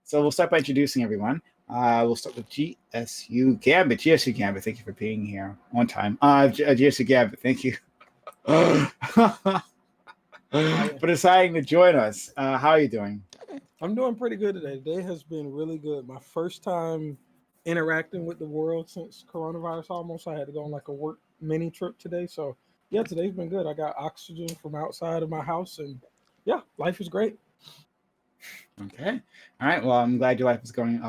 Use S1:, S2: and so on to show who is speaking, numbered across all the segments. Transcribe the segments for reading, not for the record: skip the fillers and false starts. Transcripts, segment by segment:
S1: So we'll start by introducing everyone. We'll start with GSU Gambit. GSU Gambit, thank you for being here one time. GSU Gambit, thank you for deciding to join us. How are you doing?
S2: I'm doing pretty good today. Today has been really good. My first time interacting with the world since coronavirus almost. I had to go on like a work mini trip today. So yeah, today's been good. I got oxygen from outside of my house and yeah, life is great.
S1: Okay. All right. Well, I'm glad your life is going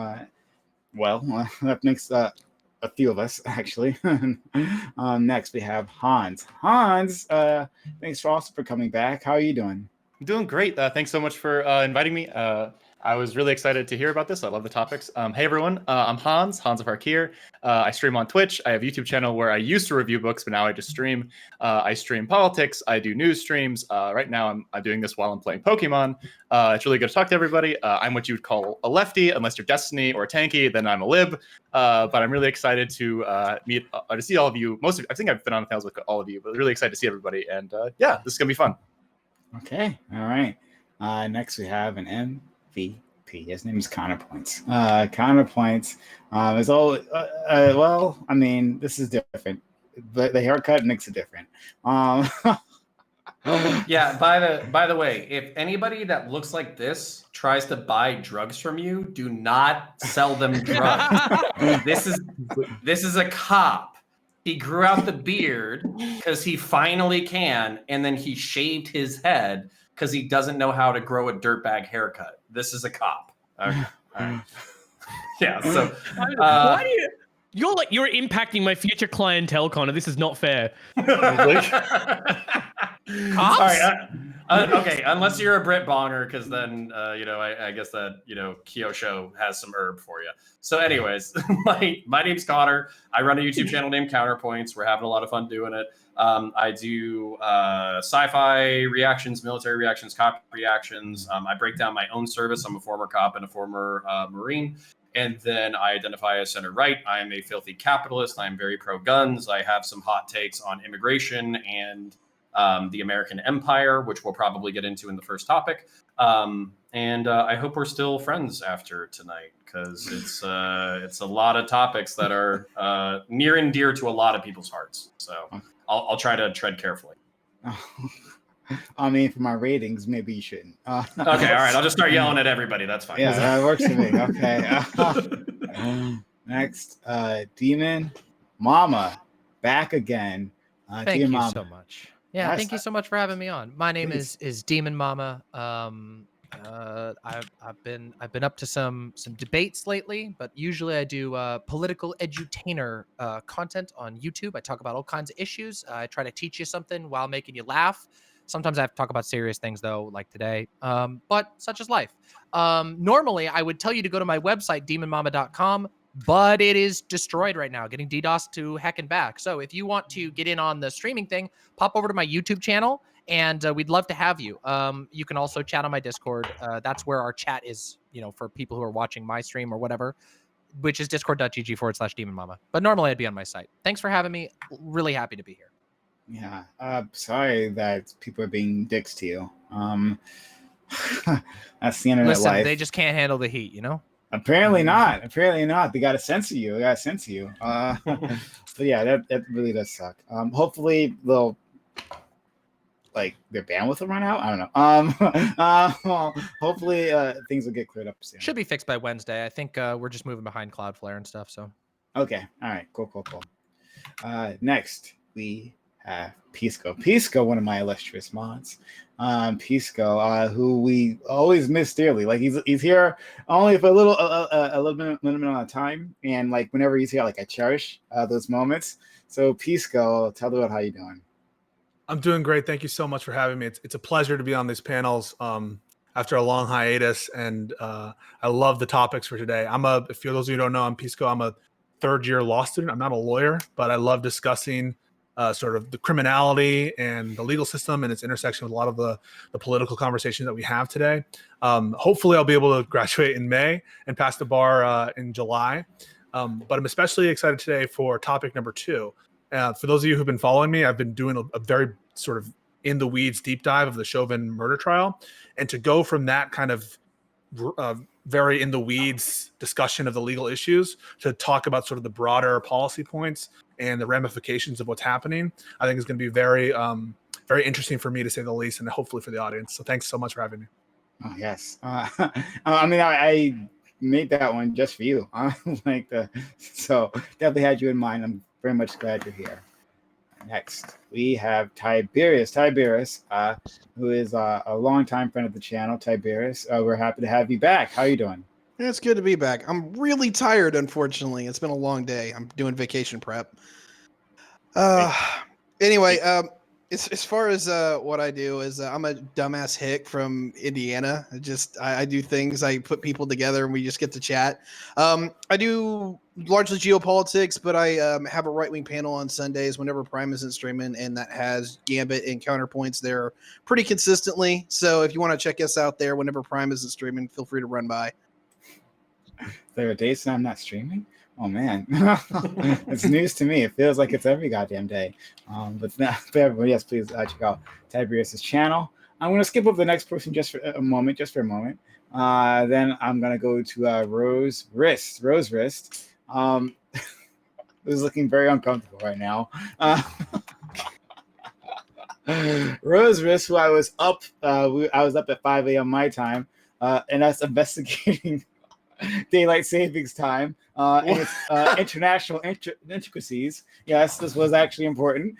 S1: well. That makes a few of us actually. Next, we have Hans. Hans, thanks also for coming back. How are you doing?
S3: I'm doing great. Thanks so much for inviting me. I was really excited to hear about this. I love the topics. Hey, everyone. I'm Hans of Arkir. I stream on Twitch. I have a YouTube channel where I used to review books, but now I just stream. I stream politics. I do news streams. Right now, I'm doing this while I'm playing Pokemon. It's really good to talk to everybody. I'm what you would call a lefty, unless you're Destiny or Tanky, then I'm a lib. But I'm really excited to meet, to see all of you. I think I've been on Thales with all of you, but really excited to see everybody. And yeah, this is going to be fun.
S1: Okay. All right. Next, we have an MVP. His name is Counterpoints. Counterpoints is all. Well, I mean, this is different. The haircut makes it different.
S4: Yeah. By the way, if anybody that looks like this tries to buy drugs from you, do not sell them drugs. This is a cop. He grew out the beard because he finally can, and then he shaved his head because he doesn't know how to grow a dirtbag haircut. This is a cop. Okay. All right. Yeah. So
S5: why do you're impacting my future clientele, Connor? This is not fair.
S4: Cops? All right. Okay, unless you're a Brit bonger, because then I guess that Kyosho has some herb for you. So, anyways, my name's Connor. I run a YouTube channel named Counterpoints. We're having a lot of fun doing it. I do sci-fi reactions, military reactions, cop reactions. I break down my own service. I'm a former cop and a former Marine. And then I identify as center-right. I am a filthy capitalist. I am very pro-guns. I have some hot takes on immigration and the American Empire, which we'll probably get into in the first topic. And I hope we're still friends after tonight, because it's a lot of topics that are near and dear to a lot of people's hearts. So I'll try to tread carefully.
S1: I mean, for my ratings, maybe you shouldn't.
S4: Okay, all right. I'll just start yelling at everybody. That's fine.
S1: Yeah, that works for me. Okay. Next, Demon Mama, back again.
S6: Thank
S1: Demon
S6: you
S1: Mama.
S6: so much. Yeah, thank you so much for having me on. My name is Demon Mama. I've been up to some debates lately, but usually I do political edutainer content on YouTube. I talk about all kinds of issues. I try to teach you something while making you laugh. Sometimes I have to talk about serious things though, like today. But such is life. Normally I would tell you to go to my website, demonmama.com, but it is destroyed right now, getting DDoS to heck and back. So if you want to get in on the streaming thing, pop over to my YouTube channel, and we'd love to have you. You can also chat on my Discord. That's where our chat is, for people who are watching my stream or whatever, which is discord.gg/demonmama. But normally I'd be on my site. Thanks for having me. Really happy to be here.
S1: Yeah. Sorry that people are being dicks to you. That's the internet life.
S6: They just can't handle the heat,
S1: Apparently not. They got to censor you. But yeah, that really does suck. Hopefully they'll their bandwidth will run out. I don't know. Hopefully things will get cleared up soon.
S6: Should be fixed by Wednesday. I think we're just moving behind Cloudflare and stuff. So
S1: okay. All right. Cool. Next we have Pisco, one of my illustrious mods. Pisco, who we always miss dearly. He's here only for a little bit amount of time, and whenever he's here, I cherish those moments. So Pisco, tell the world how you doing.
S7: I'm doing great. Thank you so much for having me. It's a pleasure to be on these panels after a long hiatus, and I love the topics for today. If those of you who don't know, I'm Pisco. I'm a third-year law student. I'm not a lawyer, but I love discussing sort of the criminality and the legal system and its intersection with a lot of the political conversations that we have today. Hopefully I'll be able to graduate in May and pass the bar in July. But I'm especially excited today for topic number 2. For those of you who've been following me, I've been doing a very sort of in the weeds deep dive of the Chauvin murder trial. And to go from that kind of very in the weeds discussion of the legal issues to talk about sort of the broader policy points and the ramifications of what's happening, I think is going to be very, very interesting for me to say the least, and hopefully for the audience. So thanks so much for having me.
S1: Oh, yes. I mean, I made that one just for you. So definitely had you in mind. I'm very much glad you're here. Next, we have Tiberius. Tiberius, who is a longtime friend of the channel. Tiberius, we're happy to have you back. How are you doing?
S8: It's good to be back. I'm really tired, unfortunately. It's been a long day. I'm doing vacation prep. Anyway, as far as what I do is I'm a dumbass hick from Indiana. I do things. I put people together and we just get to chat. I do largely geopolitics, but I have a right-wing panel on Sundays whenever Prime isn't streaming, and that has Gambit and Counterpoints there pretty consistently. So if you want to check us out there whenever Prime isn't streaming, feel free to run by.
S1: There are days that I'm not streaming? Oh, man. It's news to me. It feels like it's every goddamn day. But everyone, yes, please check out Tiberius' channel. I'm going to skip over the next person just for a moment. Then I'm going to go to Rose Wrist. Rose Wrist. Who's looking very uncomfortable right now. Rose Wrist, who I was up at 5 a.m. my time, and that's investigating daylight savings time and its international intricacies. Yes, this was actually important.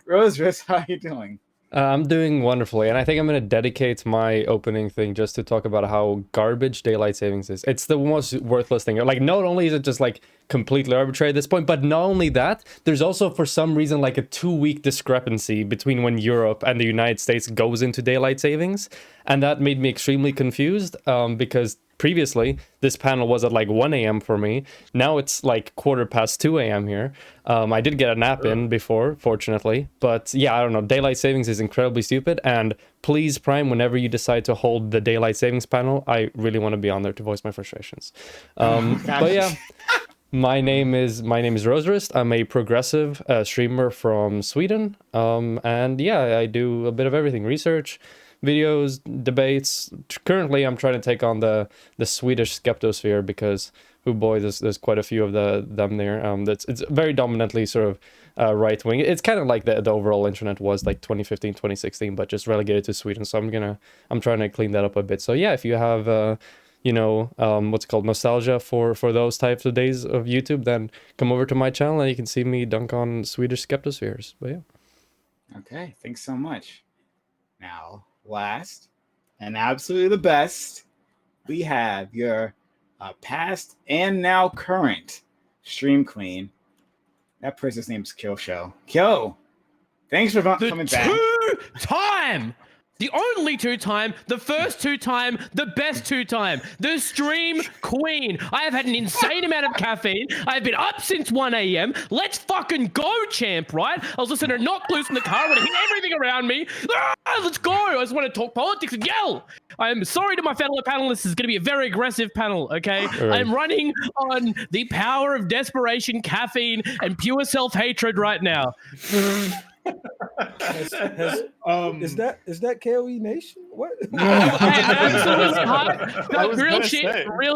S1: Rose Wrist, how are you doing?
S9: I'm doing wonderfully, and I think I'm going to dedicate my opening thing just to talk about how garbage daylight savings is. It's the most worthless thing. Like, not only is it just like completely arbitrary at this point, but not only that, there's also for some reason like a 2-week discrepancy between when Europe and the United States goes into daylight savings, and that made me extremely confused because previously this panel was at like 1 a.m. for me. Now it's like 2:15 a.m. here. I did get a nap in before, fortunately, but yeah, I don't know. Daylight savings is incredibly stupid, and please, Prime, whenever you decide to hold the daylight savings panel, I really want to be on there to voice my frustrations. But yeah. My name is Rose Wrist. I'm a progressive streamer from Sweden, and yeah, I do a bit of everything: research, videos, debates. Currently, I'm trying to take on the Swedish Skeptosphere because, oh boy, there's quite a few of them there. It's very dominantly sort of right wing. It's kind of like the overall internet was like 2015, 2016, but just relegated to Sweden. So I'm trying to clean that up a bit. So yeah, if you have what's it called, nostalgia for those types of days of YouTube, then come over to my channel and you can see me dunk on Swedish Skeptospheres. But yeah.
S1: Okay, thanks so much. Now, last and absolutely the best, we have your past and now current stream queen. That person's name's Kill Show. Kyo, thanks for coming back.
S5: Two-time! The only 2-time, the first 2-time, the best 2-time, the stream queen. I have had an insane amount of caffeine. I've been up since 1 a.m. Let's fucking go, champ, right? I was listening to Knock Loose in the car. I want to hit everything around me. Let's go. I just want to talk politics and yell. I'm sorry to my fellow panelists. It's going to be a very aggressive panel, okay?
S9: Right.
S5: I'm running on the power of desperation, caffeine, and pure self-hatred right now.
S2: Is that KOE Nation? What?
S5: Real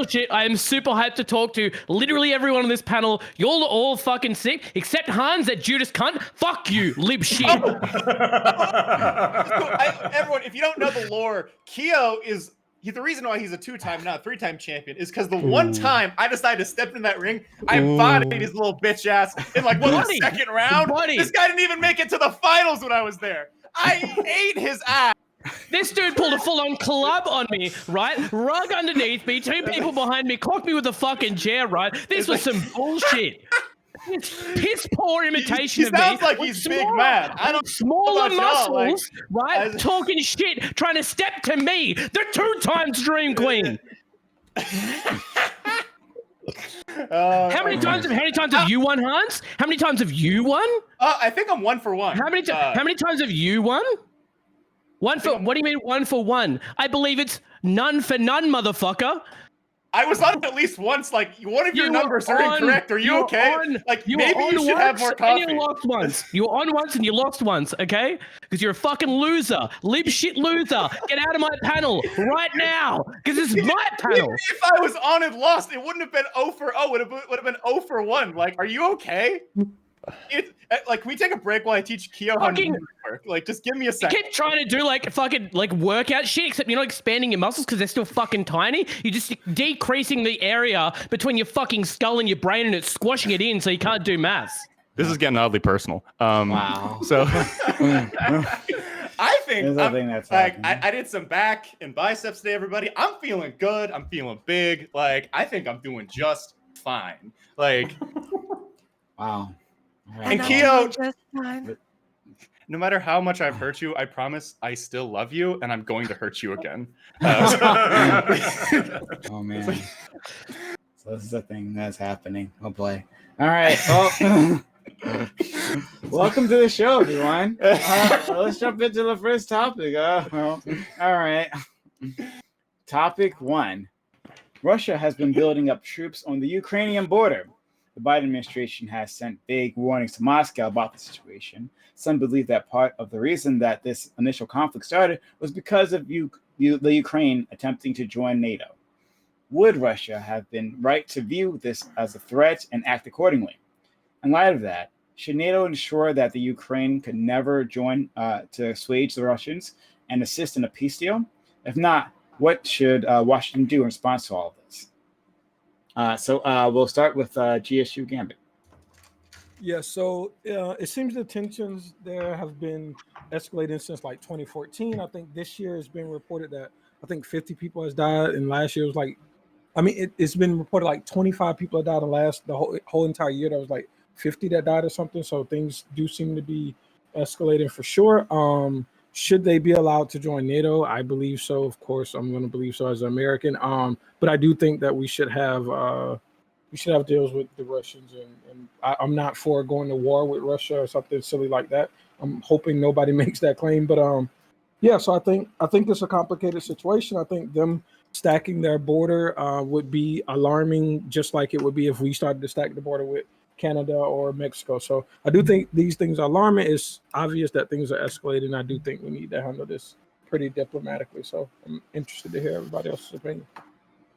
S5: shit. I am super hyped to talk to literally everyone on this panel. Y'all are all fucking sick, except Hans, that Judas cunt. Fuck you, lib shit.
S3: Everyone, if you don't know the lore, Kyo is the reason why he's a 2-time, not 3-time champion is because the one time I decided to step in that ring, I bodied his little bitch ass in like the second round. This guy didn't even make it to the finals when I was there. I ate his ass.
S5: This dude pulled a full-on club on me, right? Rug underneath me, 2 people behind me, clocked me with a fucking chair, right? This was some bullshit. It's piss poor imitation of me.
S3: He sounds like he's big mad. I don't
S5: smaller muscles, right? Talking shit, trying to step to me, the 2-time stream queen. How many times have you won, Hans? How many times have you won?
S3: I think I'm 1 for 1.
S5: How many times have you won? What do you mean 1 for 1? I believe it's none for none, motherfucker.
S3: I was on it at least once. Like one of your
S5: You
S3: numbers
S5: were
S3: are
S5: on-
S3: incorrect. Are you
S5: were
S3: okay?
S5: on-
S3: Like
S5: you
S3: maybe
S5: were
S3: you
S5: on
S3: should have
S5: once
S3: more
S5: and
S3: coffee.
S5: you lost once. You were on once and you lost once, okay? Because you're a fucking loser. Lib shit loser. Get out of my panel right now. Because this is my panel.
S3: If I was on and lost, it wouldn't have been 0 for 0. It would have been 0 for 1. Like, are you okay? Like, can we take a break while I teach Keo how
S5: Fucking-
S3: to work? Like, just give me a
S5: You
S3: second.
S5: keep trying to do like fucking like workout shit, except you're not expanding your muscles because they're still fucking tiny. You're just decreasing the area between your fucking skull and your brain, and it's squashing it in so you can't do maths.
S3: This is getting oddly personal.
S1: Wow.
S3: So I think
S1: There's nothing that's
S3: like
S1: happening.
S3: I did some back and biceps today, everybody. I'm feeling good. I'm feeling big. Like I think I'm doing just fine. Like
S1: Wow. All right,
S3: and
S1: well,
S3: Keo, no matter how much I've hurt you, I promise I still love you, and I'm going to hurt you again.
S1: oh man. So this is the thing that's happening. Oh boy. All right. Well, welcome to the show, everyone. Let's jump into the first topic. All right. Topic 1. Russia has been building up troops on the Ukrainian border. The Biden administration has sent big warnings to Moscow about the situation. Some believe that part of the reason that this initial conflict started was because of the Ukraine attempting to join NATO. Would Russia have been right to view this as a threat and act accordingly? In light of that, should NATO ensure that the Ukraine could never join to assuage the Russians and assist in a peace deal? If not, what should Washington do in response to all of this? So we'll start with GSU Gambit.
S2: Yeah, so it seems the tensions there have been escalating since like 2014. I think this year has been reported that I think 50 people has died, and last year was like, I mean, it's been reported like 25 people have died in the whole entire year. There was like 50 that died or something. So things do seem to be escalating for sure. Should they be allowed to join NATO? I believe so. Of course, I'm going to believe so as an American. But I do think that we should have deals with the Russians, and I'm not for going to war with Russia or something silly like that. I'm hoping nobody makes that claim, but yeah. So I think it's a complicated situation. I think them stacking their border would be alarming, just like it would be if we started to stack the border with Canada or Mexico. So I do think these things are alarming. It's obvious that things are escalating. I do think we need to handle this pretty diplomatically. So I'm interested to hear everybody else's opinion.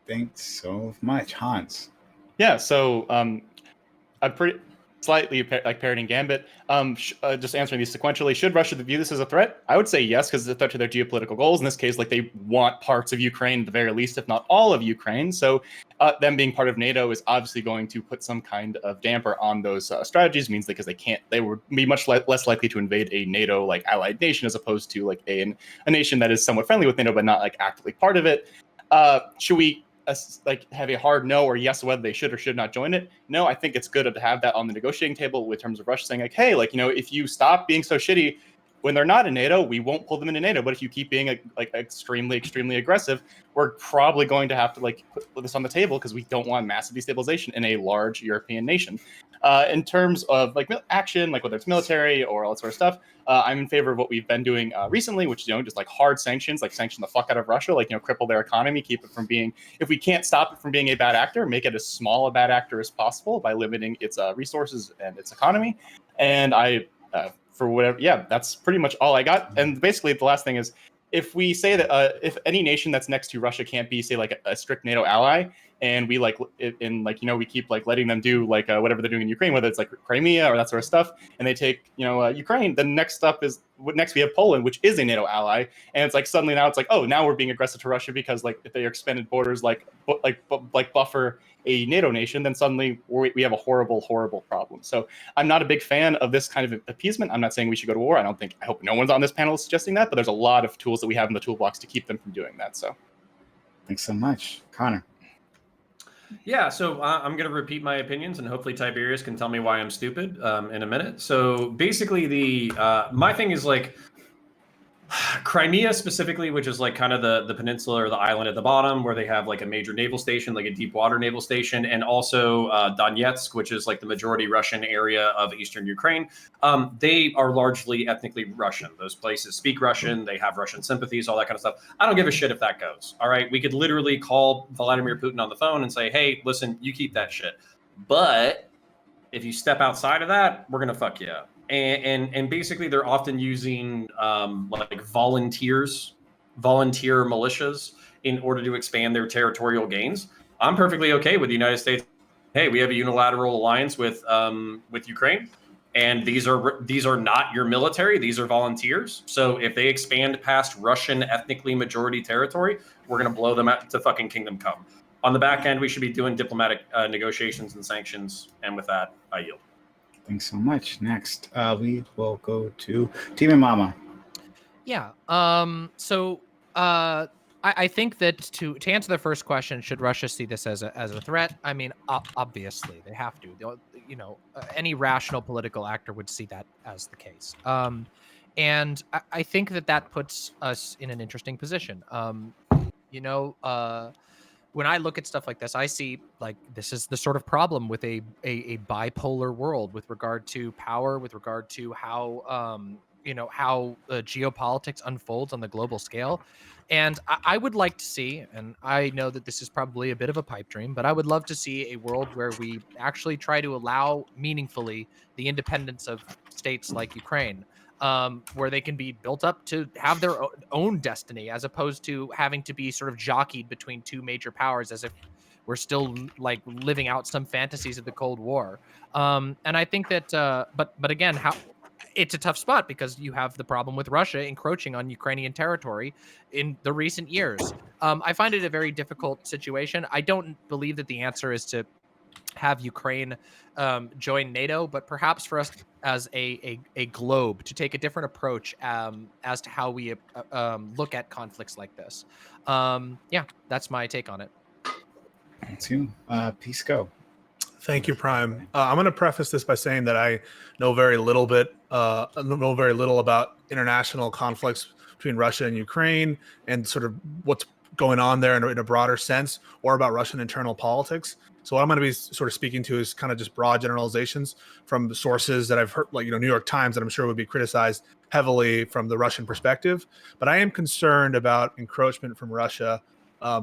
S1: Thanks so much, Hans.
S3: Yeah, so I'm pretty slightly like parroting Gambit. Just answering these sequentially. Should Russia view this as a threat? I would say yes, because it's a threat to their geopolitical goals. In this case, like they want parts of Ukraine at the very least, if not all of Ukraine. So them being part of NATO is obviously going to put some kind of damper on those strategies. Means because they would be much less likely to invade a NATO like allied nation as opposed to like a nation that is somewhat friendly with NATO but not like actively part of it. Should we like have a hard no or yes whether they should or should not join it? No, I think it's good to have that on the negotiating table in terms of Russia saying like, hey, like, you know, if you stop being so shitty when they're not in NATO, we won't pull them into NATO. But if you keep being like extremely aggressive, we're probably going to have to like put this on the table because we don't want massive destabilization in a large European nation. In terms of like action, like whether it's military or all that sort of stuff, I'm in favor of what we've been doing recently, which is, you know, just like hard sanctions, like sanction the fuck out of Russia, like, you know, cripple their economy, keep it from being, if we can't stop it from being a bad actor, make it as small a bad actor as possible by limiting its resources and its economy. And for whatever, yeah, that's pretty much all I got. And basically the last thing is, if we say that if any nation that's next to Russia can't be, say, like a strict NATO ally, and we like in like, you know, we keep like letting them do like whatever they're doing in Ukraine, whether it's like Crimea or that sort of stuff, and they take, you know, Ukraine, the next up is next we have Poland, which is a NATO ally, and it's like suddenly now it's like, oh, now we're being aggressive to Russia because like if their expanded borders like buffer a NATO nation, then suddenly we have a horrible problem. So I'm not a big fan of this kind of appeasement. I'm not saying we should go to war. I hope no one's on this panel is suggesting that, but there's a lot of tools that we have in the toolbox to keep them from doing that. So
S1: thanks so much, Connor.
S4: Yeah, so I'm going to repeat my opinions, and hopefully Tiberius can tell me why I'm stupid in a minute. So basically, my thing is like, Crimea specifically, which is like kind of the peninsula or the island at the bottom where they have like a major naval station, like a deep water naval station, and also Donetsk, which is like the majority Russian area of eastern Ukraine. They are largely ethnically Russian. Those places speak Russian. They have Russian sympathies, all that kind of stuff. I don't give a shit if that goes. All right. We could literally call Vladimir Putin on the phone and say, hey, listen, you keep that shit. But if you step outside of that, we're going to fuck you up. And basically they're often using like volunteer militias in order to expand their territorial gains. I'm perfectly okay with the United States. Hey, we have a unilateral alliance with Ukraine, and these are not your military. These are volunteers. So if they expand past Russian ethnically majority territory, we're going to blow them out to fucking kingdom come. On the back end, we should be doing diplomatic negotiations and sanctions. And with that, I yield.
S1: Thanks so much. Next, we will go to Team and Mama.
S6: Yeah. I think that to answer the first question, should Russia see this as a threat? I mean, obviously they have to. Any rational political actor would see that as the case. And I think that puts us in an interesting position. When I look at stuff like this, I see like this is the sort of problem with a bipolar world with regard to power, with regard to how how geopolitics unfolds on the global scale. And I would like to see, and I know that this is probably a bit of a pipe dream, but I would love to see a world where we actually try to allow meaningfully the independence of states like Ukraine, where they can be built up to have their own destiny, as opposed to having to be sort of jockeyed between two major powers, as if we're still like living out some fantasies of the Cold War. And I think that, but again, how it's a tough spot because you have the problem with Russia encroaching on Ukrainian territory in the recent years. I find it a very difficult situation. I don't believe that the answer is to have Ukraine join NATO, but perhaps for us as a globe to take a different approach as to how we look at conflicts like this. Yeah, that's my take on it.
S1: Thanks you. Peace go.
S7: Thank you, Prime. I'm going to preface this by saying that I know very little about international conflicts between Russia and Ukraine and sort of what's going on there in a broader sense, or about Russian internal politics. So what I'm going to be sort of speaking to is kind of just broad generalizations from the sources that I've heard, like, New York Times, that I'm sure would be criticized heavily from the Russian perspective. But I am concerned about encroachment from Russia,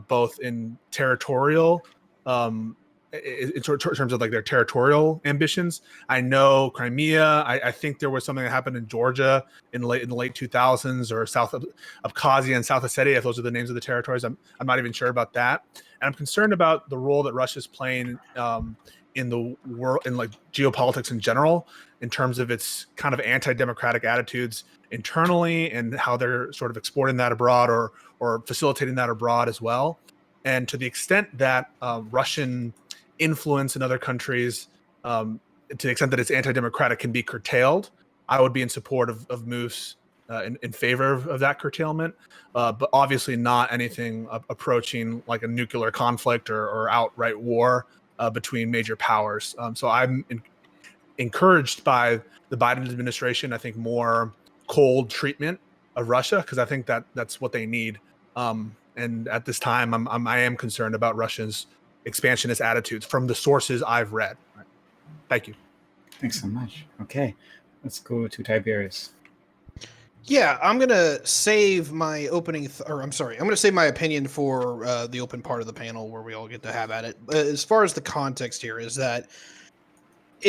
S7: both in territorial, in terms of like their territorial ambitions. I know Crimea. I think there was something that happened in Georgia in the late 2000s, or South of Abkhazia and South Ossetia, if those are the names of the territories. I'm not even sure about that. And I'm concerned about the role that Russia's playing in the world, in like geopolitics in general, in terms of its kind of anti-democratic attitudes internally, and how they're sort of exporting that abroad, or facilitating that abroad as well. And to the extent that Russian influence in other countries, to the extent that it's anti-democratic, can be curtailed, I would be in support of moves in favor of that curtailment, but obviously not anything approaching like a nuclear conflict or outright war between major powers. So I'm encouraged by the Biden administration. I think more cold treatment of Russia, because I think that's what they need. And at this time, I am concerned about Russia's expansionist attitudes from the sources I've read. Right. Thank you.
S1: Thanks so much. Okay, let's go to Tiberius.
S8: Yeah, I'm gonna save my opening, I'm gonna save my opinion for the open part of the panel where we all get to have at it. As far as the context here is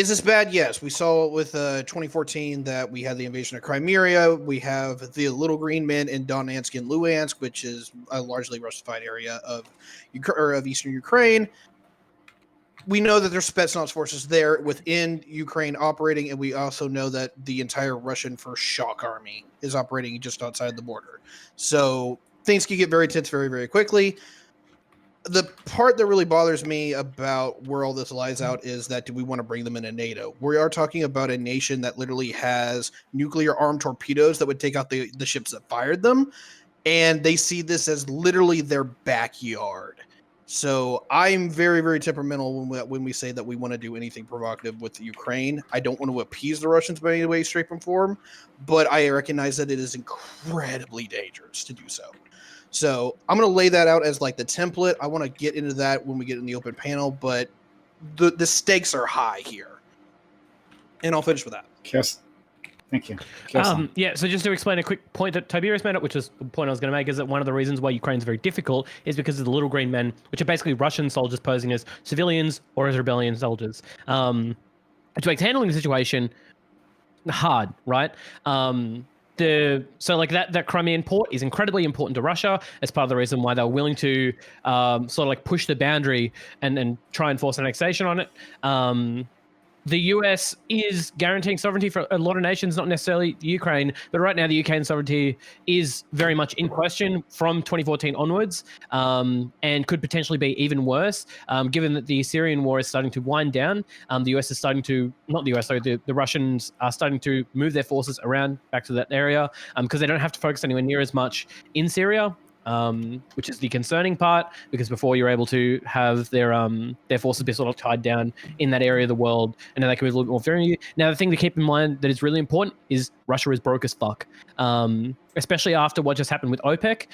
S8: this bad? Yes, we saw it with 2014 that we had the invasion of Crimea. We have the Little Green Men in Donetsk and Luhansk, which is a largely Russified area of eastern Ukraine. We know that there's Spetsnaz forces there within Ukraine operating, and we also know that the entire Russian First Shock Army is operating just outside the border. So things can get very tense very, very quickly. The part that really bothers me about where all this lies out is that, do we want to bring them into NATO? We are talking about a nation that literally has nuclear armed torpedoes that would take out the ships that fired them, and they see this as literally their backyard. So I'm very, very temperamental when we say that we want to do anything provocative with Ukraine. I don't want to appease the Russians by any way, shape, or form, but I recognize that it is incredibly dangerous to do so. So I'm going to lay that out as like the template. I want to get into that when we get in the open panel, but the stakes are high here. And I'll finish with that.
S1: Yes. Thank you. Kyosan.
S5: Yeah, so just to explain a quick point that Tiberius made up, which is the point I was going to make, is that one of the reasons why Ukraine's very difficult is because of the little green men, which are basically Russian soldiers posing as civilians or as rebellion soldiers. Which makes handling the situation hard, right? So like that Crimean port is incredibly important to Russia. As part of the reason why they're willing to sort of like push the boundary and try and force annexation on it. The US is guaranteeing sovereignty for a lot of nations, not necessarily Ukraine, but right now the Ukraine sovereignty is very much in question from 2014 onwards, and could potentially be even worse, given that the Syrian war is starting to wind down. The US is starting to, not the US, sorry, the Russians are starting to move their forces around back to that area because they don't have to focus anywhere near as much in Syria. Which is the concerning part, because before you're able to have their forces be sort of tied down in that area of the world, and then they can move a little bit more freely. Now, the thing to keep in mind that is really important is Russia is broke as fuck, especially after what just happened with OPEC.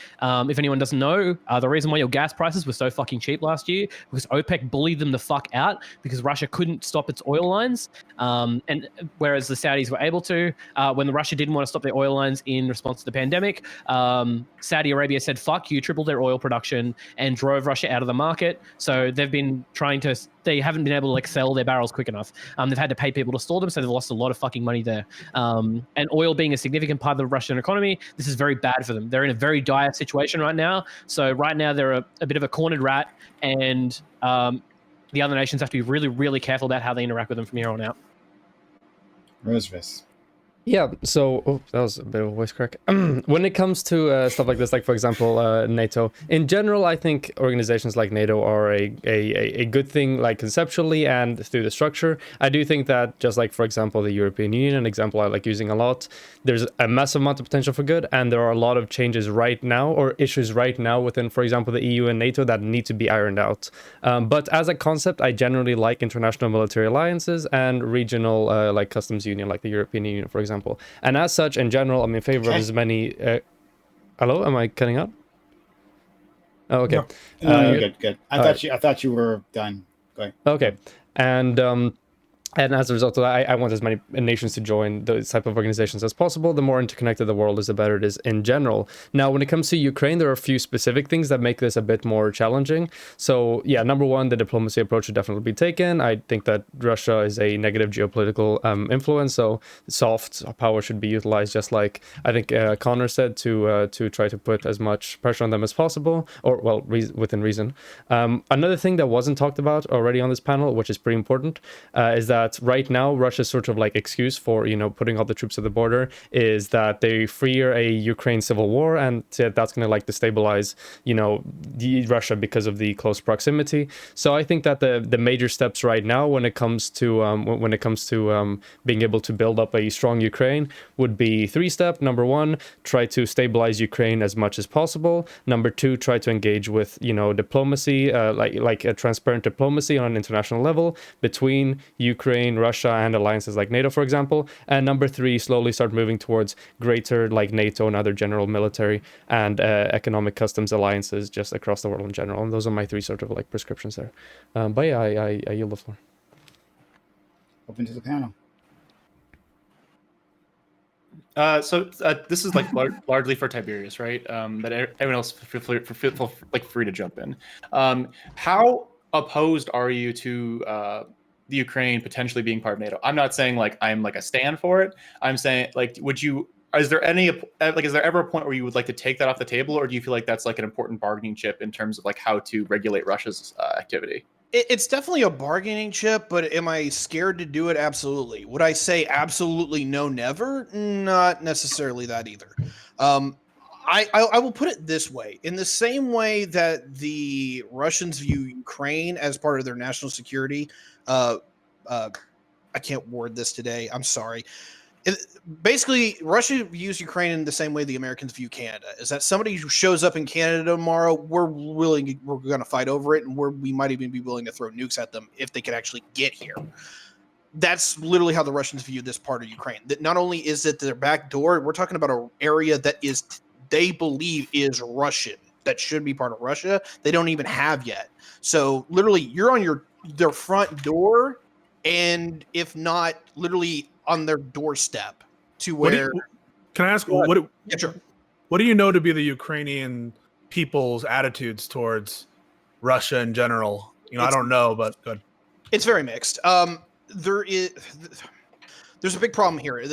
S5: If anyone doesn't know, the reason why your gas prices were so fucking cheap last year was OPEC bullied them the fuck out because Russia couldn't stop its oil lines, and whereas the Saudis were able to, when the Russia didn't want to stop their oil lines in response to the pandemic, Saudi Arabia said fuck you, tripled their oil production, and drove Russia out of the market. So they've been they haven't been able to like sell their barrels quick enough. They've had to pay people to store them, so they've lost a lot of fucking money there. And oil being a significant part of the Russian economy, this is very bad for them. They're in a very dire situation right now. So right now they're a bit of a cornered rat, and the other nations have to be really, really careful about how they interact with them from here on out.
S1: Rosevis.
S9: Yeah, so that was a bit of a voice crack. When it comes to stuff like this, like for example, NATO, in general, I think organizations like NATO are a good thing, like conceptually and through the structure. I do think that just like, for example, the European Union, an example I like using a lot, there's a massive amount of potential for good, and there are a lot of changes right now or issues right now within, for example, the EU and NATO that need to be ironed out. But as a concept, I generally like international military alliances and regional like customs union, like the European Union, for example. And as such, in general, I'm in favor of as many. Hello, am I cutting out? Oh, okay.
S1: No, you're good. I thought you were done. Go ahead.
S9: Okay, and as a result of that, I want as many nations to join those type of organizations as possible. The more interconnected the world is, the better it is in general. Now, when it comes to Ukraine, there are a few specific things that make this a bit more challenging. So, yeah, number one, the diplomacy approach should definitely be taken. I think that Russia is a negative geopolitical influence, so soft power should be utilized, just like I think Connor said, to try to put as much pressure on them as possible, or, well, within reason. Another thing that wasn't talked about already on this panel, which is pretty important, is that right now Russia's sort of like excuse for putting all the troops at the border is that they fear a Ukraine civil war, and that's going to like destabilize Russia because of the close proximity. So I think that the major steps right now when it comes to being able to build up a strong Ukraine would be 3-step. Number one, try to stabilize Ukraine as much as possible. Number two, try to engage with diplomacy, like a transparent diplomacy on an international level between Ukraine, Russia, and alliances like NATO, for example. And number three, slowly start moving towards greater like NATO and other general military and economic customs alliances just across the world in general. And those are my three sort of like prescriptions there. But yeah, I yield the floor.
S1: Open to the panel.
S3: So this is like largely for Tiberius, right? But everyone else feel free to jump in. How opposed are you to the Ukraine potentially being part of NATO? I'm not saying like I'm like a stand for it. I'm saying like, is there ever a point where you would like to take that off the table, or do you feel like that's like an important bargaining chip in terms of like how to regulate Russia's activity?
S8: It's definitely a bargaining chip, but am I scared to do it? Absolutely. Would I say absolutely no, never? Not necessarily that either. I will put it this way. In the same way that the Russians view Ukraine as part of their national security, I can't word this today. I'm sorry. Basically, Russia views Ukraine in the same way the Americans view Canada. Is that somebody who shows up in Canada tomorrow, we're going to fight over it, and we might even be willing to throw nukes at them if they could actually get here. That's literally how the Russians view this part of Ukraine. That not only is it their back door, we're talking about an area that is they believe is Russian, that should be part of Russia. They don't even have yet. So literally, you're on their front door, and if not, literally on their doorstep to where.
S7: Can I ask
S8: Yeah, sure.
S7: What do you know to be the Ukrainian people's attitudes towards Russia in general? I don't know, but good.
S8: It's very mixed. There's a big problem here.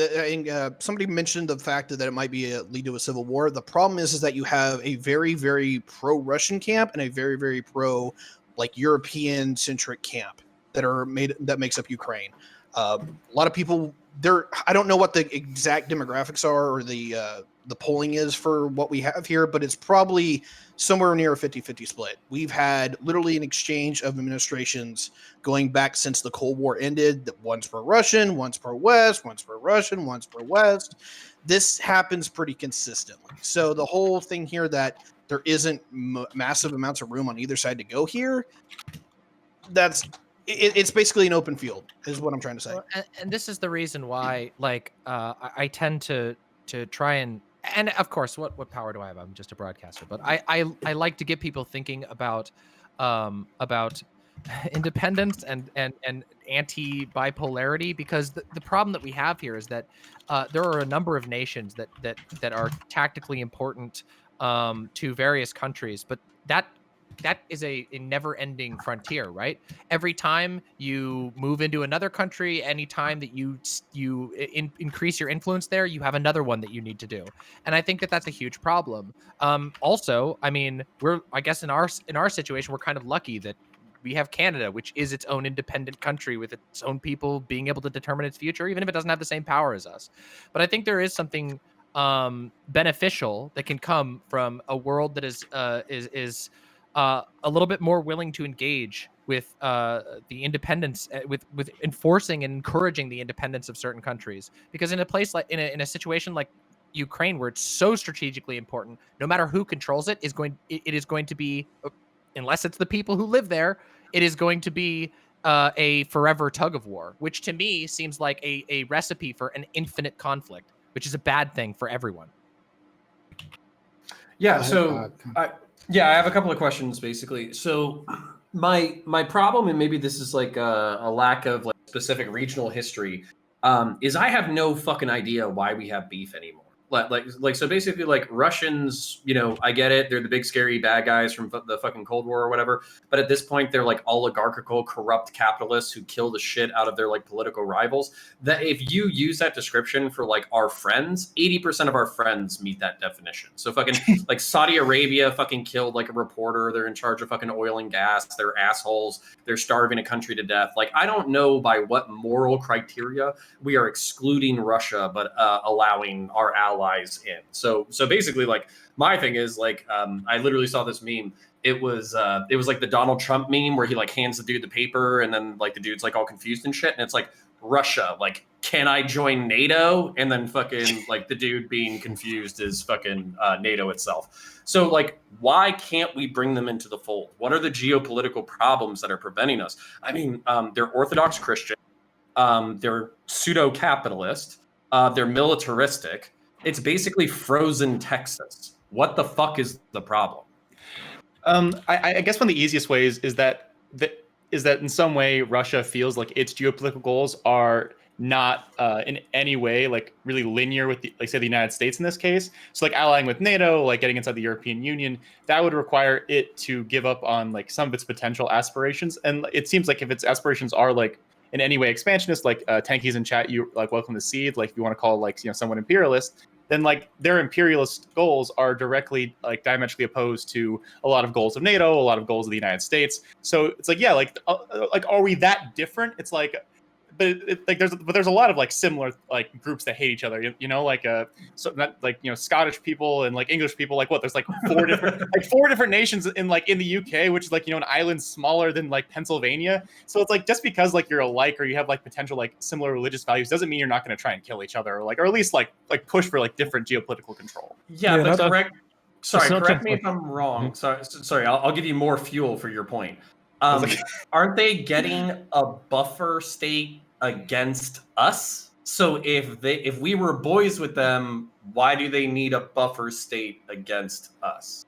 S8: Somebody mentioned the fact that it might be lead to a civil war. The problem is that you have a very, very pro-Russian camp and a very, very pro, European-centric camp that makes up Ukraine. A lot of people there. I don't know what the exact demographics are or the polling is for what we have here, but it's probably somewhere near a 50-50 split. We've had literally an exchange of administrations going back since the Cold War ended. One's pro-Russian, one's pro-West, one's pro-Russian, one's pro-West. This happens pretty consistently. So the whole thing here that there isn't massive amounts of room on either side to go here, it's basically an open field is what I'm trying to say.
S6: And this is the reason why, I tend to try and of course, what power do I have? I'm just a broadcaster, but I like to get people thinking about independence and anti-bipolarity, because the problem that we have here is that there are a number of nations that are tactically important to various countries, but that is a never-ending frontier, right? Every time you move into another country, anytime that you increase your influence there, you have another one that you need to do, and I think that's a huge problem. Also, I mean, I guess in our situation, we're kind of lucky that we have Canada, which is its own independent country with its own people being able to determine its future, even if it doesn't have the same power as us. But I think there is something beneficial that can come from a world that is a little bit more willing to engage with the independence, with enforcing and encouraging the independence of certain countries. Because in a place like in a situation like Ukraine, where it's so strategically important, no matter who controls it, it is going to be, unless it's the people who live there, it is going to be a forever tug of war, which to me seems like a recipe for an infinite conflict, which is a bad thing for everyone.
S4: Yeah. So I have a couple of questions basically. So my problem, and maybe this is like a lack of like specific regional history, is I have no fucking idea why we have beef anymore. So basically, like, Russians, I get it. They're the big scary bad guys from the fucking Cold War or whatever. But at this point, they're like oligarchical, corrupt capitalists who kill the shit out of their like political rivals. That if you use that description for like our friends, 80% of our friends meet that definition. So fucking like Saudi Arabia fucking killed like a reporter. They're in charge of fucking oil and gas. They're assholes. They're starving a country to death. Like, I don't know by what moral criteria we are excluding Russia, but allowing our allies in. So basically, like, my thing is like, I literally saw this meme. It was like the Donald Trump meme where he like hands the dude the paper, and then like the dude's like all confused and shit, and it's like, Russia, like, can I join NATO? And then fucking like the dude being confused is fucking NATO itself. So like, why can't we bring them into the fold? What are the geopolitical problems that are preventing us? I mean, they're Orthodox Christian, they're pseudo-capitalist, they're militaristic. It's basically frozen Texas. What the fuck is the problem?
S3: I guess one of the easiest ways is that in some way Russia feels like its geopolitical goals are not in any way like really linear with the, like, say, the United States in this case. So like allying with NATO, like getting inside the European Union, that would require it to give up on like some of its potential aspirations. And it seems like if its aspirations are like in any way expansionist, like Tankies in chat, you like welcome the seed, like if you want to call like, someone imperialist, then like their imperialist goals are directly like diametrically opposed to a lot of goals of NATO, a lot of goals of the United States. So it's like, yeah, like are we that different? It's like, there's a lot of like similar like groups that hate each other. You know, like so not like Scottish people and like English people. Like what? There's like four different nations in the UK, which is like an island smaller than like Pennsylvania. So it's like just because like you're alike or you have like potential like similar religious values doesn't mean you're not going to try and kill each other or at least like push for like different geopolitical control.
S4: Yeah, but correct. Sorry,
S5: not
S4: correct me
S5: just-
S4: if I'm wrong. Sorry. I'll give you more fuel for your point. Aren't they getting a buffer state against us? So if we were boys with them, why do they need a buffer state against us?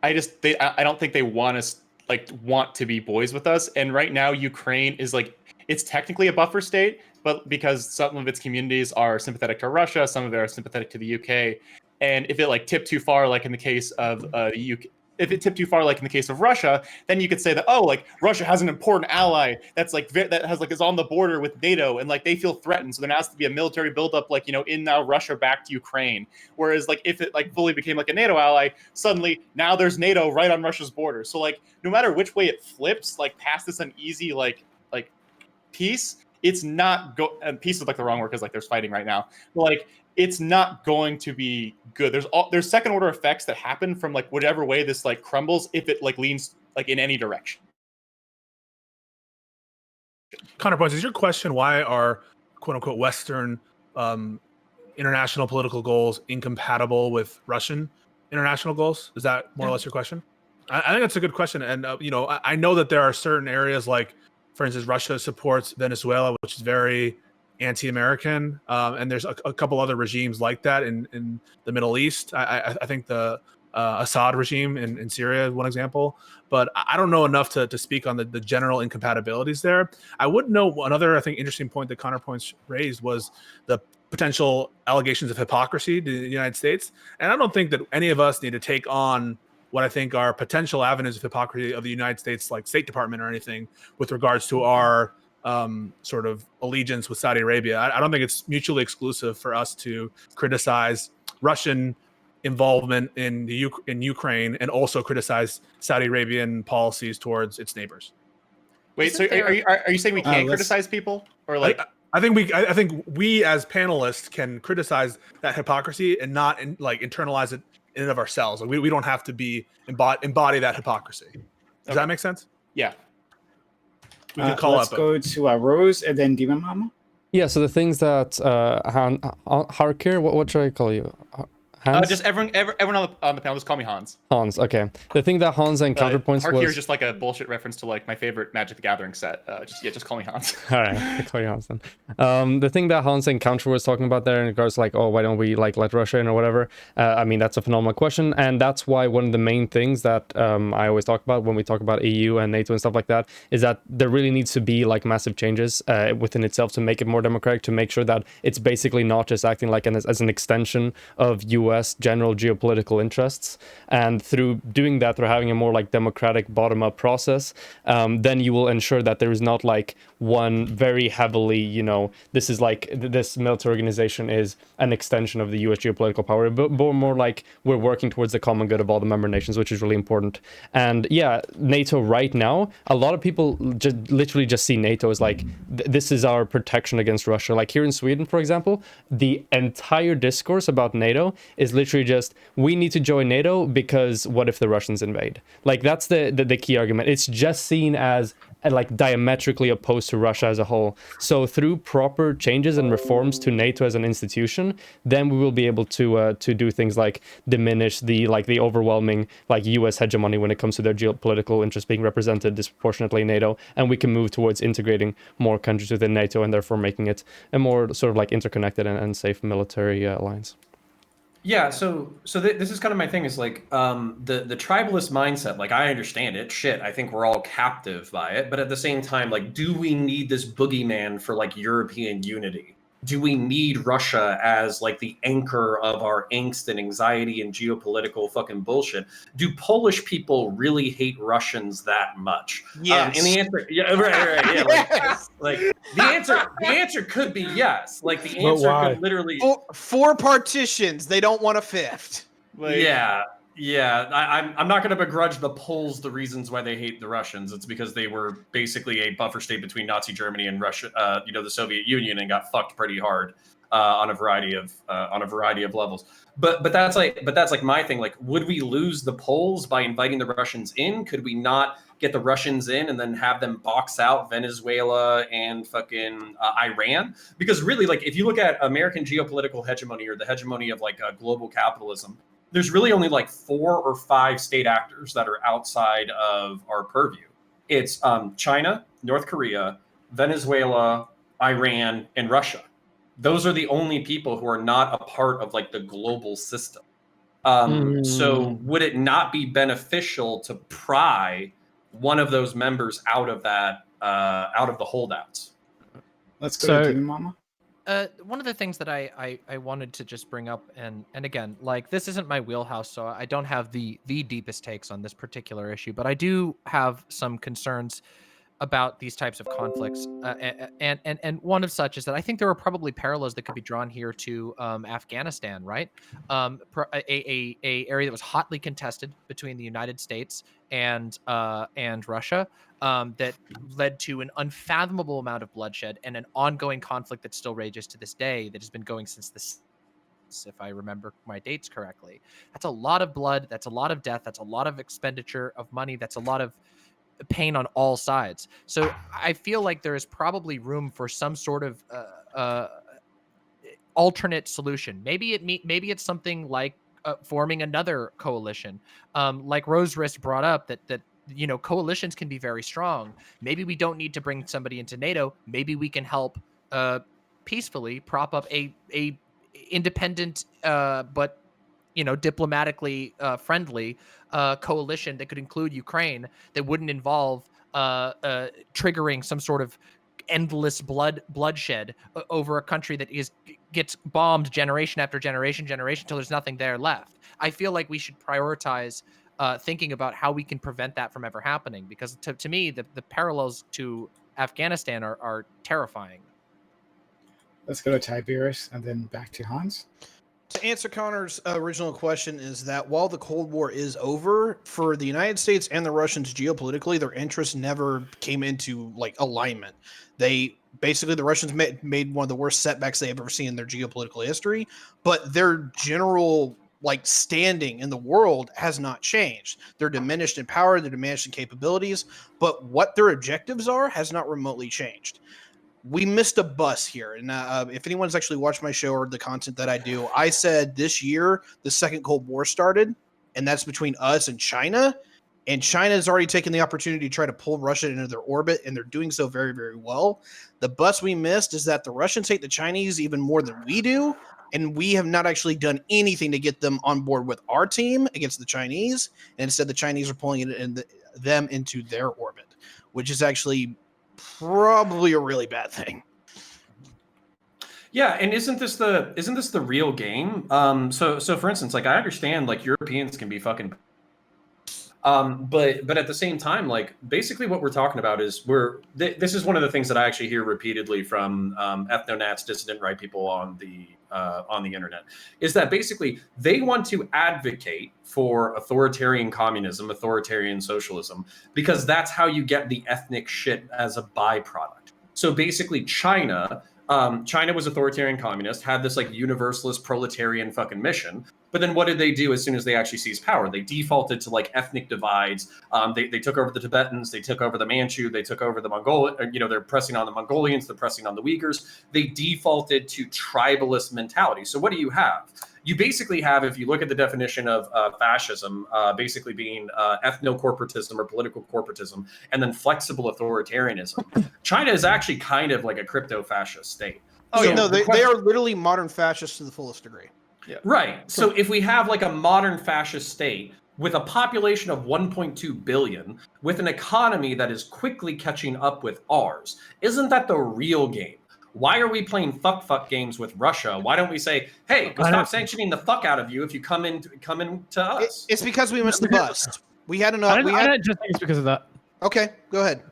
S3: I don't think they want to be boys with us. And right now, Ukraine is like, it's technically a buffer state, but because some of its communities are sympathetic to Russia, some of it are sympathetic to the UK. And if it like tipped too far, like in the case of the UK, if it tipped too far, like in the case of Russia, then you could say that, oh, like Russia has an important ally that's like is on the border with NATO, and like they feel threatened, so there has to be a military buildup, like in now Russia backed Ukraine. Whereas like if it like fully became like a NATO ally, suddenly now there's NATO right on Russia's border. So like no matter which way it flips, like past this uneasy like peace, it's not and peace is like the wrong word because like there's fighting right now. But, like it's not going to be good. There's second order effects that happen from like whatever way this like crumbles if it like leans like in any direction.
S7: Counterpoints, is your question why are quote unquote Western international political goals incompatible with Russian international goals? Is that more or less your question? I think that's a good question. And I know that there are certain areas like, for instance, Russia supports Venezuela, which is very anti-American, and there's a couple other regimes like that in the Middle East. I think the Assad regime in Syria is one example, but I don't know enough to speak on the general incompatibilities there. I would know another, I think, interesting point that Counterpoints raised was the potential allegations of hypocrisy to the United States. And I don't think that any of us need to take on what I think are potential avenues of hypocrisy of the United States, like State Department or anything, with regards to our sort of allegiance with Saudi Arabia. I don't think it's mutually exclusive for us to criticize Russian involvement in Ukraine and also criticize Saudi Arabian policies towards its neighbors.
S3: Wait, so are you saying we can't criticize people, or like?
S7: I think we as panelists can criticize that hypocrisy and not internalize it in and of ourselves. Like we don't have to be embody that hypocrisy. Does that make sense?
S3: Yeah.
S7: We can call
S1: let's go to Rose and then Demon Mama.
S9: Yeah, so the things that Harkir, what should I call you? Hans?
S3: Just everyone on the panel, just call me Hans.
S9: Hans, okay. The thing that Hans and Counterpoints
S3: Harkir
S9: was...
S3: is just like a bullshit reference to like my favorite Magic the Gathering set. Just call me Hans.
S9: All right, I'll call you Hans then. The thing that Hans and Counter was talking about there in regards to like, oh, why don't we like let Russia in or whatever? I mean, that's a phenomenal question, and that's why one of the main things that I always talk about when we talk about EU and NATO and stuff like that is that there really needs to be like massive changes within itself to make it more democratic, to make sure that it's basically not just acting like as an extension of US general geopolitical interests, and through doing that, through having a more like democratic bottom-up process, then you will ensure that there is not like one very heavily, this is like this military organization is an extension of the US geopolitical power, but more like we're working towards the common good of all the member nations, which is really important. And yeah, NATO right now, a lot of people literally just see NATO as like this is our protection against Russia. Like here in Sweden, for example, the entire discourse about NATO is literally just we need to join NATO because what if the Russians invade? Like that's the key argument. It's just seen as like diametrically opposed to Russia as a whole. So through proper changes and reforms to NATO as an institution, then we will be able to do things like diminish the overwhelming like US hegemony when it comes to their geopolitical interests being represented disproportionately in NATO, and we can move towards integrating more countries within NATO and therefore making it a more sort of like interconnected and safe military alliance.
S4: Yeah, so this is kind of my thing is like the tribalist mindset. Like I understand it. Shit, I think we're all captive by it. But at the same time, like, do we need this boogeyman for like European unity? Do we need Russia as like the anchor of our angst and anxiety and geopolitical fucking bullshit? Do Polish people really hate Russians that much?
S8: Yes.
S4: And the answer, yeah, right, yeah,
S8: Yes.
S4: like the answer could be yes. Like the answer could literally
S8: Four partitions. They don't want a fifth.
S3: Like,
S4: yeah. Yeah, I'm not going to begrudge the Poles the reasons why they hate the Russians. It's because they were basically a buffer state between Nazi Germany and Russia, the Soviet Union, and got fucked pretty hard on a variety of levels. But that's like my thing. Like, would we lose the Poles by inviting the Russians in? Could we not get the Russians in and then have them box out Venezuela and fucking Iran? Because really, like, if you look at American geopolitical hegemony or the hegemony of like global capitalism, there's really only like 4 or 5 state actors that are outside of our purview. It's China, North Korea, Venezuela, Iran, and Russia. Those are the only people who are not a part of like the global system. So would it not be beneficial to pry one of those members out of that, out of the holdouts?
S1: Let's go to Mama.
S6: One of the things that I wanted to just bring up, and again, like, this isn't my wheelhouse, so I don't have the deepest takes on this particular issue, but I do have some concerns about these types of conflicts, and one of such is that I think there are probably parallels that could be drawn here to Afghanistan, right? A area that was hotly contested between the United States and Russia, that led to an unfathomable amount of bloodshed and an ongoing conflict that still rages to this day, that has been going since if I remember my dates correctly. That's a lot of blood. That's a lot of death. That's a lot of expenditure of money. That's a lot of pain on all sides. So I feel like there is probably room for some sort of alternate solution. Maybe it's something like forming another coalition, like Rose Risk brought up, that coalitions can be very strong. Maybe we don't need to bring somebody into NATO. Maybe we can help peacefully prop up a independent but diplomatically friendly coalition that could include Ukraine, that wouldn't involve triggering some sort of endless bloodshed over a country that gets bombed generation after generation until there's nothing there left. I feel like we should prioritize thinking about how we can prevent that from ever happening, because to me, the parallels to Afghanistan are terrifying.
S1: Let's go to Tiberius and then back to Hans.
S8: To answer Connor's original question, is that while the Cold War is over, for the United States and the Russians geopolitically, their interests never came into like alignment. The Russians made one of the worst setbacks they've ever seen in their geopolitical history, but their general standing in the world has not changed. They're diminished in power, they're diminished in capabilities, but what their objectives are has not remotely changed. We missed a bus here. And if anyone's actually watched my show or the content that I do, I said this year the second Cold War started, and that's between us and China. And China has already taken the opportunity to try to pull Russia into their orbit, and they're doing so very, very well. The bus we missed is that the Russians hate the Chinese even more than we do, and we have not actually done anything to get them on board with our team against the Chinese. And instead, the Chinese are pulling them into their orbit, which is actually probably a really bad thing.
S4: Yeah, and isn't this the real game? So for instance, like, I understand like Europeans can be fucking, but at the same time, like, basically what we're talking about is this is one of the things that I actually hear repeatedly from ethno-nats, dissident right people on the internet, is that basically they want to advocate for authoritarian communism, authoritarian socialism, because that's how you get the ethnic shit as a byproduct. So basically China was authoritarian communist, had this like universalist proletarian fucking mission. But then what did they do as soon as they actually seized power? They defaulted to like ethnic divides. They took over the Tibetans, they took over the Manchu, they took over the Mongol. They're pressing on the Mongolians, they're pressing on the Uyghurs. They defaulted to tribalist mentality. So what do you have? You basically have, if you look at the definition of fascism, basically being ethno-corporatism or political corporatism, and then flexible authoritarianism. China is actually kind of like a crypto-fascist state.
S8: Oh, so no, they are literally modern fascists to the fullest degree.
S4: Yeah. Right. So if we have like a modern fascist state with a population of 1.2 billion, with an economy that is quickly catching up with ours, isn't that the real game? Why are we playing fuck games with Russia? Why don't we say, hey, we'll stop sanctioning the fuck out of you if you come in to us?
S8: It's because we missed the bus. We had enough.
S5: I don't just think it's because of that.
S8: Okay, go ahead.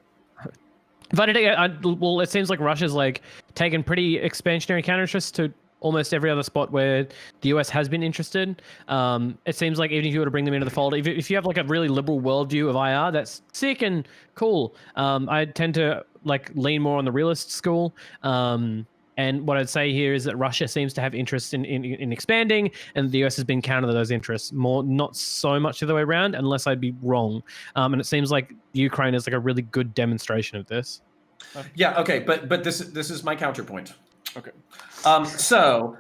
S5: But well, it seems like Russia's like taking pretty expansionary counter interests to almost every other spot where the US has been interested. It seems like even if you were to bring them into the fold, if you have like a really liberal worldview of IR, that's sick and cool. I tend to like lean more on the realist school. And what I'd say here is that Russia seems to have interest in expanding, and the US has been counter to those interests more, not so much the other way around, unless I'd be wrong. And it seems like Ukraine is like a really good demonstration of this.
S4: Yeah. Okay. But this is my counterpoint.
S3: Okay.
S4: So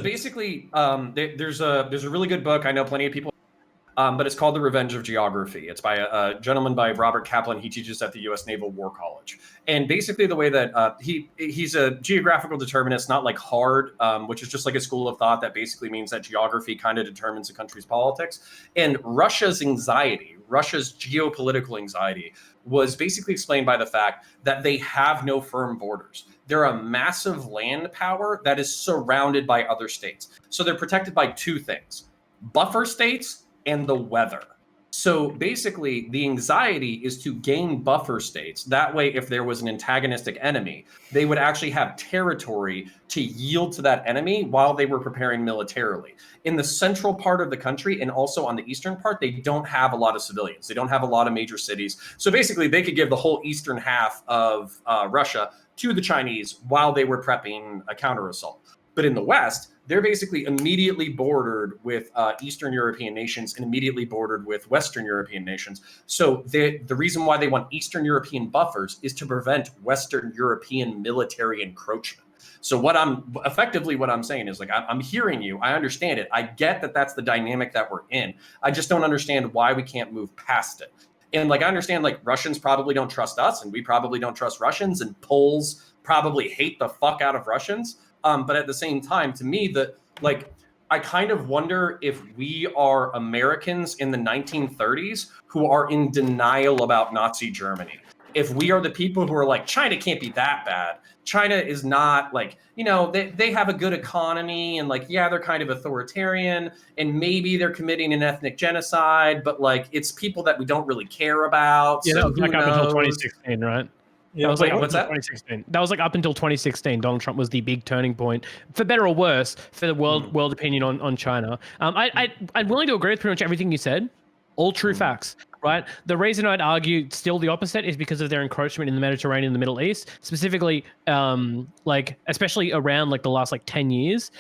S4: basically, there's a really good book. I know plenty of people. But it's called The Revenge of Geography. It's by a gentleman by Robert Kaplan. He teaches at the U.S. Naval War College. And basically the way that he's a geographical determinist, not like hard, which is just like a school of thought that basically means that geography kind of determines a country's politics. And Russia's anxiety, Russia's geopolitical anxiety, was basically explained by the fact that they have no firm borders. They're a massive land power that is surrounded by other states. So they're protected by two things: buffer states and the weather. So basically, the anxiety is to gain buffer states. That way, if there was an antagonistic enemy, they would actually have territory to yield to that enemy while they were preparing militarily. In the central part of the country and also on the eastern part, they don't have a lot of civilians. They don't have a lot of major cities. So basically, they could give the whole eastern half of Russia to the Chinese while they were prepping a counter-assault. But in the West, they're basically immediately bordered with Eastern European nations and immediately bordered with Western European nations. So the reason why they want Eastern European buffers is to prevent Western European military encroachment. So what I'm saying is, like, I'm hearing you. I understand it. I get that that's the dynamic that we're in. I just don't understand why we can't move past it. And like, I understand, like, Russians probably don't trust us and we probably don't trust Russians, and Poles probably hate the fuck out of Russians. But at the same time, to me, I kind of wonder if we are Americans in the 1930s who are in denial about Nazi Germany. If we are the people who are like, China can't be that bad. China is not, like, you know, they have a good economy and, like, yeah, they're kind of authoritarian and maybe they're committing an ethnic genocide, but like, it's people that we don't really care about.
S5: Yeah,
S4: so
S5: that was like
S4: who
S5: up until
S4: knows?
S5: 2016, right?
S2: Yeah,
S5: That was like
S4: Wait,
S5: up
S4: what's
S5: until
S4: that?
S5: 2016. That was like up until 2016. Donald Trump was the big turning point, for better or worse, for the world opinion on China. I'm willing to agree with pretty much everything you said. All true facts, right? The reason I'd argue still the opposite is because of their encroachment in the Mediterranean and the Middle East, specifically, like, especially around like the last like 10 years.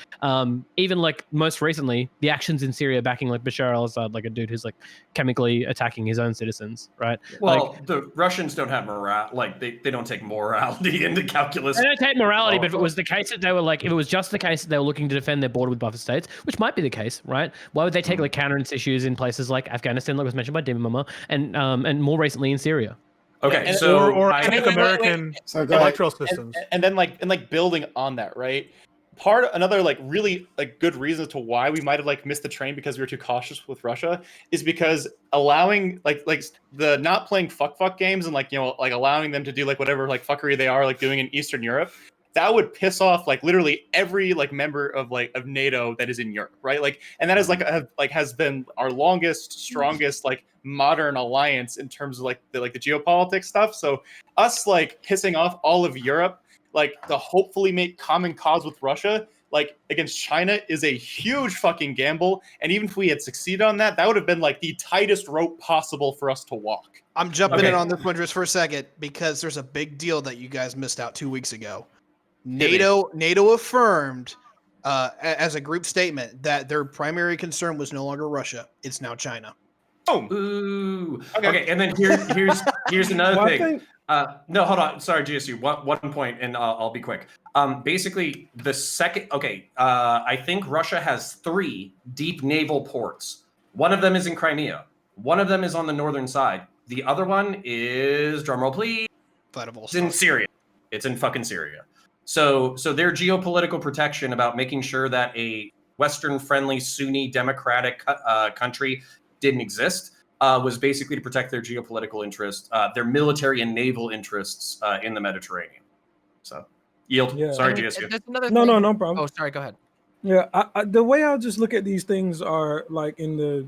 S5: Even like most recently, the actions in Syria backing like Bashar al-Assad, like a dude who's like chemically attacking his own citizens, right?
S4: Well,
S5: Like,
S4: the Russians don't have morale. Like, they don't take morality into calculus.
S5: they don't take morality, but if it was the case that they were like, if it was just the case that they were looking to defend their border with buffer states, which might be the case, right? Why would they take like counter issues in places like Afghanistan, like was mentioned by Demon Mama, and more recently in Syria?
S4: Okay,
S3: And-
S4: so
S7: or
S4: I-
S7: ethnic
S3: wait.
S7: American
S1: So go ahead.
S7: electoral systems.
S3: And then like building on that, right? Another like really like good reason to why we might have like missed the train because we were too cautious with Russia is because allowing like the not playing fuck games and, like, you know, like allowing them to do like whatever like fuckery they are like doing in Eastern Europe, that would piss off like literally every like member of NATO that is in Europe, right? Like, and that is has been our longest, strongest like modern alliance in terms of like the geopolitics stuff. So us like pissing off all of Europe, like, to hopefully make common cause with Russia, like, against China, is a huge fucking gamble. And even if we had succeeded on that, that would have been like the tightest rope possible for us to walk.
S8: I'm jumping
S4: Okay.
S8: in on this one just for a second because there's a big deal that you guys missed out 2 weeks ago. NATO affirmed as a group statement that their primary concern was no longer Russia. It's now China.
S3: Boom.
S4: Ooh.
S3: Okay.
S4: Okay, and then here's another
S2: Well, I
S4: thing.
S2: think-
S4: No, hold on. Sorry, GSU. One point, and I'll be quick. Basically, the second. Okay, I think Russia has 3 deep naval ports. One of them is in Crimea. One of them is on the northern side. The other one is, drumroll please, it's in Syria. It's in fucking Syria. So their geopolitical protection about making sure that a Western-friendly Sunni democratic country didn't exist was basically to protect their geopolitical interests, their military and naval interests in the Mediterranean. So, yield.
S2: Yeah.
S4: Sorry,
S6: I mean,
S4: GSU.
S6: there's another
S2: No,
S6: thing.
S2: no problem.
S6: Oh, sorry. Go ahead.
S2: Yeah, the way I just look at these things are like in the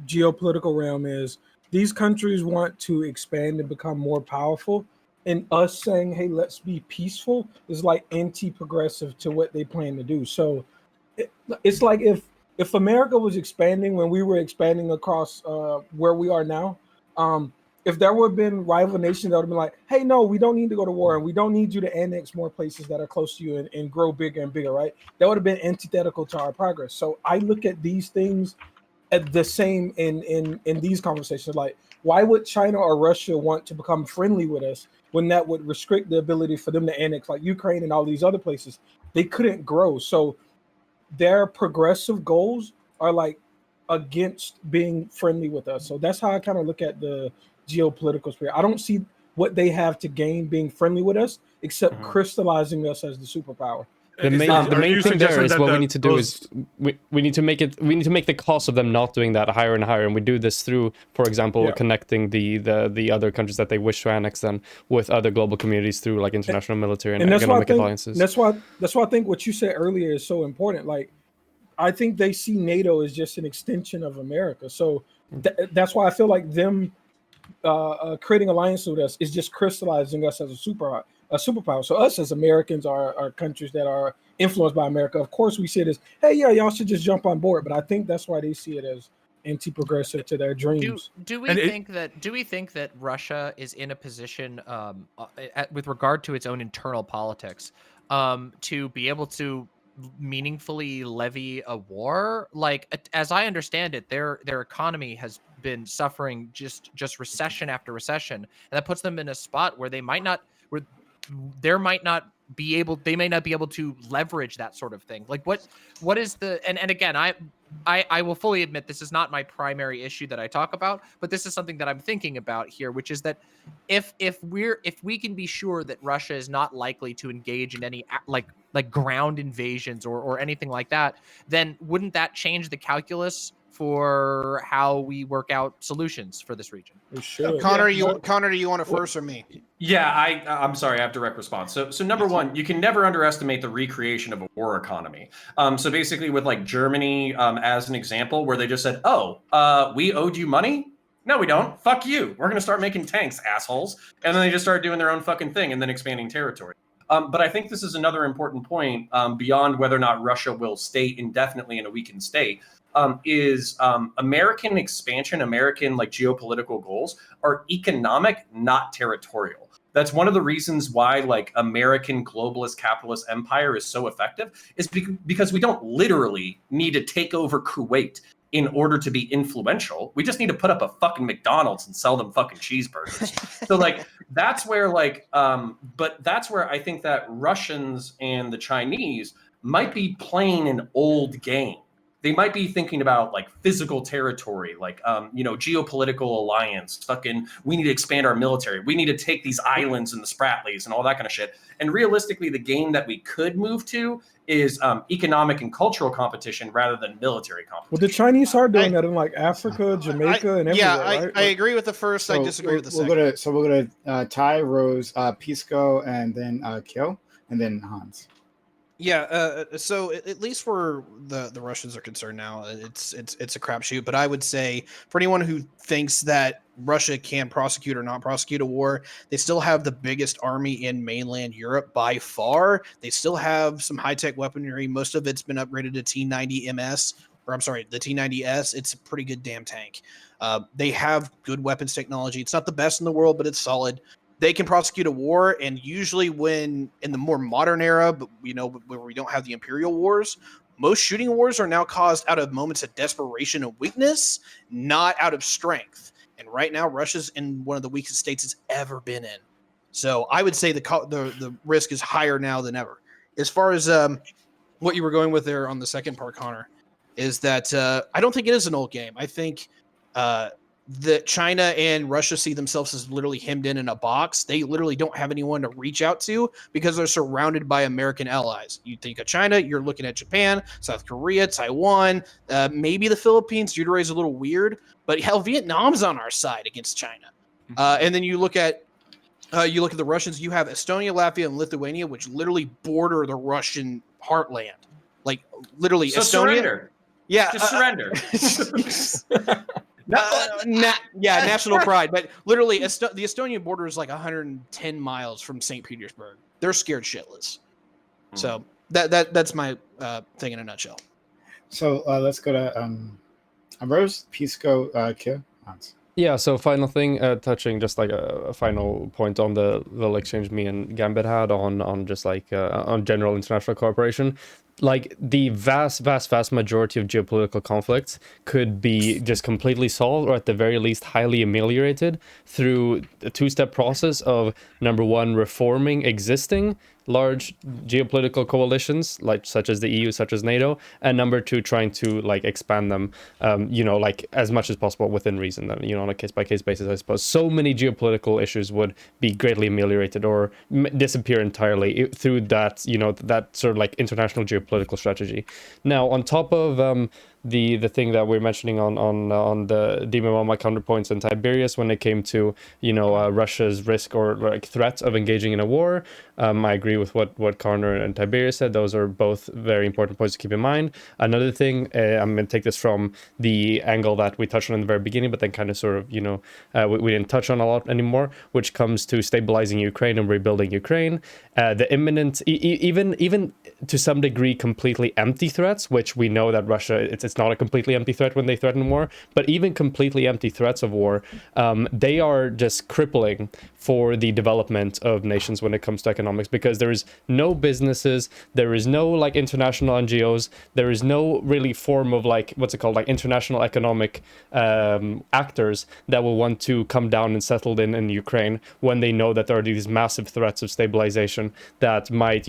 S2: geopolitical realm is these countries want to expand and become more powerful, and us saying, hey, let's be peaceful is like anti-progressive to what they plan to do. So it's like if America was expanding when we were expanding across where we are now, if there would have been rival nations that would have been like, hey, no, we don't need to go to war and we don't need you to annex more places that are close to you and grow bigger and bigger, right? That would have been antithetical to our progress. So I look at these things at the same in these conversations. Like, why would China or Russia want to become friendly with us when that would restrict the ability for them to annex like Ukraine and all these other places? They couldn't grow. So their progressive goals are like against being friendly with us. So that's how I kind of look at the geopolitical sphere. I don't see what they have to gain being friendly with us except crystallizing us as the superpower.
S9: The main thing there is what we need to do is we need to make the cost of them not doing that higher and higher, and we do this through, for example, connecting the other countries that they wish to annex them with other global communities through like international military and economic alliances.
S2: That's why I think what you said earlier is so important. Like, I think they see NATO as just an extension of America. So that's why I feel like them creating alliance with us is just crystallizing us as a superpower. So us as Americans are countries that are influenced by America. Of course, we see it as, hey, yeah, y'all should just jump on board. But I think that's why they see it as anti-progressive to their dreams.
S6: Do we think that Russia is in a position, with regard to its own internal politics, to be able to meaningfully levy a war? Like, as I understand it, their economy has been suffering just recession after recession, and that puts them in a spot where they may not be able to leverage that sort of thing. Like, what is the and again, I will fully admit this is not my primary issue that I talk about, but this is something that I'm thinking about here, which is that if we can be sure that Russia is not likely to engage in any like ground invasions or anything like that, then wouldn't that change the calculus for how we work out solutions for this region?
S8: Connor, do you want it first or me?
S4: Yeah, I'm sorry, I have direct response. So number one, you can never underestimate the recreation of a war economy. So basically with like Germany as an example, where they just said, we owed you money? No, we don't. Fuck you. We're going to start making tanks, assholes. And then they just started doing their own fucking thing and then expanding territory. But I think this is another important point beyond whether or not Russia will stay indefinitely in a weakened state. Is American expansion, American like geopolitical goals are economic, not territorial. That's one of the reasons why like American globalist capitalist empire is so effective, is because we don't literally need to take over Kuwait in order to be influential. We just need to put up a fucking McDonald's and sell them fucking cheeseburgers. So like that's where like but that's where I think that Russians and the Chinese might be playing an old game. They might be thinking about like physical territory, like, geopolitical alliance, fucking, we need to expand our military. We need to take these islands and the Spratlys and all that kind of shit. And realistically, the game that we could move to is economic and cultural competition rather than military competition.
S2: Well, the Chinese are doing that in like Africa, Jamaica, and everywhere, right?
S8: I agree with the first. I disagree with the second.
S1: We're gonna Ty, Rose, Pisco, and then Kyo, and then Hans.
S8: Yeah, so at least where the Russians are concerned now, it's a crapshoot. But I would say for anyone who thinks that Russia can prosecute or not prosecute a war, they still have the biggest army in mainland Europe by far. They still have some high-tech weaponry. Most of it's been upgraded to T90MS, or I'm sorry, the T90S. It's a pretty good damn tank. They have good weapons technology. It's not the best in the world, but it's solid. They can prosecute a war, and usually when in the more modern era, but where we don't have the imperial wars, most shooting wars are now caused out of moments of desperation and weakness, not out of strength. And right now, Russia's in one of the weakest states it's ever been in. So I would say the risk is higher now than ever. As far as what you were going with there on the second part, Connor, is that I don't think it is an old game. I think that China and Russia see themselves as literally hemmed in a box. They literally don't have anyone to reach out to because they're surrounded by American allies. You think of China, you're looking at Japan, South Korea, Taiwan, maybe the Philippines. Deuteray is a little weird, but hell, Vietnam's on our side against China. And then you look at the Russians. You have Estonia, Latvia, and Lithuania, which literally border the Russian heartland. Like literally,
S4: so
S8: Estonia.
S4: Surrender.
S8: Yeah,
S4: just surrender.
S8: National pride. But literally, the Estonian border is like 110 miles from St. Petersburg. They're scared shitless. So that's my thing in a nutshell.
S1: So let's go to Rose, Pisco, Kill, Hans.
S9: Yeah, so final thing, touching just like a final point on the little exchange me and Gambit had on just like on general international cooperation. Like the vast majority of geopolitical conflicts could be just completely solved, or at the very least highly ameliorated through a two-step process of, number one, reforming existing large geopolitical coalitions, like such as the EU, such as NATO, and number two, trying to like expand them, like as much as possible within reason, on a case-by-case basis, I suppose. So many geopolitical issues would be greatly ameliorated or disappear entirely through that, that sort of like international geopolitical strategy. Now, on top of the thing that we're mentioning on the Demon Mama counterpoints in Tiberius when it came to Russia's risk or like threat of engaging in a war, I agree with what Karner and Tiberius said. Those are both very important points to keep in mind. Another thing, I'm going to take this from the angle that we touched on in the very beginning, but then kind of sort of we didn't touch on a lot anymore, which comes to stabilizing Ukraine and rebuilding Ukraine. The imminent, even to some degree, completely empty threats, which we know that Russia, it's not a completely empty threat when they threaten war, but even completely empty threats of war, they are just crippling for the development of nations when it comes to economics, because there is no businesses, there is no like international NGOs, there is no really form of like, what's it called, like international economic actors that will want to come down and settle in Ukraine when they know that there are these massive threats of stabilization that might,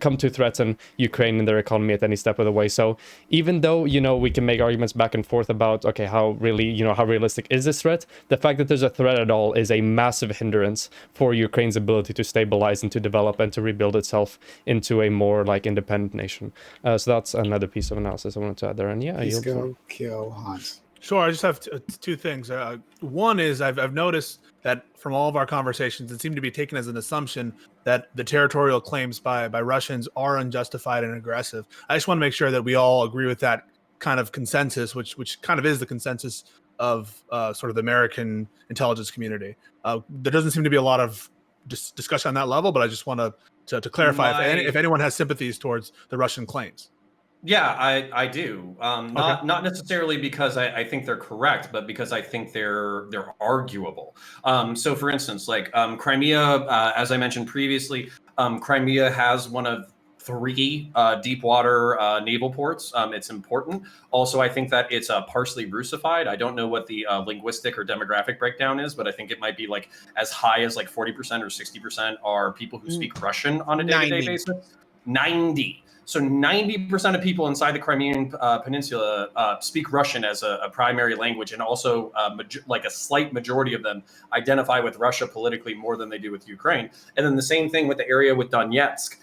S9: come to threaten Ukraine and their economy at any step of the way. So even though, we can make arguments back and forth about, okay, how realistic is this threat? The fact that there's a threat at all is a massive hindrance for Ukraine's ability to stabilize and to develop and to rebuild itself into a more like independent nation. So that's another piece of analysis I wanted to add there. And yeah,
S1: Pisco, Kill, Hans.
S7: Sure, I just have two things. One is I've noticed that from all of our conversations, it seemed to be taken as an assumption that the territorial claims by Russians are unjustified and aggressive. I just want to make sure that we all agree with that kind of consensus, which kind of is the consensus of sort of the American intelligence community. There doesn't seem to be a lot of discussion on that level, but I just want to clarify if anyone has sympathies towards the Russian claims.
S4: Yeah, I do. Not necessarily because I think they're correct, but because I think they're arguable. So, for instance, like Crimea, as I mentioned previously, Crimea has one of 3 deep water naval ports. It's important. Also, I think that it's partially Russified. I don't know what the linguistic or demographic breakdown is, but I think it might be like as high as like 40% or 60% are people who speak Russian on a day-to-day basis. 90. So 90% of people inside the Crimean Peninsula speak Russian as a primary language, and also like a slight majority of them identify with Russia politically more than they do with Ukraine. And then the same thing with the area with Donetsk.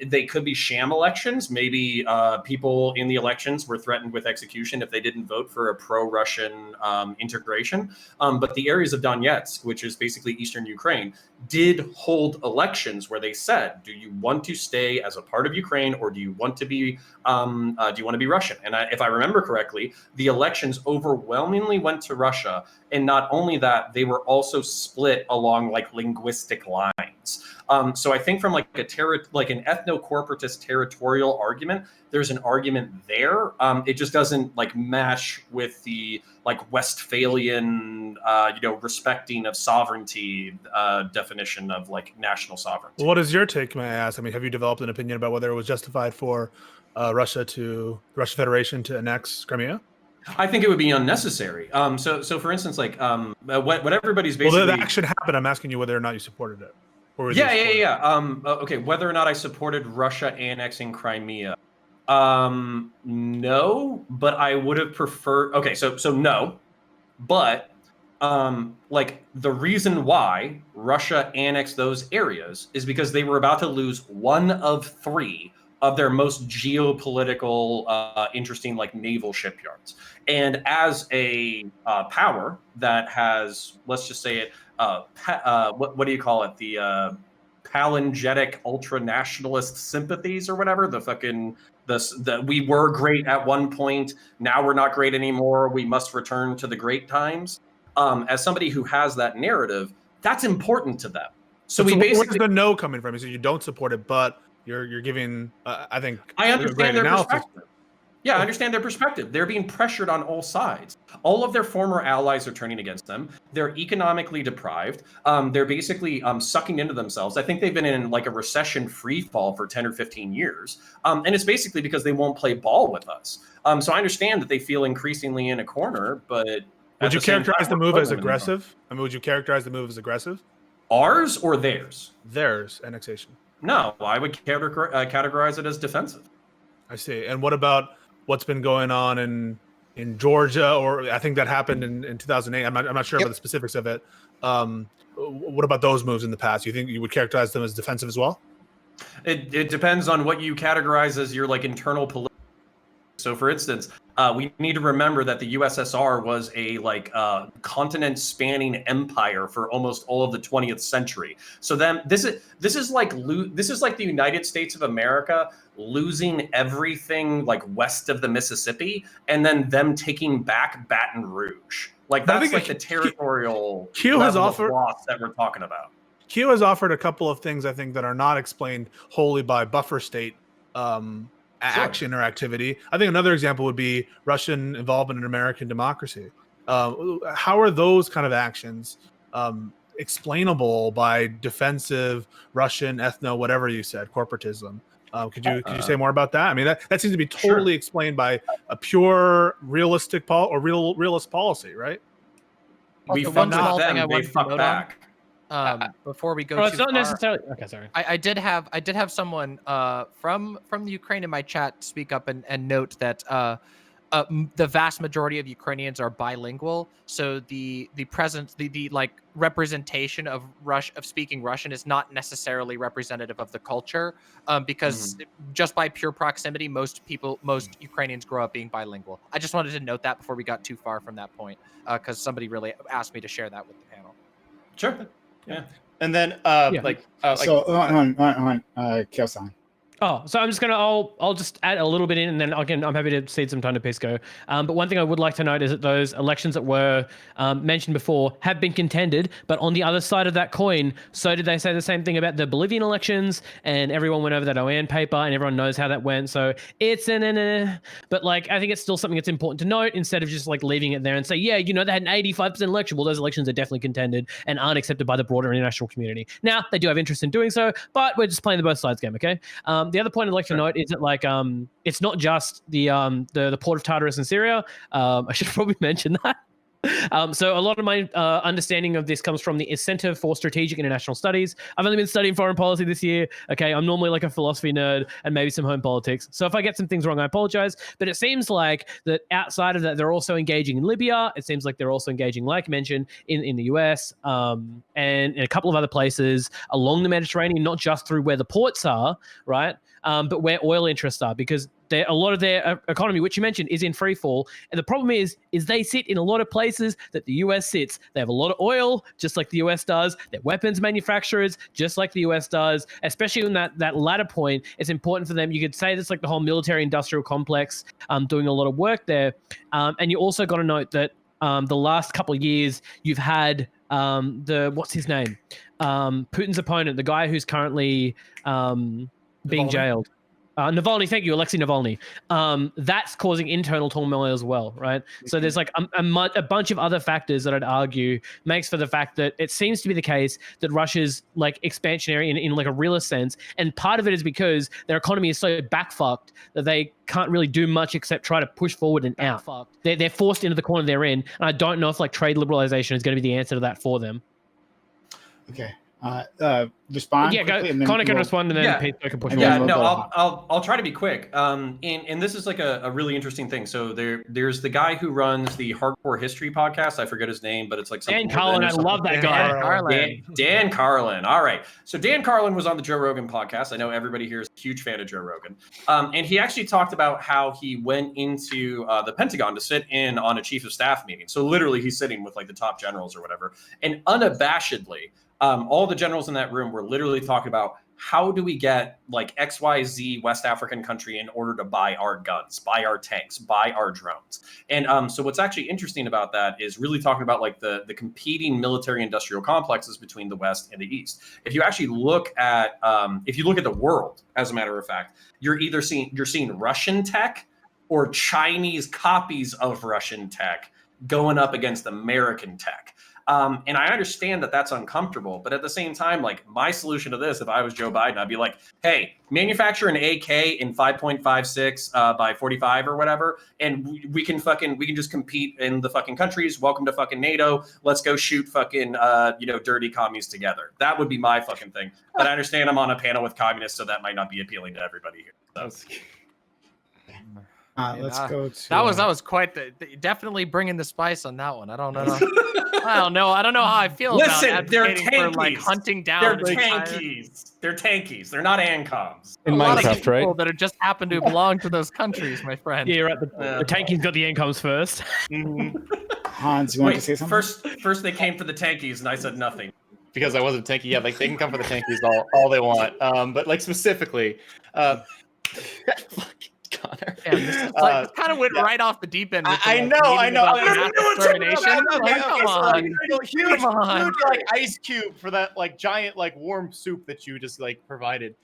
S4: They could be sham elections. Maybe people in the elections were threatened with execution if they didn't vote for a pro-Russian integration. But the areas of Donetsk, which is basically eastern Ukraine, did hold elections where they said, "Do you want to stay as a part of Ukraine, or do you want to be Russian?" And if I remember correctly, the elections overwhelmingly went to Russia, and not only that, they were also split along like linguistic lines. So I think from like an ethno-corporatist territorial argument, there's an argument there. It just doesn't like match with the like Westphalian, respecting of sovereignty definition of like national sovereignty.
S7: What is your take, may I ask? I mean, have you developed an opinion about whether it was justified for the Russian Federation to annex Crimea?
S4: I think it would be unnecessary. So for instance, like what everybody's basically.
S7: Well, the action happened. I'm asking you whether or not you supported it.
S4: Yeah. Okay, whether or not I supported Russia annexing Crimea. No, but I would have preferred. Okay, so no, but like the reason why Russia annexed those areas is because they were about to lose one of 3 of their most geopolitical, interesting, like naval shipyards. And as a power that has, let's just say it, what do you call it? The palingetic ultra-nationalist sympathies or whatever, the fucking that we were great at one point, now we're not great anymore, we must return to the great times. As somebody who has that narrative, that's important to them. So we basically,
S7: where's the no coming from? So you don't support it, but you're giving, I think,
S4: I
S7: a great
S4: understand their
S7: analysis.
S4: perspective. Yeah, I understand their perspective. They're being pressured on all sides. All of their former allies are turning against them. They're economically deprived. They're basically sucking into themselves. I think they've been in like a recession free fall for 10 or 15 years. And it's basically because they won't play ball with us. So I understand that they feel increasingly in a corner, but
S7: would you characterize the move as aggressive? I mean, would you characterize the move as aggressive?
S4: Ours or theirs?
S7: Theirs, annexation.
S4: No, I would categorize it as defensive.
S7: I see. And what about what's been going on in Georgia, or I think that happened in 2008. I'm not sure about the specifics of it. What about those moves in the past? You think you would characterize them as defensive as well?
S4: It depends on what you categorize as your like internal political. So, for instance, we need to remember that the USSR was a continent-spanning empire for almost all of the 20th century. So then, this is like the United States of America losing everything like west of the Mississippi, and then them taking back Baton Rouge. Like that's like the territorial level of loss that we're talking about.
S7: Q has offered a couple of things I think that are not explained wholly by buffer state action or activity. I think another example would be Russian involvement in American democracy. How are those kind of actions explainable by defensive Russian whatever you said, corporatism? Could you say more about that? I mean, that seems to be totally explained by a pure realistic realist policy, right?
S6: We fucked them. They fucked back. Before we go,
S5: it's not necessarily. Okay, sorry.
S6: I did have someone from the Ukraine in my chat speak up and note that the vast majority of Ukrainians are bilingual. So the presence, the like representation of speaking Russian is not necessarily representative of the culture, because just by pure proximity, most Ukrainians grow up being bilingual. I just wanted to note that before we got too far from that point, because somebody really asked me to share that with the panel.
S4: Sure. Yeah.
S3: And then
S1: so on Kyo-san.
S5: Oh, so I'm just gonna I'll just add a little bit in, and then again I'm happy to cede some time to Pisco. But one thing I would like to note is that those elections that were mentioned before have been contended, but on the other side of that coin, so did they say the same thing about the Bolivian elections? And everyone went over that OAN paper, and everyone knows how that went. So it's but like I think it's still something that's important to note instead of just like leaving it there and say, yeah, you know, they had an 85% election. Well, those elections are definitely contended and aren't accepted by the broader international community. Now they do have interest in doing so, but we're just playing the both sides game, okay? The other point I'd like to note is that like it's not just the port of Tartarus in Syria. I should probably mention that. So a lot of my understanding of this comes from the Center for Strategic International Studies. I've only been studying foreign policy this year. Okay, I'm normally like a philosophy nerd and maybe some home politics. So if I get some things wrong, I apologize. But it seems like that outside of that, they're also engaging in Libya. It seems like they're also engaging, like mentioned, in the US and in a couple of other places along the Mediterranean, not just through where the ports are, right? But where oil interests are, because a lot of their economy, which you mentioned, is in free fall. And the problem is they sit in a lot of places that the US sits. They have a lot of oil, just like the US does. They're weapons manufacturers, just like the US does. Especially in that latter point, it's important for them. You could say that's like the whole military-industrial complex doing a lot of work there. And you also got to note that the last couple of years, you've had what's his name? Putin's opponent, the guy who's currently being jailed. Navalny, thank you, Alexei Navalny. That's causing internal turmoil as well, right? So there's like a bunch of other factors that I'd argue makes for the fact that it seems to be the case that Russia's like expansionary in like a realist sense, and part of it is because their economy is so backfucked that they can't really do much except try to push forward and out. They're forced into the corner they're in, and I don't know if like trade liberalization is going to be the answer to that for them.
S1: Okay. Respond.
S5: Yeah, Connor can respond, and then Pete can push.
S4: Yeah, no, I'll try to be quick. And this is like a really interesting thing. So there's the guy who runs the Hardcore History podcast. I forget his name, but it's like something.
S5: Dan Carlin. I love that guy.
S4: Dan Carlin. All right. So Dan Carlin was on the Joe Rogan podcast. I know everybody here is a huge fan of Joe Rogan. And he actually talked about how he went into the Pentagon to sit in on a chief of staff meeting. So literally, he's sitting with like the top generals or whatever, and unabashedly. All the generals in that room were literally talking about how do we get like XYZ West African country in order to buy our guns, buy our tanks, buy our drones? And so what's actually interesting about that is really talking about like the competing military industrial complexes between the West and the East. If you actually look at the world, as a matter of fact, you're seeing Russian tech or Chinese copies of Russian tech going up against American tech. And I understand that that's uncomfortable, but at the same time, like my solution to this, if I was Joe Biden, I'd be like, hey, manufacture an AK in 5.56 by 45 or whatever, and we can just compete in the fucking countries. Welcome to fucking NATO. Let's go shoot fucking dirty commies together. That would be my fucking thing. But I understand I'm on a panel with communists, so that might not be appealing to everybody here. So.
S1: Let's go to
S6: that was quite definitely bringing the spice on that one. I don't know. I don't know how I feel about advocating for like hunting down.
S4: They're tankies. They're tankies. They're not ANCOMs.
S9: In Minecraft, right?
S6: That just happen to belong to those countries, my friend.
S5: Yeah, right. The tankies got the incomes first.
S1: Hans, you want to say something?
S4: First they came for the tankies, and I said nothing.
S3: Because I wasn't tanky. Yeah, like they can come for the tankies all they want. But like specifically, Connor.
S6: Yeah, this kind of went right off the deep end.
S3: I know.
S6: Come on.
S3: Huge, like ice cube for that like giant like warm soup that you just like provided.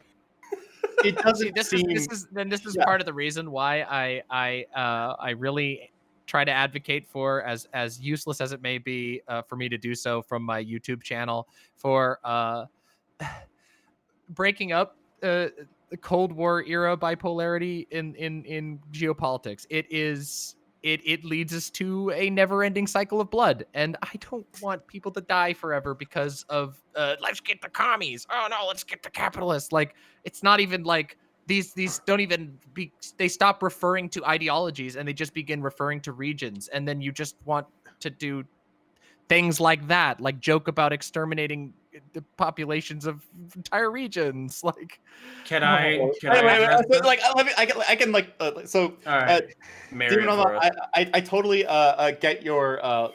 S3: It doesn't.
S6: This is part of the reason why I really try to advocate for, as useless as it may be for me to do so from my YouTube channel, for breaking up the Cold War era bipolarity in geopolitics. It leads us to a never-ending cycle of blood, and I don't want people to die forever because of let's get the commies. Oh no, let's get the capitalists. Like, it's not even like these don't even be. They stop referring to ideologies and they just begin referring to regions, and then you just want to do things like that, like joke about exterminating the populations of entire regions. Like,
S3: I totally get your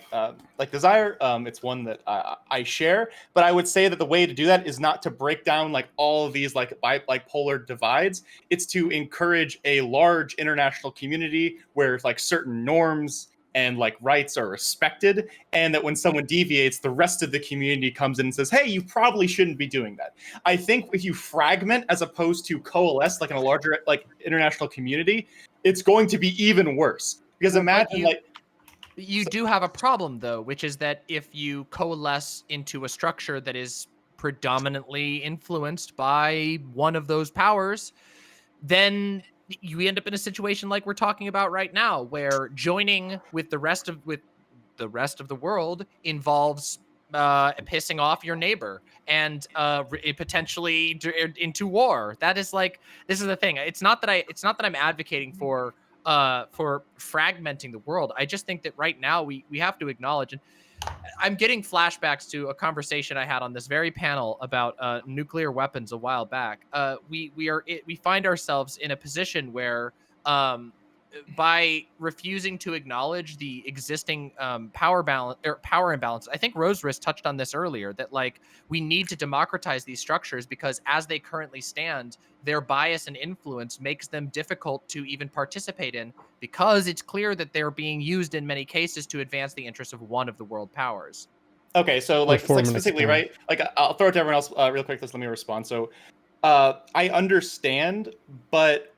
S3: like desire. It's one that I share, but I would say that the way to do that is not to break down like all of these like polar divides. It's to encourage a large international community where like certain norms and like rights are respected, and that when someone deviates, the rest of the community comes in and says, hey, you probably shouldn't be doing that. I think if you fragment as opposed to coalesce like in a larger like international community, it's going to be even worse. Because imagine
S6: you do have a problem though, which is that if you coalesce into a structure that is predominantly influenced by one of those powers, then you end up in a situation like we're talking about right now, where joining with the rest of the world involves pissing off your neighbor and potentially into war. That is like, this is the thing. It's not that I'm advocating for fragmenting the world. I just think that right now we have to acknowledge, and I'm getting flashbacks to a conversation I had on this very panel about nuclear weapons a while back. We find ourselves in a position where, by refusing to acknowledge the existing power imbalance, I think Rose Risk touched on this earlier, that like we need to democratize these structures because as they currently stand, their bias and influence makes them difficult to even participate in, because it's clear that they're being used in many cases to advance the interests of one of the world powers.
S3: Okay, so like specifically, right? Like I'll throw it to everyone else real quick. Let me respond. So I understand, but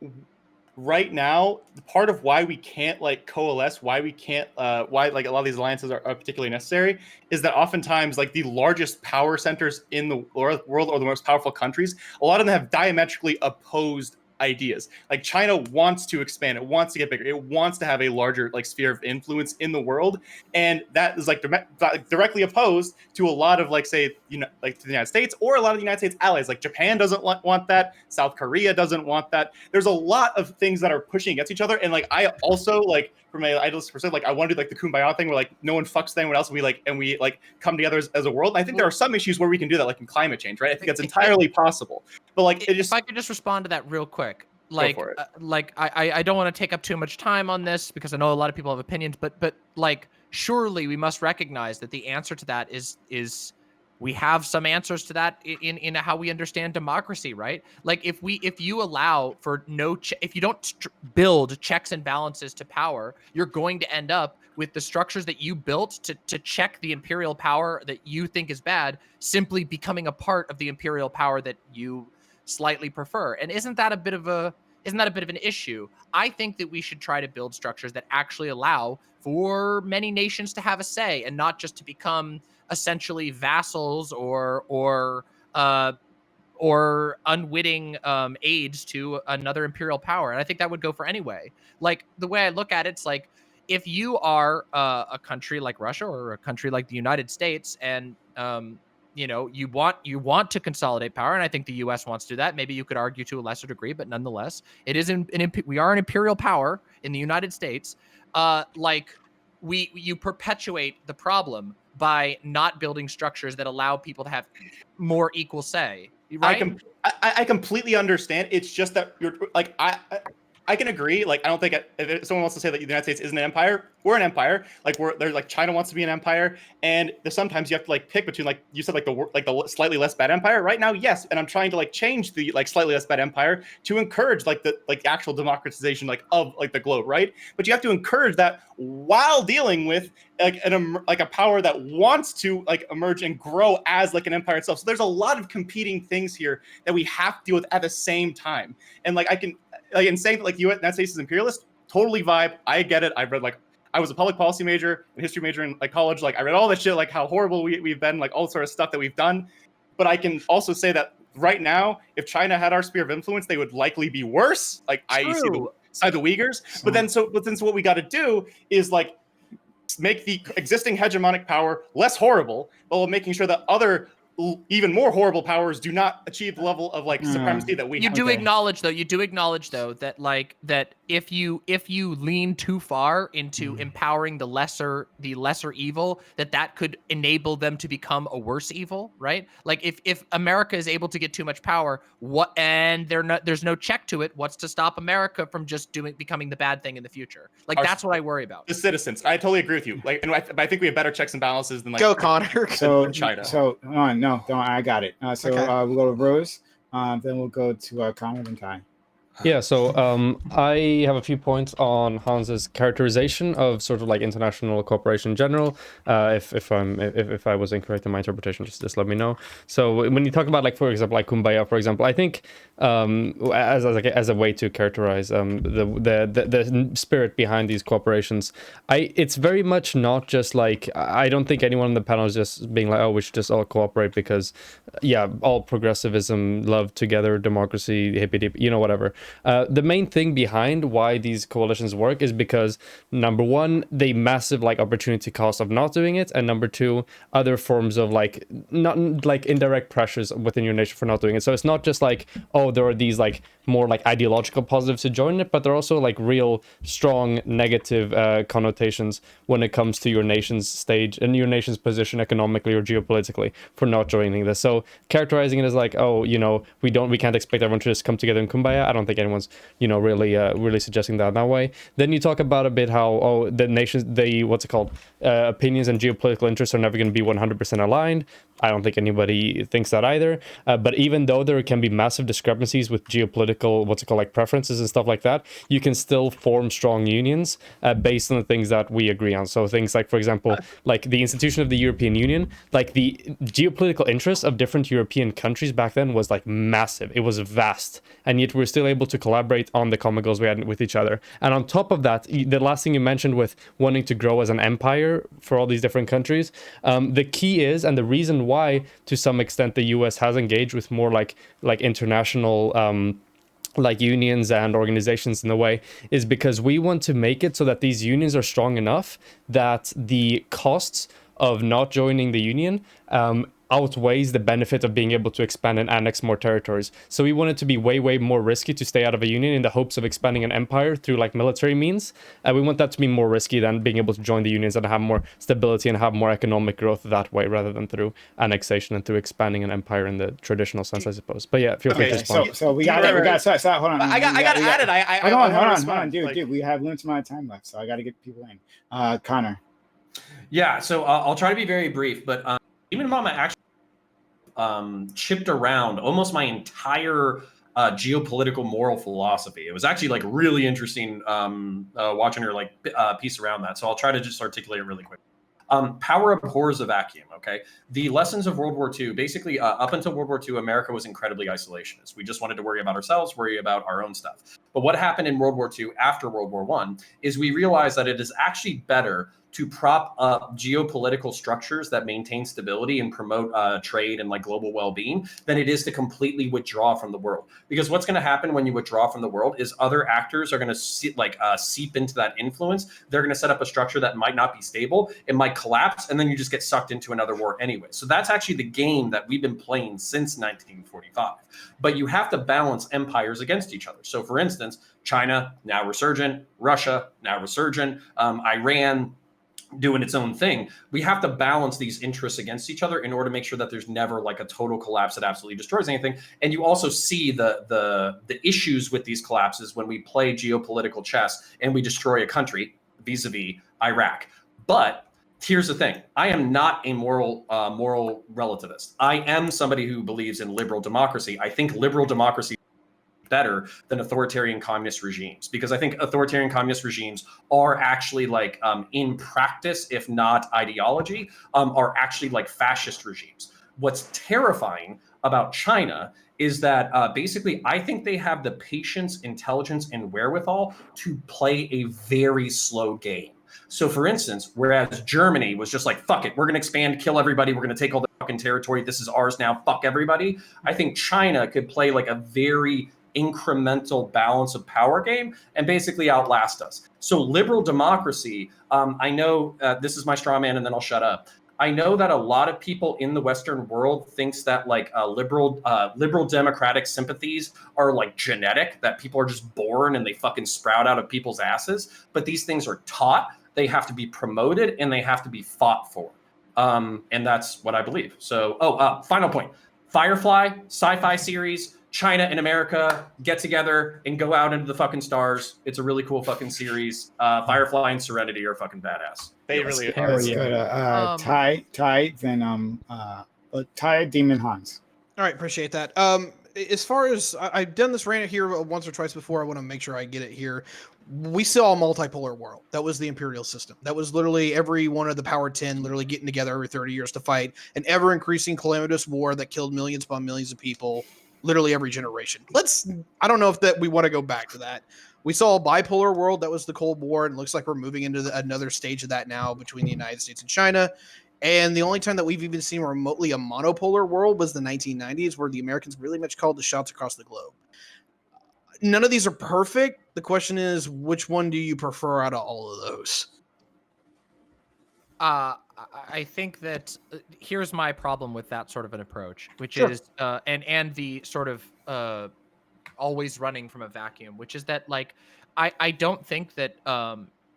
S3: right now, part of why we can't like coalesce, why like a lot of these alliances are particularly necessary, is that oftentimes like the largest power centers in the world or the most powerful countries, a lot of them have diametrically opposed ideas. Like China wants to expand, it wants to get bigger, it wants to have a larger like sphere of influence in the world, and that is like directly opposed to a lot of like say like to the United States or a lot of the United States allies. Like Japan doesn't want that, South Korea doesn't want that. There's a lot of things that are pushing against each other, and like I also like from an idealist perspective, like I want to do like the kumbaya thing where like no one fucks anyone else, and we come together as a world. And I think there are some issues where we can do that, like in climate change, right? I think that's entirely possible. But like
S6: if I could just respond to that real quick. Like, I don't want to take up too much time on this because I know a lot of people have opinions, but like surely we must recognize that the answer to that is we have some answers to that in how we understand democracy, right? Like if you allow for if you don't build checks and balances to power, you're going to end up with the structures that you built to check the imperial power that you think is bad simply becoming a part of the imperial power that you slightly prefer. And isn't that a bit of an issue? I think that we should try to build structures that actually allow for many nations to have a say and not just to become essentially vassals or unwitting aides to another imperial power. And I think that would go for anyway. Like the way I look at it, it's like if you are a country like Russia or a country like the United States, and you want to consolidate power, and I think the U.S. wants to do that. Maybe you could argue to a lesser degree, but nonetheless, it is we are an imperial power in the United States. You perpetuate the problem by not building structures that allow people to have more equal say. Right?
S3: I completely understand. It's just that you're like I can agree. Like, I don't think if someone wants to say that the United States isn't an empire, we're an empire. Like, there's like China wants to be an empire, and there's sometimes you have to like pick between, like you said, like the slightly less bad empire. Right now, yes, and I'm trying to like change the like slightly less bad empire to encourage like the actual democratization like of like the globe, right? But you have to encourage that while dealing with like a power that wants to like emerge and grow as like an empire itself. So there's a lot of competing things here that we have to deal with at the same time. And like I can. Like, in saying that like United States is imperialist, totally vibe. I get it. I've read like I was a public policy major and history major in like college. Like I read all this shit, like how horrible we've been, like all sort of stuff that we've done. But I can also say that right now, if China had our sphere of influence, they would likely be worse. Like I see the side of the Uyghurs. But then so what we got to do is like make the existing hegemonic power less horrible, while making sure that other even more horrible powers do not achieve the level of like supremacy that we
S6: you
S3: have.
S6: do acknowledge though that like that if you lean too far into empowering the lesser evil, that could enable them to become a worse evil, right? Like if America is able to get too much power, there's no check to it, what's to stop America from just becoming the bad thing in the future? Like that's what I worry about.
S3: The citizens. I totally agree with you. Like, and I think we have better checks and balances than like
S8: Go Connor.
S1: So
S3: China.
S1: So no, don't. I got it. We'll go to Rose. Then we'll go to Connor and Ty.
S9: Yeah, so I have a few points on Hans's characterization of sort of like international cooperation in general. If I was incorrect in my interpretation, just let me know. So when you talk about like, for example, like Kumbaya, for example, I think as a way to characterize the spirit behind these cooperations, it's very much not just like, I don't think anyone on the panel is just being like, oh, we should just all cooperate because all progressivism, love together, democracy, hippy, whatever. The main thing behind why these coalitions work is because, number one, the massive like opportunity cost of not doing it, and number two, other forms of like not like indirect pressures within your nation for not doing it. So it's not just like, oh, there are these like more like ideological positives to join it, but there are also like real strong negative connotations when it comes to your nation's stage and your nation's position economically or geopolitically for not joining this. So characterizing it as like, oh, we can't expect everyone to just come together in kumbaya. I don't think anyone's really suggesting that way. Then you talk about a bit how the nations, opinions and geopolitical interests are never going to be 100% aligned. I don't think anybody thinks that either. But even though there can be massive discrepancies with geopolitical preferences and stuff like that, you can still form strong unions based on the things that we agree on. So things like, for example, like the institution of the European Union, like the geopolitical interests of different European countries back then was like massive. It was vast, and yet we're still able to collaborate on the common goals we had with each other. And on top of that, the last thing you mentioned with wanting to grow as an empire for all these different countries, the key is, and the reason why to some extent the US has engaged with more like international like unions and organizations in a way, is because we want to make it so that these unions are strong enough that the costs of not joining the union outweighs the benefit of being able to expand and annex more territories. So we want it to be way more risky to stay out of a union in the hopes of expanding an empire through like military means. We want that to be more risky than being able to join the unions and have more stability and have more economic growth that way, rather than through annexation and through expanding an empire in the traditional sense, I suppose. But yeah, feel free to respond.
S1: So we got hold on.
S3: I got added.
S1: Hold on, dude. We have limited amount of time left, so I got to get people in. Connor.
S4: Yeah, so I'll try to be very brief, but even Mama actually chipped around almost my entire geopolitical moral philosophy. It was actually like really interesting watching her like piece around that. So I'll try to just articulate it really quick. Power abhors a vacuum. Okay, the lessons of World War II. Basically, up until World War II, America was incredibly isolationist. We just wanted to worry about ourselves, worry about our own stuff. But what happened in World War II after World War I is we realized that it is actually better to prop up geopolitical structures that maintain stability and promote trade and like global well-being than it is to completely withdraw from the world. Because what's going to happen when you withdraw from the world is other actors are going to seep into that influence. They're going to set up a structure that might not be stable. It might collapse, and then you just get sucked into another war anyway. So that's actually the game that we've been playing since 1945. But you have to balance empires against each other. So for instance, China, now resurgent, Russia, now resurgent, Iran, doing its own thing. We have to balance these interests against each other in order to make sure that there's never like a total collapse that absolutely destroys anything. And you also see the issues with these collapses when we play geopolitical chess and we destroy a country, vis-a-vis Iraq. But here's the thing: I am not a moral relativist. I am somebody who believes in liberal democracy. I think liberal democracy better than authoritarian communist regimes, because I think authoritarian communist regimes are actually like in practice, if not ideology, are actually like fascist regimes. What's terrifying about China is that basically I think they have the patience, intelligence, and wherewithal to play a very slow game. So for instance, whereas Germany was just like, fuck it, we're going to expand, kill everybody, we're going to take all the fucking territory, this is ours now, fuck everybody. I think China could play like a very incremental balance of power game and basically outlast us. So liberal democracy, I know this is my straw man and then I'll shut up. I know that a lot of people in the Western world thinks that like liberal democratic sympathies are like genetic, that people are just born and they fucking sprout out of people's asses. But these things are taught, they have to be promoted, and they have to be fought for. And that's what I believe. So, final point. Firefly, sci-fi series, China and America get together and go out into the fucking stars. It's a really cool fucking series. Firefly and Serenity are fucking badass.
S3: They really
S5: Hell
S3: are.
S1: Let's go to Ty, then Ty, Demon Hans.
S8: All right, appreciate that. As far as I've done this rant here once or twice before, I want to make sure I get it here. We saw a multipolar world. That was the imperial system. That was literally every one of the Power 10 literally getting together every 30 years to fight an ever-increasing calamitous war that killed millions upon millions of people, literally every generation. I don't know if that we want to go back to that. We saw a bipolar world. That was the Cold War. And it looks like we're moving into another stage of that now between the United States and China. And the only time that we've even seen remotely a monopolar world was the 1990s, where the Americans really much called the shots across the globe. None of these are perfect. The question is, which one do you prefer out of all of those?
S6: I think that here's my problem with that sort of an approach, which
S8: Sure.
S6: is and the sort of always running from a vacuum, which is that like I don't think that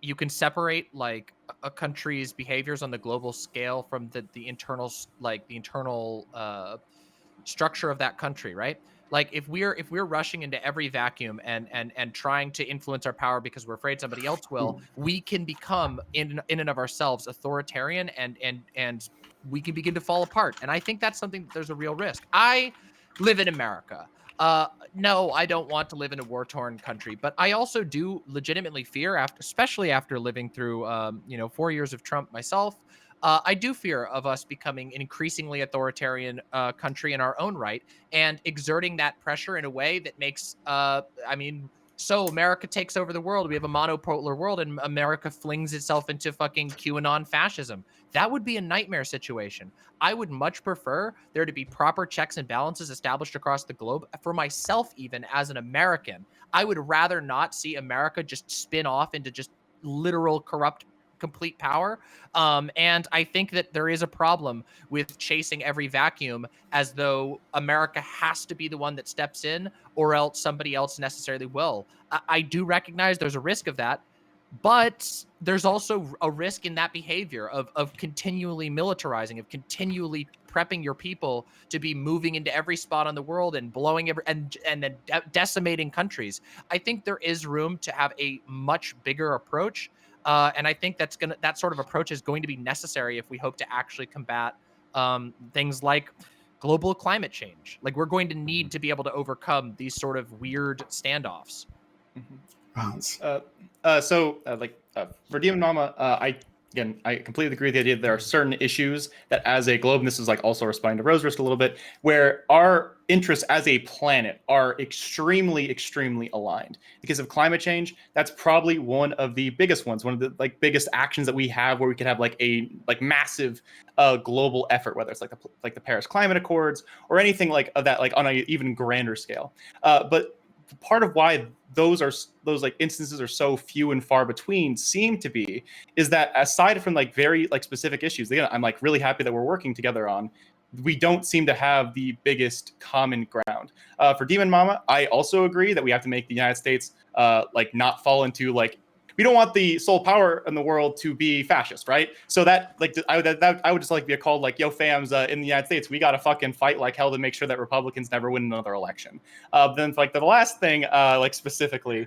S6: you can separate like a country's behaviors on the global scale from the internal structure of that country, right? Like if we're rushing into every vacuum and trying to influence our power because we're afraid somebody else will, we can become in and of ourselves authoritarian and we can begin to fall apart. And I think that's something that there's a real risk. I live in America. No, I don't want to live in a war-torn country, but I also do legitimately fear, especially after living through 4 years of Trump myself. I do fear of us becoming an increasingly authoritarian country in our own right and exerting that pressure in a way that makes, so America takes over the world. We have a monopolar world and America flings itself into fucking QAnon fascism. That would be a nightmare situation. I would much prefer there to be proper checks and balances established across the globe. For myself, even as an American, I would rather not see America just spin off into just literal corrupt complete power. And I think that there is a problem with chasing every vacuum as though America has to be the one that steps in or else somebody else necessarily will. I do recognize there's a risk of that, but there's also a risk in that behavior of continually militarizing, of continually prepping your people to be moving into every spot on the world and blowing and then decimating countries. I think there is room to have a much bigger approach. And I think that sort of approach is going to be necessary if we hope to actually combat things like global climate change. Like we're going to need to be able to overcome these sort of weird standoffs.
S1: Hans.
S3: For Demon Mama, I completely agree with the idea that there are certain issues that as a globe, and this is like also responding to Rose Wrist a little bit, where our interests as a planet are extremely, extremely aligned. Because of climate change, that's probably one of the biggest ones, one of the like biggest actions that we have where we could have like a massive global effort, whether it's like the Paris Climate Accords or anything like of that, like on an even grander scale. But part of why those like instances are so few and far between seem to be is that aside from like very like specific issues, again, I'm like really happy that we're working together on, we don't seem to have the biggest common ground. For Demon Mama, I also agree that we have to make the United States like not fall into like, we don't want the sole power in the world to be fascist, right? So that like I would just like be called like, yo fams, in the United States, we got to fucking fight like hell to make sure that Republicans never win another election. Then like the last thing, like specifically,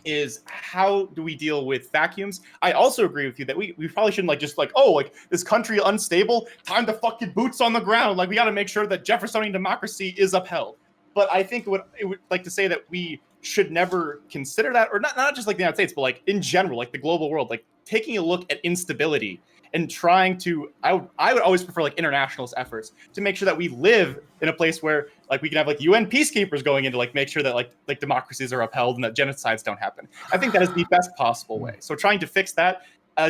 S3: is how do we deal with vacuums? I also agree with you that we probably shouldn't like just like, oh, like this country unstable, time to fucking boots on the ground. Like we got to make sure that Jeffersonian democracy is upheld. But I think it would like to say that we should never consider that, or not just like the United States, but like in general, like the global world, like taking a look at instability and trying to, I would always prefer like internationalist efforts to make sure that we live in a place where like we can have like UN peacekeepers going in to like make sure that like democracies are upheld and that genocides don't happen. I think that is the best possible way. So trying to fix that,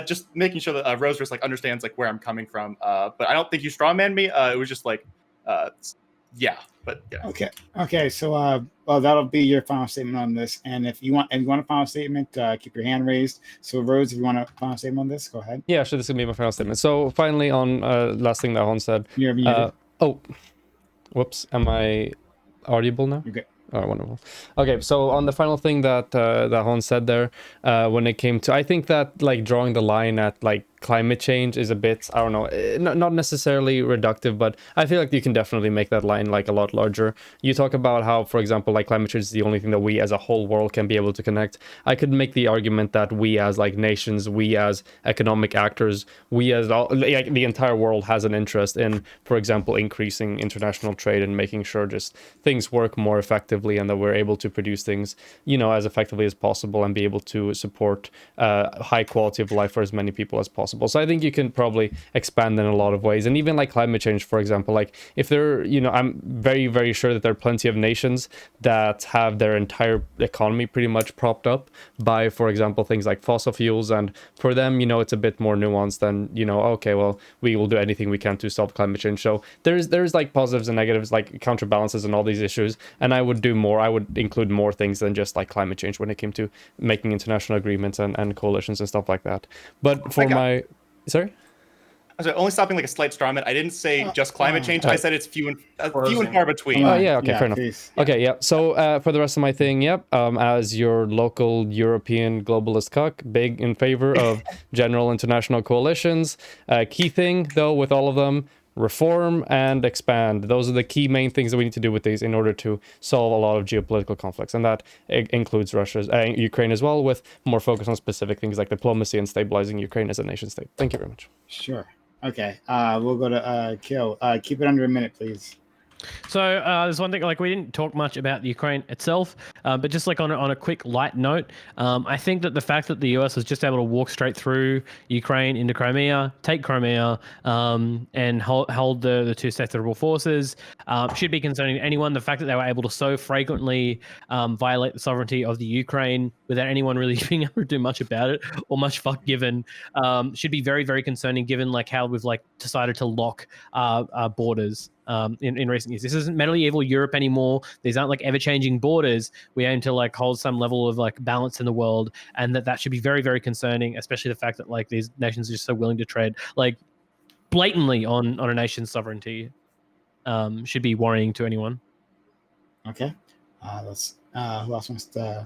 S3: just making sure that Rose like understands like where I'm coming from. But I don't think you strawman me. It was just like, yeah. But yeah.
S1: Okay. So well, that'll be your final statement on this. And if you want a final statement, keep your hand raised. So Rose, if you want a final statement on this, go ahead.
S9: Yeah, sure. This is gonna be my final statement. So finally, on last thing that Hon said.
S1: You're muted.
S9: Oh, whoops. Am I audible now?
S1: You're good.
S9: Oh, wonderful. Okay, so on the final thing that that Hon said there, when it came to, I think that like drawing the line at like climate change is a bit, I don't know, not necessarily reductive, but I feel like you can definitely make that line like a lot larger. You talk about how, for example, like climate change is the only thing that we as a whole world can be able to connect. I could make the argument that we as like nations, we as economic actors, we as all, like the entire world has an interest in, for example, increasing international trade and making sure just things work more effectively and that we're able to produce things, you know, as effectively as possible and be able to support high quality of life for as many people as possible. So I think you can probably expand in a lot of ways. And even like climate change, for example, like if there, you know, I'm very, very sure that there are plenty of nations that have their entire economy pretty much propped up by, for example, things like fossil fuels. And for them, you know, it's a bit more nuanced than, you know, okay, well, we will do anything we can to solve climate change. So there's like positives and negatives, like counterbalances and all these issues. And I would do more. I would include more things than just like climate change when it came to making international agreements and coalitions and stuff like that. But for my... Sorry?
S3: I'm sorry, only stopping like a slight strawman. I didn't say just climate change. I said it's few and far between.
S9: Oh yeah, okay, fair enough.
S1: Please.
S9: Okay, yeah. So for the rest of my thing, yep. As your local European globalist cuck, big in favor of general international coalitions. Key thing though with all of them, reform and expand. Those are the key main things that we need to do with these in order to solve a lot of geopolitical conflicts, and that includes Russia's Ukraine as well, with more focus on specific things like diplomacy and stabilizing Ukraine as a nation state. Thank you very much.
S1: Sure. Okay. We'll go to Kill. Keep it under a minute, please.
S5: So there's one thing, like we didn't talk much about the Ukraine itself, but just like on a quick light note, I think that the fact that the US was just able to walk straight through Ukraine into Crimea, take Crimea, and hold the two sectoral forces should be concerning to anyone. The fact that they were able to so flagrantly violate the sovereignty of the Ukraine without anyone really being able to do much about it or much fuck given should be very, very concerning, given like how we've like decided to lock our borders. In recent years, this isn't medieval Europe anymore. These aren't like ever-changing borders. We aim to like hold some level of like balance in the world, and that should be very, very concerning. Especially the fact that like these nations are just so willing to tread like blatantly on a nation's sovereignty. Should be worrying to anyone.
S1: Okay. Let's. Who else wants to?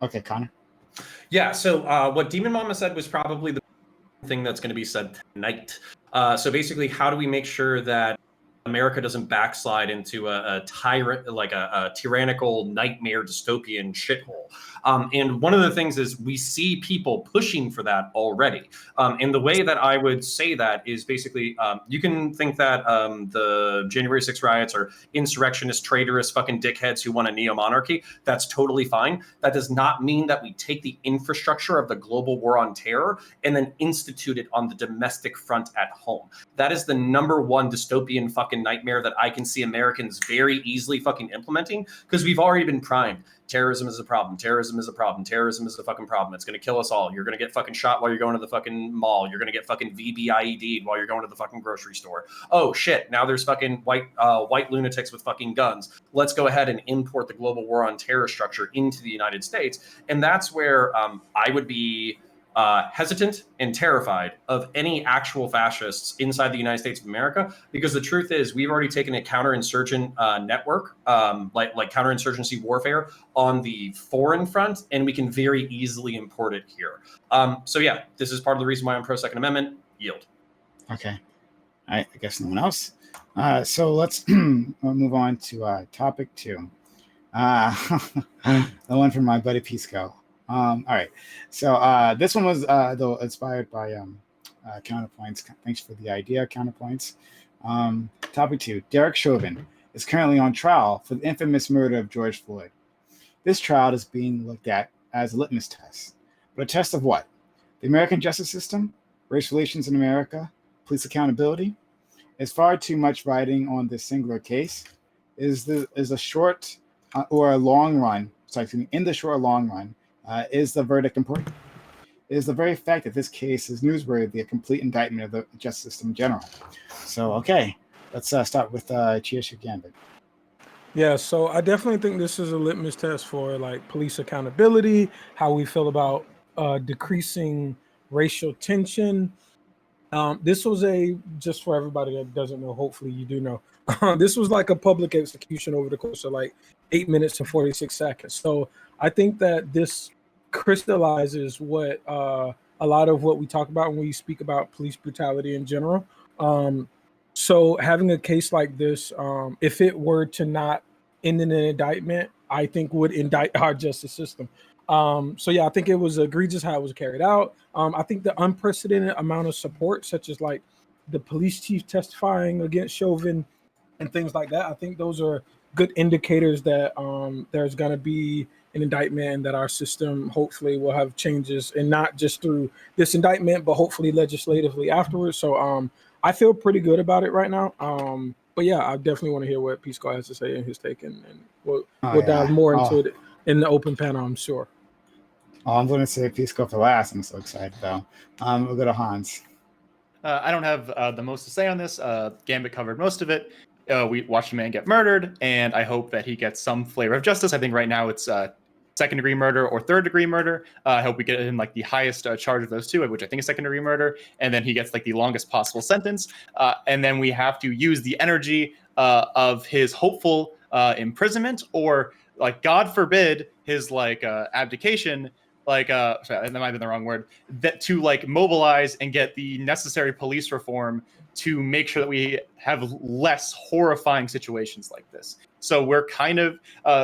S1: Okay, Connor.
S4: Yeah. So what Demon Mama said was probably the thing that's going to be said tonight. So basically, how do we make sure that America doesn't backslide into a tyrant, like a tyrannical nightmare dystopian shithole. And one of the things is we see people pushing for that already. And the way that I would say that is basically, you can think that the January 6th riots are insurrectionist, traitorous fucking dickheads who want a neo-monarchy. That's totally fine. That does not mean that we take the infrastructure of the global war on terror and then institute it on the domestic front at home. That is the number one dystopian fucking nightmare that I can see Americans very easily fucking implementing, because we've already been primed. Terrorism is a problem. Terrorism is a problem. Terrorism is a fucking problem. It's going to kill us all. You're going to get fucking shot while you're going to the fucking mall. You're going to get fucking VBIED'd while you're going to the fucking grocery store. Oh shit, now there's fucking white lunatics with fucking guns. Let's go ahead and import the global war on terror structure into the United States. And that's where I would be hesitant and terrified of any actual fascists inside the United States of America, because the truth is we've already taken a counterinsurgent network, like counterinsurgency warfare on the foreign front, and we can very easily import it here. So yeah, this is part of the reason why I'm pro Second Amendment. Yield.
S1: Okay. I guess no one else. So let's move on to topic 2. The one from my buddy Pisco. All right. So this one was though inspired by Counterpoints. Thanks for the idea, Counterpoints. Topic 2. Derek Chauvin is currently on trial for the infamous murder of George Floyd. This trial is being looked at as a litmus test. But a test of what? The American justice system, race relations in America, police accountability. Is far too much riding on this singular case. Is a short or a long run? In the short or long run. Is the verdict important? Is the very fact that this case is newsworthy a complete indictment of the justice system in general? So, okay, let's start with Chieshu Gambit.
S2: Yeah, so I definitely think this is a litmus test for like police accountability, how we feel about decreasing racial tension. This was just for everybody that doesn't know, hopefully you do know, this was like a public execution over the course of like 8 minutes and 46 seconds. So I think that this crystallizes what a lot of what we talk about when we speak about police brutality in general. So having a case like this, if it were to not end in an indictment, I think would indict our justice system. So yeah, I think it was egregious how it was carried out. I think the unprecedented amount of support, such as like the police chief testifying against Chauvin and things like that, I think those are good indicators that there's going to be an indictment and that our system hopefully will have changes, and not just through this indictment, but hopefully legislatively afterwards. So I feel pretty good about it right now. But yeah, I definitely want to hear what Pisco has to say in his take, and we'll dive more into it in the open panel, I'm sure.
S1: I'm going to say Pisco for last. I'm so excited though. We'll go to Hans.
S3: I don't have the most to say on this. Gambit covered most of it. We watched a man get murdered, and I hope that he gets some flavor of justice. I think right now it's second-degree murder or third-degree murder. I hope we get him like the highest charge of those two, which I think is second-degree murder, and then he gets like the longest possible sentence. And then we have to use the energy of his hopeful imprisonment, or like God forbid his like abdication. Like sorry, that might have been the wrong word, that to like mobilize and get the necessary police reform to make sure that we have less horrifying situations like this. So we're kind of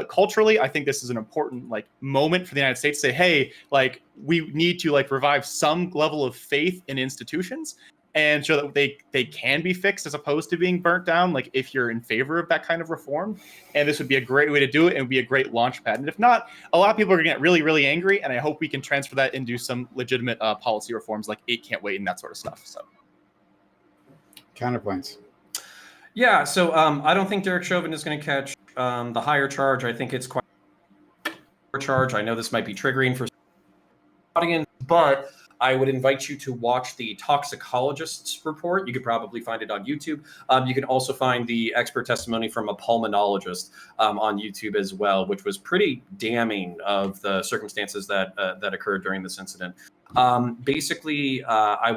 S3: culturally, I think this is an important like moment for the United States to say, hey, like we need to like revive some level of faith in institutions and show that they can be fixed as opposed to being burnt down, like if you're in favor of that kind of reform. And this would be a great way to do it, and it would be a great launch pad. And if not, a lot of people are gonna get really, really angry, and I hope we can transfer that into some legitimate policy reforms like 8 can't wait and that sort of stuff. So
S1: Counterpoints.
S4: Yeah, so I don't think Derek Chauvin is going to catch the higher charge. I think it's quite a charge. I know this might be triggering for audience, but I would invite you to watch the toxicologist's report. You could probably find it on YouTube. You can also find the expert testimony from a pulmonologist on YouTube as well, which was pretty damning of the circumstances that occurred during this incident. Basically, I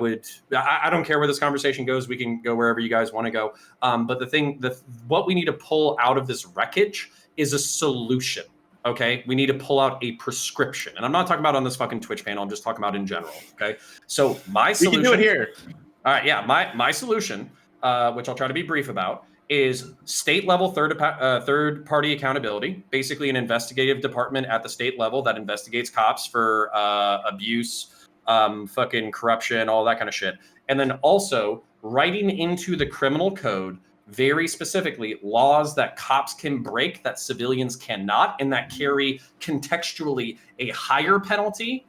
S4: don't care where this conversation goes. We can go wherever you guys want to go. But what we need to pull out of this wreckage is a solution. Okay, we need to pull out a prescription, and I'm not talking about on this fucking Twitch panel. I'm just talking about in general. Okay, so my solution.
S3: We can do it here.
S4: All right, yeah, my solution, which I'll try to be brief about, is state level third party accountability, basically an investigative department at the state level that investigates cops for abuse, fucking corruption, all that kind of shit. And then also writing into the criminal code very specifically laws that cops can break that civilians cannot, and that carry contextually a higher penalty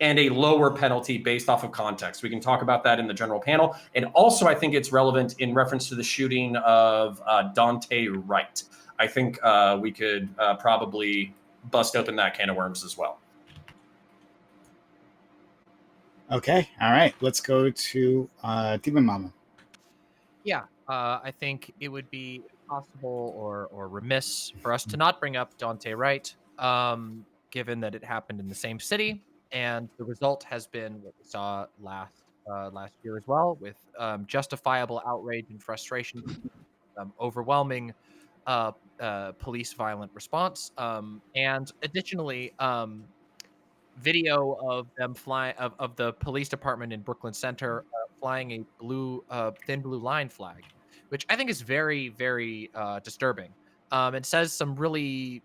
S4: and a lower penalty based off of context. We can talk about that in the general panel. And also, I think it's relevant in reference to the shooting of Dante Wright. I think we could probably bust open that can of worms as well.
S1: Okay, all right. Let's go to Demon Mama.
S6: Yeah, I think it would be impossible or remiss for us to not bring up Dante Wright, given that it happened in the same city, and the result has been what we saw last year as well, with justifiable outrage and frustration, overwhelming police violent response, and additionally, video of them flying of the police department in Brooklyn Center flying a thin blue line flag, which I think is very, very disturbing. It says some really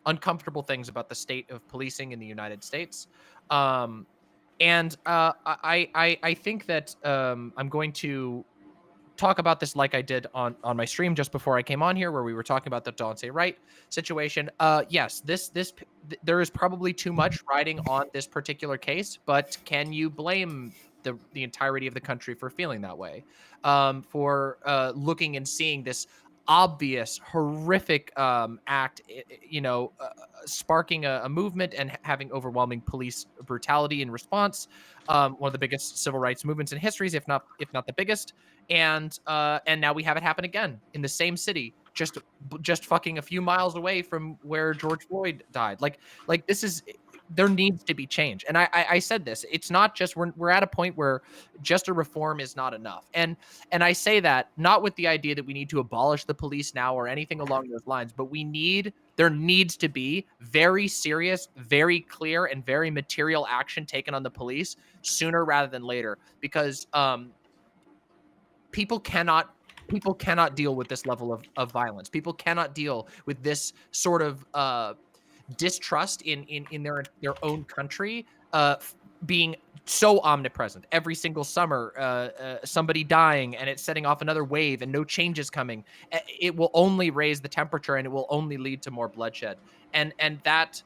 S6: uncomfortable things about the state of policing in the United States. And I think that I'm going to talk about this like I did on my stream just before I came on here, where we were talking about the Dante Wright situation. Yes, there is probably too much riding on this particular case, but can you blame the entirety of the country for feeling that way, for looking and seeing this obvious horrific act, sparking a movement and having overwhelming police brutality in response, one of the biggest civil rights movements in history, if not the biggest, and now we have it happen again in the same city, just fucking a few miles away from where George Floyd died. Like this is, there needs to be change. And I said this, it's not just, we're at a point where just a reform is not enough. And I say that not with the idea that we need to abolish the police now or anything along those lines, but there needs to be very serious, very clear, and very material action taken on the police sooner rather than later, because people cannot deal with this level of violence. People cannot deal with this sort of distrust in their own country being so omnipresent. Every single summer, somebody dying, and it's setting off another wave, and no changes coming. It will only raise the temperature, and it will only lead to more bloodshed. And that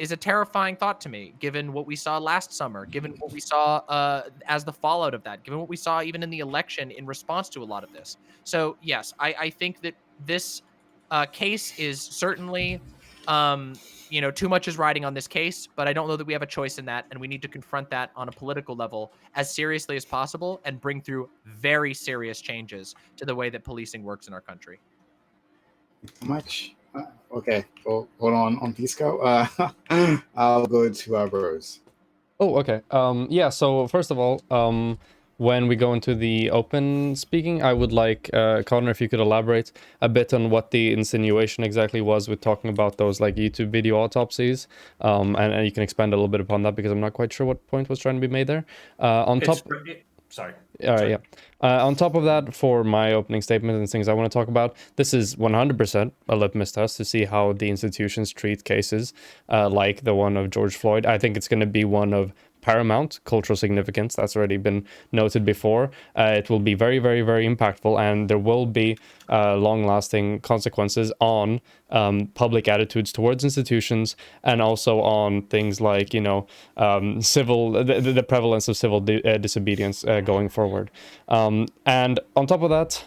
S6: is a terrifying thought to me, given what we saw last summer, given what we saw as the fallout of that, given what we saw even in the election in response to a lot of this. So yes, I think that this case is certainly, too much is riding on this case, but I don't know that we have a choice in that, and we need to confront that on a political level as seriously as possible and bring through very serious changes to the way that policing works in our country.
S1: Much. Okay, well, hold on Pisco. I'll go to Rose.
S9: Oh, okay. Yeah, so first of all, when we go into the open speaking, I would like, Connor, if you could elaborate a bit on what the insinuation exactly was with talking about those like YouTube video autopsies, and you can expand a little bit upon that, because I'm not quite sure what point was trying to be made there.
S4: Sorry.
S9: All right, yeah. On top of that, for my opening statement and things I want to talk about, this is 100% a litmus test to see how the institutions treat cases like the one of George Floyd. I think it's going to be one of paramount cultural significance. That's already been noted before. It will be very, very, very impactful, and there will be long-lasting consequences on public attitudes towards institutions, and also on things like, the prevalence of civil disobedience going forward. And on top of that,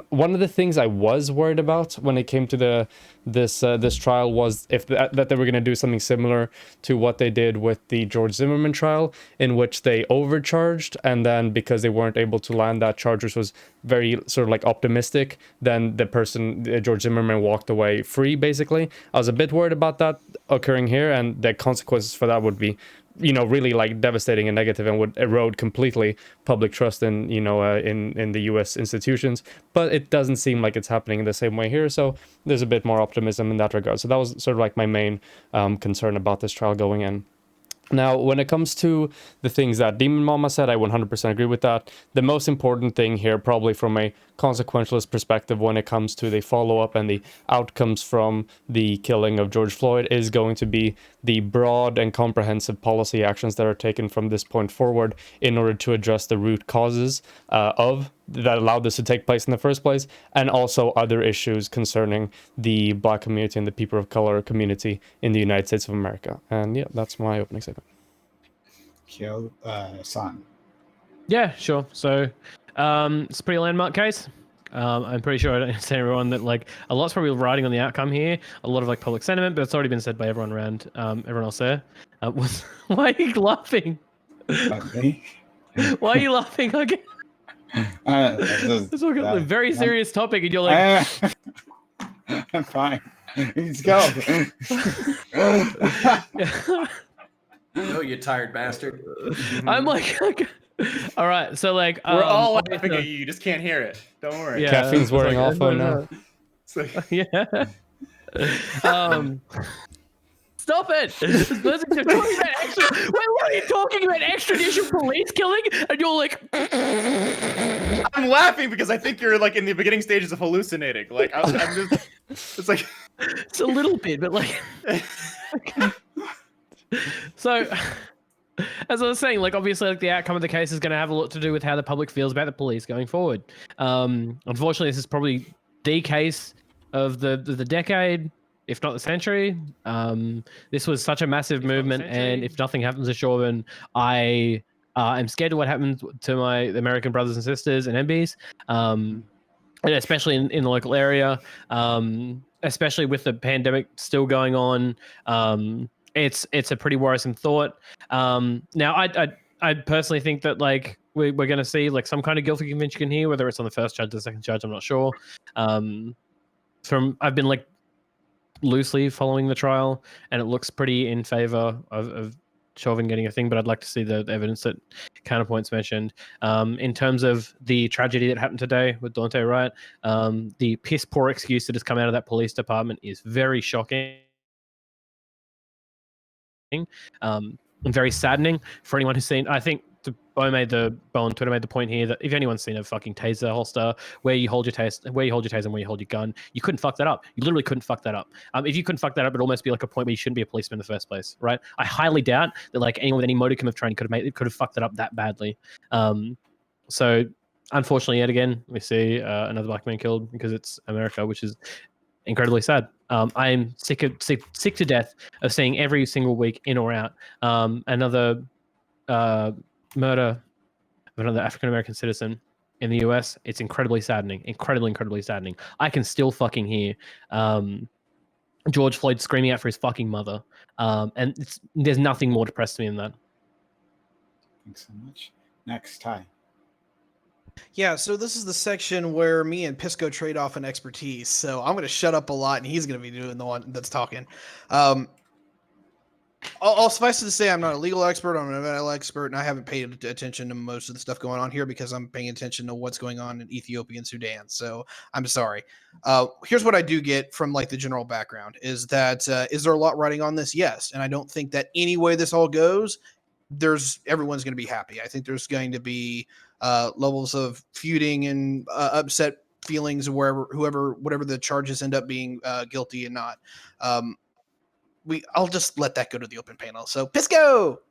S9: one of the things I was worried about when it came to this trial was that they were going to do something similar to what they did with the George Zimmerman trial, in which they overcharged, and then because they weren't able to land that charge, which was very sort of like optimistic, then the person, George Zimmerman, walked away free, basically. I was a bit worried about that occurring here, and the consequences for that would be, really like devastating and negative, and would erode completely public trust in, in the US institutions. But it doesn't seem like it's happening in the same way here, so there's a bit more optimism in that regard. So that was sort of like my main concern about this trial going in. Now, when it comes to the things that Demon Mama said, I 100% agree with that. The most important thing here, probably from a consequentialist perspective when it comes to the follow-up and the outcomes from the killing of George Floyd, is going to be the broad and comprehensive policy actions that are taken from this point forward in order to address the root causes that allowed this to take place in the first place, and also other issues concerning the Black community and the people of color community in the United States of America. And yeah, that's my opening statement.
S1: Kyo San.
S5: Yeah, sure. So it's a pretty landmark case. I'm pretty sure I don't say everyone that like a lot's probably riding on the outcome here. A lot of like public sentiment, but it's already been said by everyone around, everyone else there. Why are you laughing?
S1: Okay.
S5: Why are you laughing again? It's a very serious topic, and you're like,
S1: I'm fine. Let's go.
S4: Oh, you tired bastard.
S5: I'm like, all right. So like,
S3: We're all
S5: okay,
S3: laughing
S5: so-
S3: at you. You just can't hear it. Don't worry.
S5: Yeah.
S9: Caffeine's wearing
S5: like,
S9: off on now.
S3: It's like-
S5: Yeah. Stop it! This person is talking about what are you talking about? Extradition police killing, and you're like,
S3: I'm laughing because I think you're like in the beginning stages of hallucinating. Like I'm just, it's like
S5: it's a little bit, but like, so. As I was saying, like obviously, like the outcome of the case is going to have a lot to do with how the public feels about the police going forward. Unfortunately, this is probably the case of the decade, if not the century. This was such a massive movement, and if nothing happens to Chauvin, I am scared of what happens to my American brothers and sisters and MBs, and especially in the local area, especially with the pandemic still going on. It's a pretty worrisome thought. Now, I personally think that like we're going to see like some kind of guilty conviction here, whether it's on the first judge or the second judge, I'm not sure. I've been like loosely following the trial, and it looks pretty in favor of Chauvin getting a thing, but I'd like to see the evidence that Counterpoint's mentioned. In terms of the tragedy that happened today with Dante Wright, the piss poor excuse that has come out of that police department is very shocking. And very saddening for anyone who's seen. I think Bo on Twitter made the point here that if anyone's seen a fucking taser holster where you hold your taser and where you hold your gun, you couldn't fuck that up. You literally couldn't fuck that up. If you couldn't fuck that up, it'd almost be like a point where you shouldn't be a policeman in the first place, right? I highly doubt that like anyone with any modicum of training could have fucked that up that badly. So unfortunately, yet again, we see another black man killed because it's America, which is incredibly sad. I'm sick to death of seeing every single week in or out another murder of another African American citizen in the US. It's incredibly saddening. Incredibly saddening. I can still fucking hear George Floyd screaming out for his fucking mother. And there's nothing more depressed to me than that.
S1: Thanks so much. Next, Ty.
S8: Yeah, so this is the section where me and Pisco trade off an expertise. So I'm going to shut up a lot, and he's going to be doing the one that's talking. I'll suffice it to say I'm not a legal expert. I'm an medical expert, and I haven't paid attention to most of the stuff going on here because I'm paying attention to what's going on in Ethiopia and Sudan. So I'm sorry. Here's what I do get from like the general background is that is there a lot riding on this? Yes, and I don't think that any way this all goes, everyone's going to be happy. I think there's going to be levels of feuding and upset feelings whatever the charges end up being guilty and not. I'll just let that go to the open panel. So Pisco.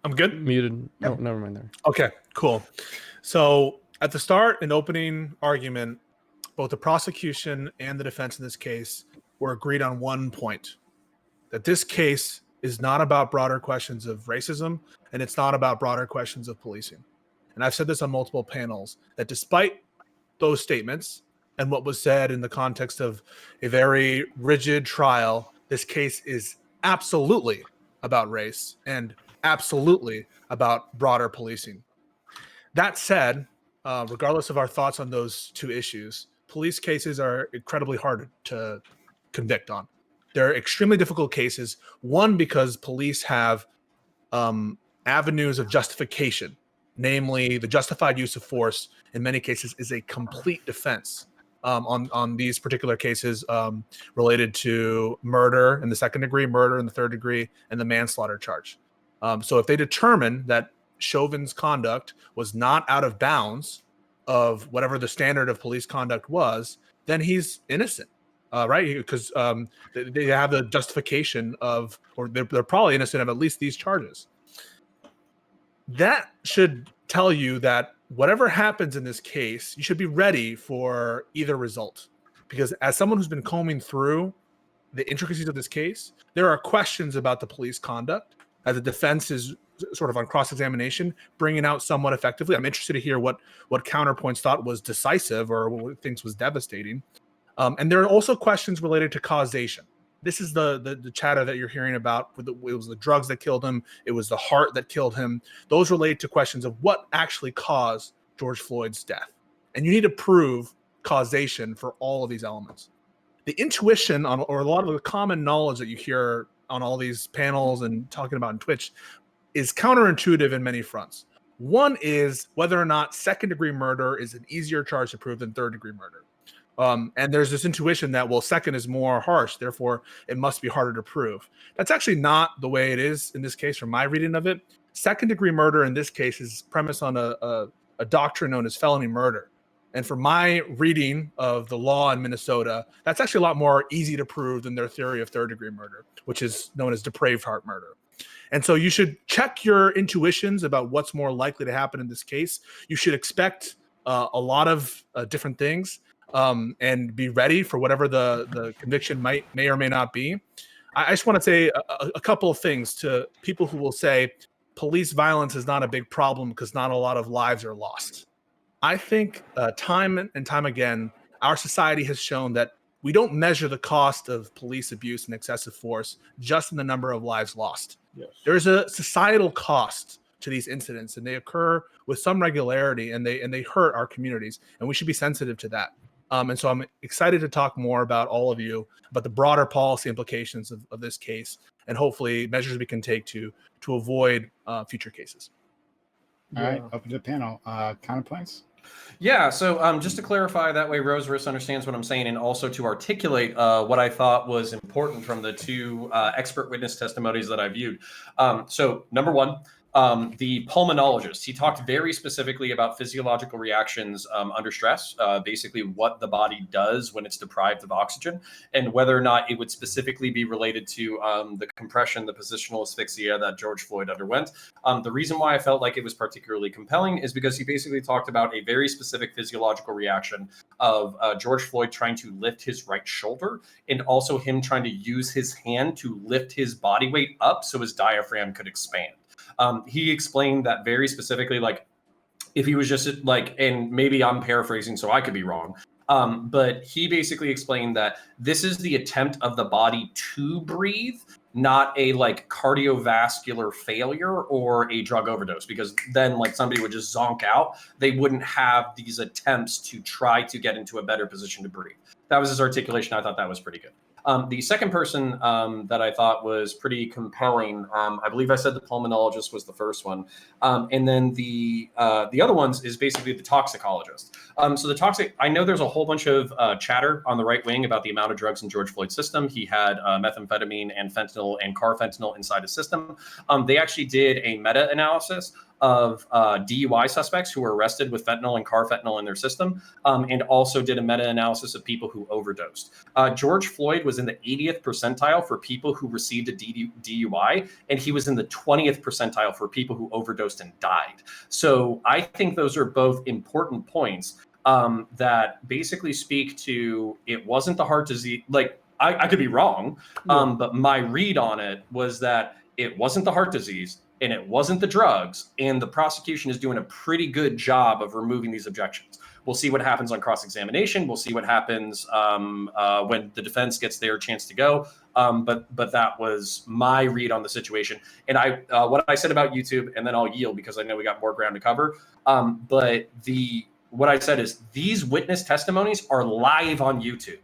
S7: I'm good.
S9: Muted. Oh, never mind there.
S7: Okay, cool. So at the start, an opening argument, both the prosecution and the defense in this case were agreed on one point, that this case is not about broader questions of racism, and it's not about broader questions of policing. And I've said this on multiple panels, that despite those statements and what was said in the context of a very rigid trial, this case is absolutely about race and absolutely about broader policing. That said, regardless of our thoughts on those two issues, police cases are incredibly hard to convict on. They're extremely difficult cases. One, because police have avenues of justification, namely the justified use of force in many cases is a complete defense. on these particular cases related to murder in the second degree, murder in the third degree, and the manslaughter charge. So if they determine that Chauvin's conduct was not out of bounds of whatever the standard of police conduct was, then he's innocent, right? Because they have the justification of, or they're probably innocent of at least these charges. That should tell you that whatever happens in this case, you should be ready for either result. Because as someone who's been combing through the intricacies of this case, there are questions about the police conduct as the defense is sort of on cross-examination, bringing out somewhat effectively. I'm interested to hear what counterpoints thought was decisive or what thinks was devastating. And there are also questions related to causation. This is the chatter that you're hearing about. It was the drugs that killed him. It was the heart that killed him. Those relate to questions of what actually caused George Floyd's death. And you need to prove causation for all of these elements. The intuition or a lot of the common knowledge that you hear on all these panels and talking about on Twitch is counterintuitive in many fronts. One is whether or not second degree murder is an easier charge to prove than third degree murder. And there's this intuition that, well, second is more harsh, therefore it must be harder to prove. That's actually not the way it is in this case from my reading of it. Second degree murder in this case is premised on a doctrine known as felony murder. And for my reading of the law in Minnesota, that's actually a lot more easy to prove than their theory of third degree murder, which is known as depraved heart murder. And so you should check your intuitions about what's more likely to happen in this case. You should expect a lot of different things and be ready for whatever the conviction may or may not be. I just want to say a couple of things to people who will say police violence is not a big problem because not a lot of lives are lost. I think time and time again, our society has shown that we don't measure the cost of police abuse and excessive force just in the number of lives lost.
S2: Yes.
S7: There's a societal cost to these incidents, and they occur with some regularity, and they hurt our communities, and we should be sensitive to that. And so I'm excited to talk more about all of you about the broader policy implications of this case, and hopefully measures we can take to avoid future cases.
S1: All right, open to the panel. Counterpoints?
S4: Yeah, so just to clarify, that way Rose Riss understands what I'm saying, and also to articulate what I thought was important from the two expert witness testimonies that I viewed. So number one, the pulmonologist, he talked very specifically about physiological reactions under stress, basically what the body does when it's deprived of oxygen, and whether or not it would specifically be related to the compression, the positional asphyxia that George Floyd underwent. The reason why I felt like it was particularly compelling is because he basically talked about a very specific physiological reaction of George Floyd trying to lift his right shoulder, and also him trying to use his hand to lift his body weight up so his diaphragm could expand. He explained that very specifically, like if he was just like, and maybe I'm paraphrasing, so I could be wrong. But he basically explained that this is the attempt of the body to breathe, not a like cardiovascular failure or a drug overdose, because then like somebody would just zonk out. They wouldn't have these attempts to try to get into a better position to breathe. That was his articulation. I thought that was pretty good. The second person that I thought was pretty compelling, I believe I said the pulmonologist was the first one. And then the other ones is basically the toxicologist. So the toxic, I know there's a whole bunch of chatter on the right wing about the amount of drugs in George Floyd's system. He had methamphetamine and fentanyl and carfentanil inside his system. They actually did a meta-analysis of DUI suspects who were arrested with fentanyl and carfentanil in their system, and also did a meta-analysis of people who overdosed. George Floyd was in the 80th percentile for people who received a DUI, and he was in the 20th percentile for people who overdosed and died. So I think those are both important points that basically speak to it wasn't the heart disease. Like I could be wrong, but my read on it was that it wasn't the heart disease, and it wasn't the drugs, and the prosecution is doing a pretty good job of removing these objections. We'll see what happens on cross-examination. We'll see what happens when the defense gets their chance to go. But that was my read on the situation. And what I said about YouTube, and then I'll yield because I know we got more ground to cover. But what I said is these witness testimonies are live on YouTube.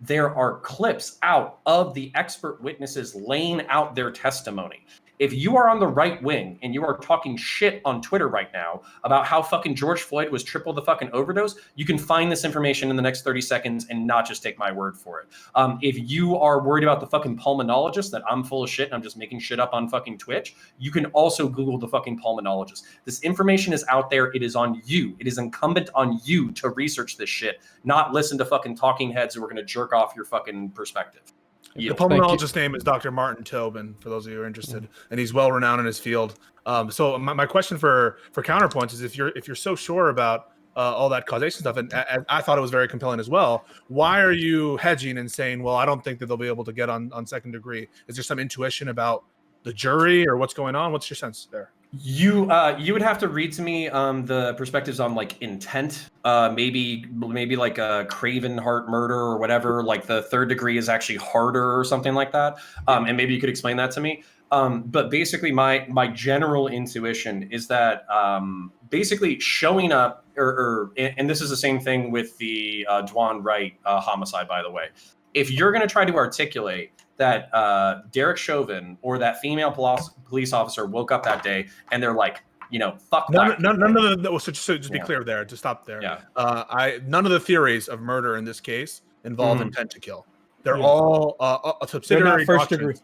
S4: There are clips out of the expert witnesses laying out their testimony. If you are on the right wing and you are talking shit on Twitter right now about how fucking George Floyd was triple the fucking overdose, you can find this information in the next 30 seconds and not just take my word for it. If you are worried about the fucking pulmonologist that I'm full of shit and I'm just making shit up on fucking Twitch, you can also Google the fucking pulmonologist. This information is out there. It is on you. It is incumbent on you to research this shit, not listen to fucking talking heads who are going to jerk off your fucking perspective.
S7: The
S4: Yield.
S7: pulmonologist's name is Dr. Martin Tobin, for those of you who are interested, and he's well renowned in his field. So my question for counterpoints is, if you're so sure about all that causation stuff, and I thought it was very compelling as well, why are you hedging and saying, well, I don't think that they'll be able to get on second degree? Is there some intuition about the jury or what's going on? What's your sense there?
S4: You would have to read to me the perspectives on like intent, maybe like a craven heart murder or whatever. Like the third degree is actually harder or something like that. And maybe you could explain that to me. But basically, my general intuition is that basically showing up, and this is the same thing with the Dwan Wright homicide, by the way. If you're going to try to articulate that Derek Chauvin or that female police officer woke up that day and they're like, fuck
S7: none
S4: black
S7: of the so just be clear there, to stop there.
S4: Yeah.
S7: None of the theories of murder in this case involve intent to kill. They're
S2: Yeah.
S7: all subsidiary
S2: They're not first
S7: doctrines.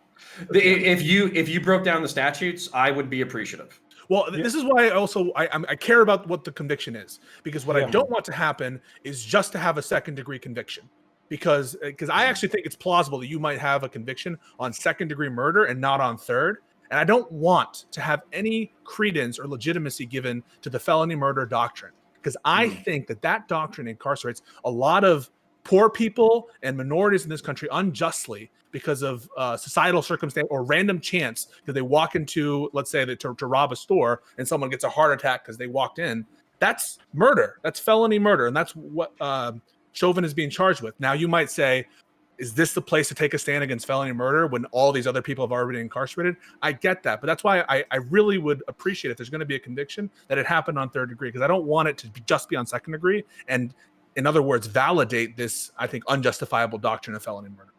S4: If you broke down the statutes, I would be appreciative.
S7: Well, this is why I care about what the conviction is, because what I don't want to happen is just to have a second degree conviction. Because I actually think it's plausible that you might have a conviction on second degree murder and not on third. And I don't want to have any credence or legitimacy given to the felony murder doctrine, because I think that doctrine incarcerates a lot of poor people and minorities in this country unjustly because of societal circumstance or random chance that they walk into, let's say, to rob a store and someone gets a heart attack because they walked in. That's murder. That's felony murder. And that's what Chauvin is being charged with. Now, you might say, is this the place to take a stand against felony murder when all these other people have already been incarcerated? I get that. But that's why I really would appreciate, if there's going to be a conviction, that it happened on third degree, because I don't want it to just be on second degree. And in other words, validate this, I think, unjustifiable doctrine of felony murder.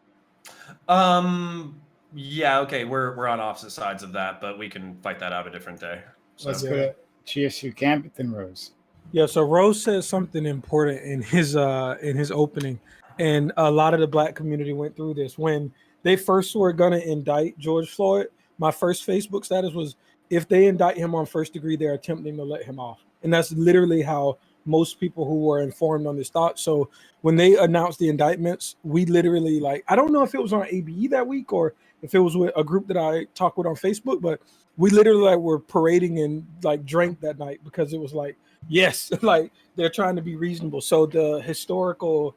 S4: Yeah, okay, we're on opposite sides of that, but we can fight that out a different day. So.
S1: Let's go to GSU Gambit, then Rose.
S2: Yeah, so Rose said something important in his opening, and a lot of the black community went through this. When they first were gonna indict George Floyd, my first Facebook status was, if they indict him on first degree, they're attempting to let him off. And that's literally how most people who were informed on this thought. So when they announced the indictments, we literally, like, I don't know if it was on ABE that week or if it was with a group that I talked with on Facebook, but we literally were parading and drank that night, because it was like, yes, like they're trying to be reasonable. So the historical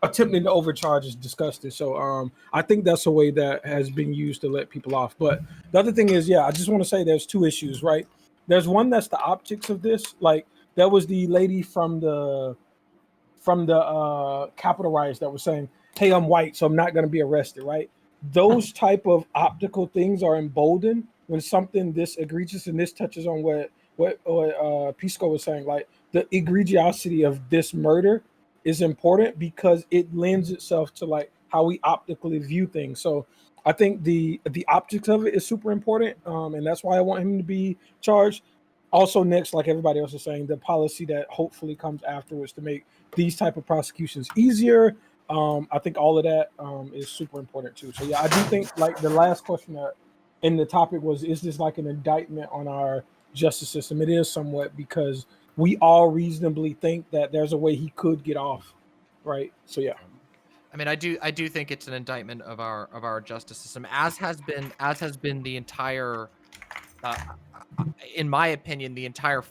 S2: attempting to overcharge is disgusting. So I think that's a way that has been used to let people off. But the other thing is, I just want to say there's two issues, right? There's one that's the optics of this. Like, that was the lady from the Capitol riots that was saying, hey, I'm white, so I'm not going to be arrested, right? Those type of optical things are emboldened when something this egregious, and this touches on what Pisco was saying, like the egregiosity of this murder is important because it lends itself to like how we optically view things. So I think the optics of it is super important, and that's why I want him to be charged. Also, next, like everybody else is saying, the policy that hopefully comes afterwards to make these type of prosecutions easier. I think all of that is super important too. So I do think, like, the last question in the topic was, is this like an indictment on our justice system? It is somewhat, because we all reasonably think that there's a way he could get off, right? So
S6: I mean, I do think it's an indictment of our justice system, as has been the entire, in my opinion, the entire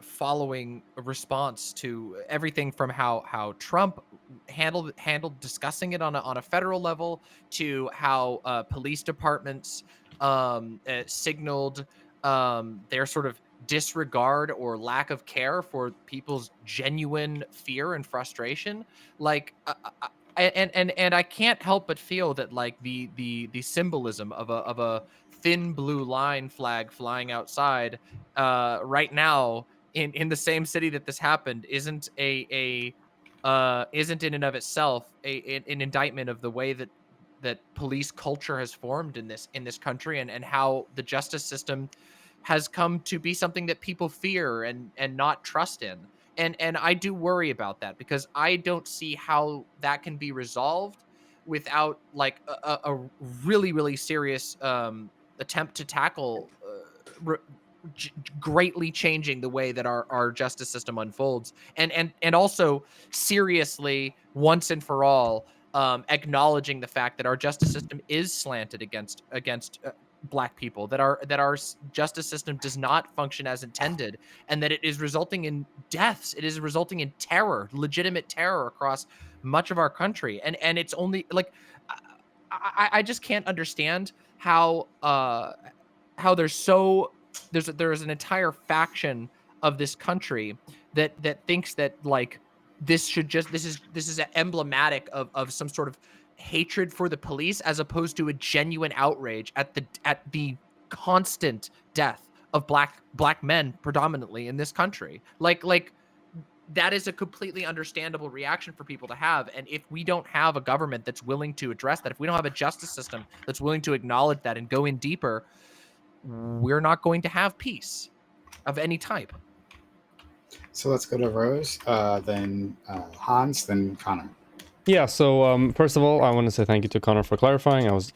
S6: following response to everything from how Trump handled discussing it on a federal level, to how police departments signaled their sort of disregard or lack of care for people's genuine fear and frustration. Like, and I can't help but feel that, like, the symbolism of a thin blue line flag flying outside right now in the same city that this happened isn't isn't in and of itself an indictment of the way that police culture has formed in this country, and how the justice system has come to be something that people fear and not trust in. And I do worry about that, because I don't see how that can be resolved without like a really, really serious attempt to tackle greatly changing the way that our justice system unfolds, and also seriously, once and for all, acknowledging the fact that our justice system is slanted against black people, that our justice system does not function as intended, and that it is resulting in deaths, it is resulting in terror, legitimate terror across much of our country. And it's only like I just can't understand how there's an entire faction of this country that thinks that like this is emblematic of some sort of hatred for the police, as opposed to a genuine outrage at the constant death of black men predominantly in this country. Like that is a completely understandable reaction for people to have. And if we don't have a government that's willing to address that, if we don't have a justice system that's willing to acknowledge that and go in deeper, we're not going to have peace of any type.
S1: So let's go to Rose, then Hans, then Connor.
S9: Yeah, so first of all, I want to say thank you to Connor for clarifying. It was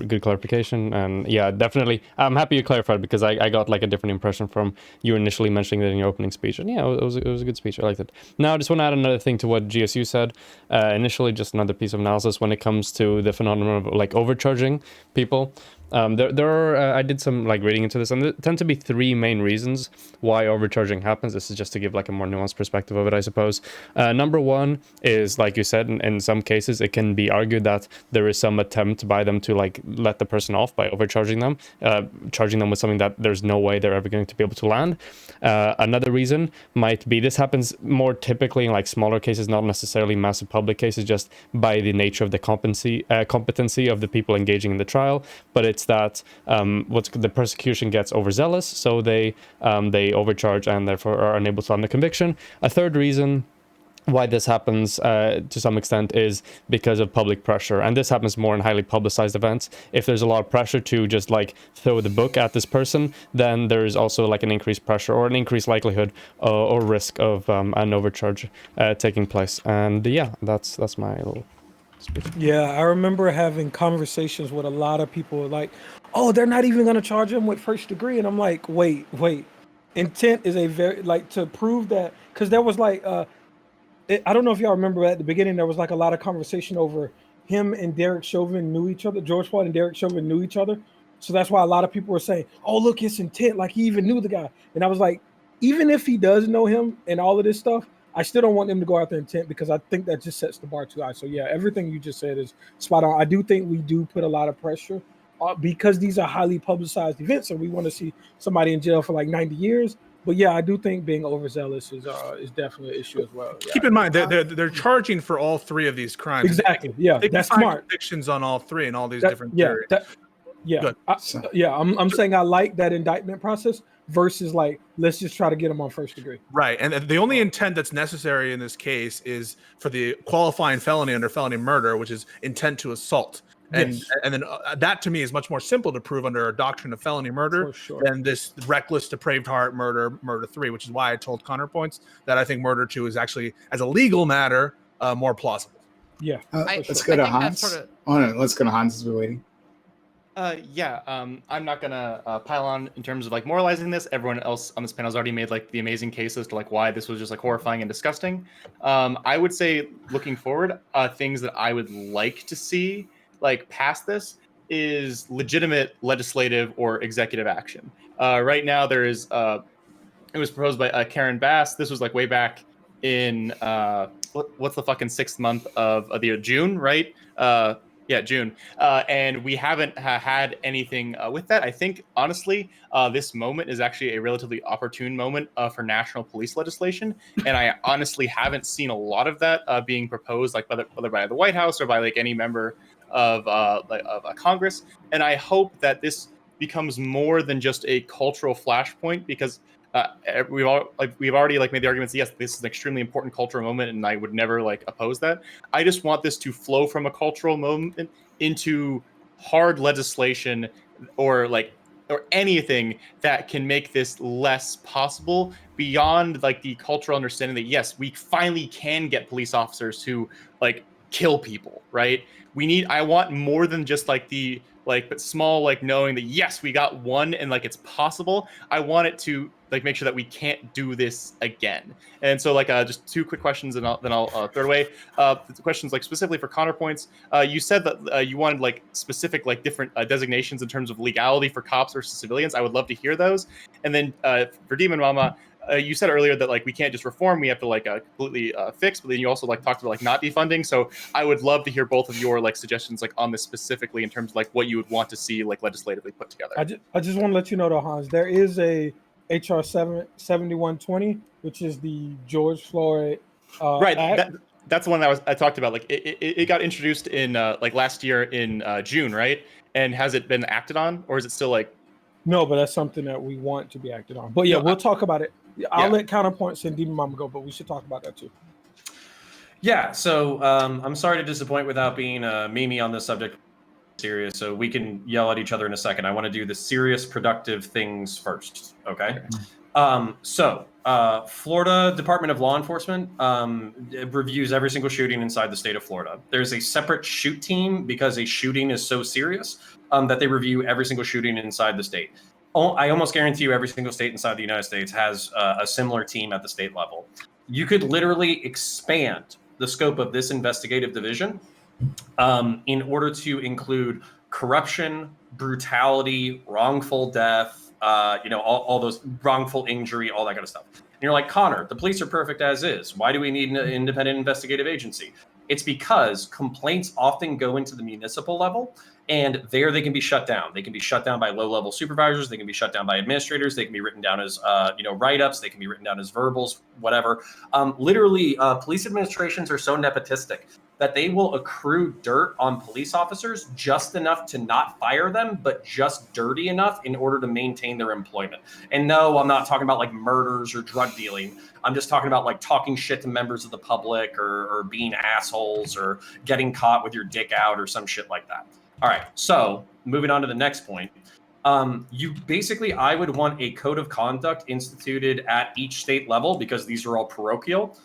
S9: good clarification, and yeah, definitely, I'm happy you clarified, because I got like a different impression from you initially mentioning that in your opening speech, and yeah, it was a good speech. I liked it. Now, I just want to add another thing to what GSU said. Initially, just another piece of analysis when it comes to the phenomenon of like overcharging people. There are, I did some like reading into this, and there tend to be three main reasons why overcharging happens. This is just to give like a more nuanced perspective of it, I suppose. Number one is, like you said, in some cases, it can be argued that there is some attempt by them to like let the person off by overcharging them, charging them with something that there's no way they're ever going to be able to land. Another reason might be, this happens more typically in like smaller cases, not necessarily massive public cases, just by the nature of the competency of the people engaging in the trial. But it's that the persecution gets overzealous, so they overcharge and therefore are unable to land the conviction. A third reason why this happens to some extent is because of public pressure, and this happens more in highly publicized events. If there's a lot of pressure to just like throw the book at this person, then there's also like an increased pressure or an increased likelihood or risk of an overcharge taking place. And yeah, that's my little speech.
S2: Yeah, I remember having conversations with a lot of people like, oh, they're not even going to charge him with first degree. And I'm like, wait. Intent is a very, like, to prove that, because there was like, I don't know if y'all remember at the beginning, there was like a lot of conversation over him and Derek Chauvin knew each other. George Floyd and Derek Chauvin knew each other. So that's why a lot of people were saying, oh, look, it's intent. Like he even knew the guy. And I was like, even if he does know him and all of this stuff, I still don't want them to go after intent, because I think that just sets the bar too high. So yeah, everything you just said is spot on. I do think we do put a lot of pressure because these are highly publicized events, and we want to see somebody in jail for like 90 years. But yeah, I do think being overzealous is definitely an issue as well. Yeah.
S7: Keep in mind they're charging for all three of these crimes.
S2: Exactly. Yeah,
S7: they
S2: that's
S7: can find
S2: smart.
S7: convictions on all three and all these different theories.
S2: I'm saying I like that indictment process versus like, let's just try to get them on first degree.
S7: Right, and the only intent that's necessary in this case is for the qualifying felony under felony murder, which is intent to assault. And
S2: Yes.
S7: and then that to me is much more simple to prove under a doctrine of felony murder
S2: For sure.
S7: than this reckless, depraved heart murder 3, which is why I told Connor points that I think murder 2 is actually, as a legal matter, more plausible.
S2: Yeah.
S1: Let's go to Hans. Oh no, let's go to Hans as we're waiting.
S3: I'm not gonna pile on in terms of like moralizing this. Everyone else on this panel has already made like the amazing cases to like why this was just like horrifying and disgusting. I would say, looking forward, things that I would like to see like past this is legitimate legislative or executive action. Right now, there is it was proposed by Karen Bass. This was like way back in what's the fucking 6th month of the year, June, right? June. And we haven't had anything with that. I think, honestly, this moment is actually a relatively opportune moment for national police legislation. And I honestly haven't seen a lot of that being proposed, like whether by the White House or by like any member of Congress. And I hope that this becomes more than just a cultural flashpoint, because we've already like made the arguments. Yes, this is an extremely important cultural moment, and I would never like oppose that. I just want this to flow from a cultural moment into hard legislation or anything that can make this less possible beyond like the cultural understanding that yes, we finally can get police officers who like kill people, right? I want more than just like the but small like knowing that yes, we got one and like it's possible. I want it to like make sure that we can't do this again. And so like just two quick questions and then I'll throw it away. The questions like specifically for counterpoints. You said that you wanted like specific like different designations in terms of legality for cops versus civilians. I would love to hear those. And then for Demon Mama, you said earlier that like we can't just reform, we have to like completely fix, but then you also like talked about like not defunding. So I would love to hear both of your like suggestions like on this specifically in terms of like what you would want to see like legislatively put together.
S2: I just want to let you know though, Hans, there is a HR 7120, which is the George Floyd
S3: right.
S2: Act.
S3: That's the one that I talked about. Like it got introduced in like last year in June, right? And has it been acted on, or is it still like?
S2: No, but that's something that we want to be acted on. But yeah, we'll talk about it. I'll let counterpoints and Demon Mama go, but we should talk about that too.
S4: Yeah, so I'm sorry to disappoint without being Mimi on this subject. Serious, so we can yell at each other in a second. I want to do the serious, productive things first. Okay. Florida Department of Law Enforcement reviews every single shooting inside the state of Florida. There's a separate shoot team because a shooting is so serious that they review every single shooting inside the state. I almost guarantee you every single state inside the United States has a similar team at the state level. You could literally expand the scope of this investigative division in order to include corruption, brutality, wrongful death, all those wrongful injury, all that kind of stuff. And you're like, Connor, the police are perfect as is. Why do we need an independent investigative agency? It's because complaints often go into the municipal level, and there they can be shut down. They can be shut down by low-level supervisors. They can be shut down by administrators. They can be written down as, write-ups. They can be written down as verbals, whatever. Literally, police administrations are so nepotistic that they will accrue dirt on police officers just enough to not fire them, but just dirty enough in order to maintain their employment. And no, I'm not talking about like murders or drug dealing. I'm just talking about like talking shit to members of the public or being assholes or getting caught with your dick out or some shit like that. All right, so moving on to the next point. I would want a code of conduct instituted at each state level because these are all parochial.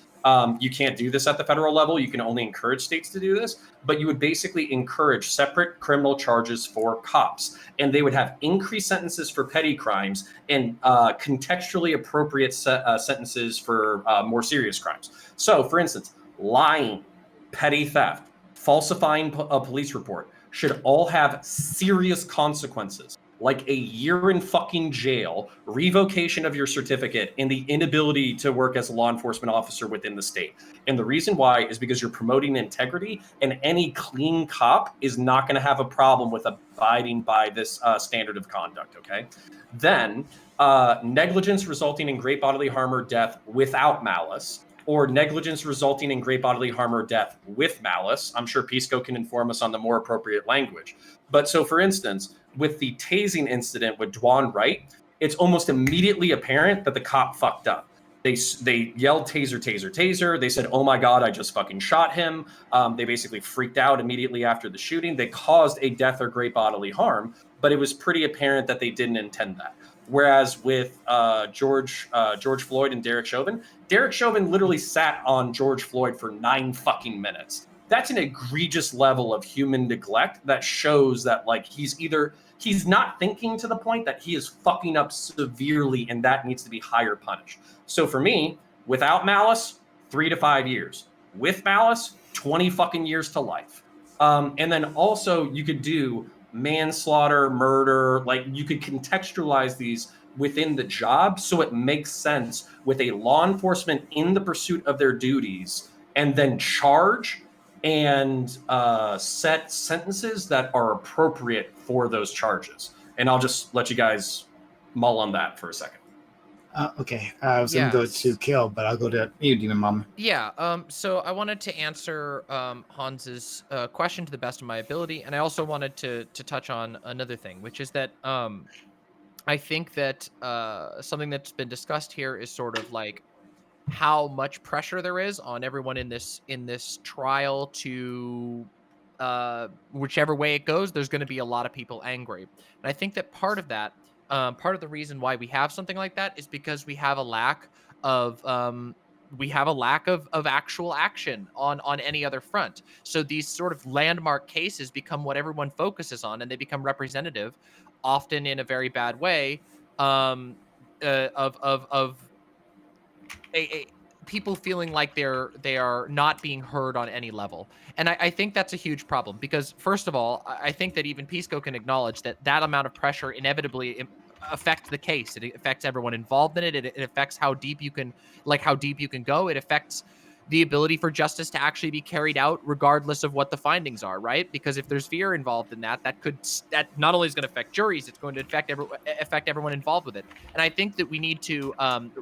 S4: You can't do this at the federal level. You can only encourage states to do this, but you would basically encourage separate criminal charges for cops, and they would have increased sentences for petty crimes and contextually appropriate sentences for more serious crimes. So, for instance, lying, petty theft, falsifying a police report should all have serious consequences, like a year in fucking jail, revocation of your certificate, and the inability to work as a law enforcement officer within the state. And the reason why is because you're promoting integrity, and any clean cop is not going to have a problem with abiding by this standard of conduct, okay? Then, negligence resulting in great bodily harm or death without malice, or negligence resulting in great bodily harm or death with malice. I'm sure Pisco can inform us on the more appropriate language. But so, for instance, with the tasing incident with Dwan Wright, it's almost immediately apparent that the cop fucked up. They yelled taser, taser, taser. They said, oh my God, I just fucking shot him. They basically freaked out immediately after the shooting. They caused a death or great bodily harm, but it was pretty apparent that they didn't intend that. Whereas with George Floyd and Derek Chauvin literally sat on George Floyd for 9 fucking minutes. That's an egregious level of human neglect that shows that like he's not thinking to the point that he is fucking up severely, and that needs to be higher punished. So for me, without malice, 3 to 5 years. With malice, 20 fucking years to life. And then also you could do manslaughter, murder, like you could contextualize these within the job so it makes sense with a law enforcement in the pursuit of their duties, and then charge and set sentences that are appropriate for those charges. And I'll just let you guys mull on that for a second.
S1: Okay, I was going to go to Kill, but I'll go to you, Demon Mama.
S6: Yeah, so I wanted to answer Hans's question to the best of my ability, and I also wanted to touch on another thing, which is that I think that something that's been discussed here is sort of like how much pressure there is on everyone in this trial to whichever way it goes, there's going to be a lot of people angry. And I think that part of the reason why we have something like that is because of we have a lack of actual action on any other front. So these sort of landmark cases become what everyone focuses on, and they become representative, often in a very bad way, of a people feeling like they are not being heard on any level. And I think that's a huge problem because, first of all, I think that even Pisco can acknowledge that that amount of pressure inevitably affects the case. It affects everyone involved in it. It affects how deep you can go. It affects the ability for justice to actually be carried out regardless of what the findings are, right? Because if there's fear involved in that, that not only is going to affect juries, it's going to affect everyone involved with it. And I think that we need to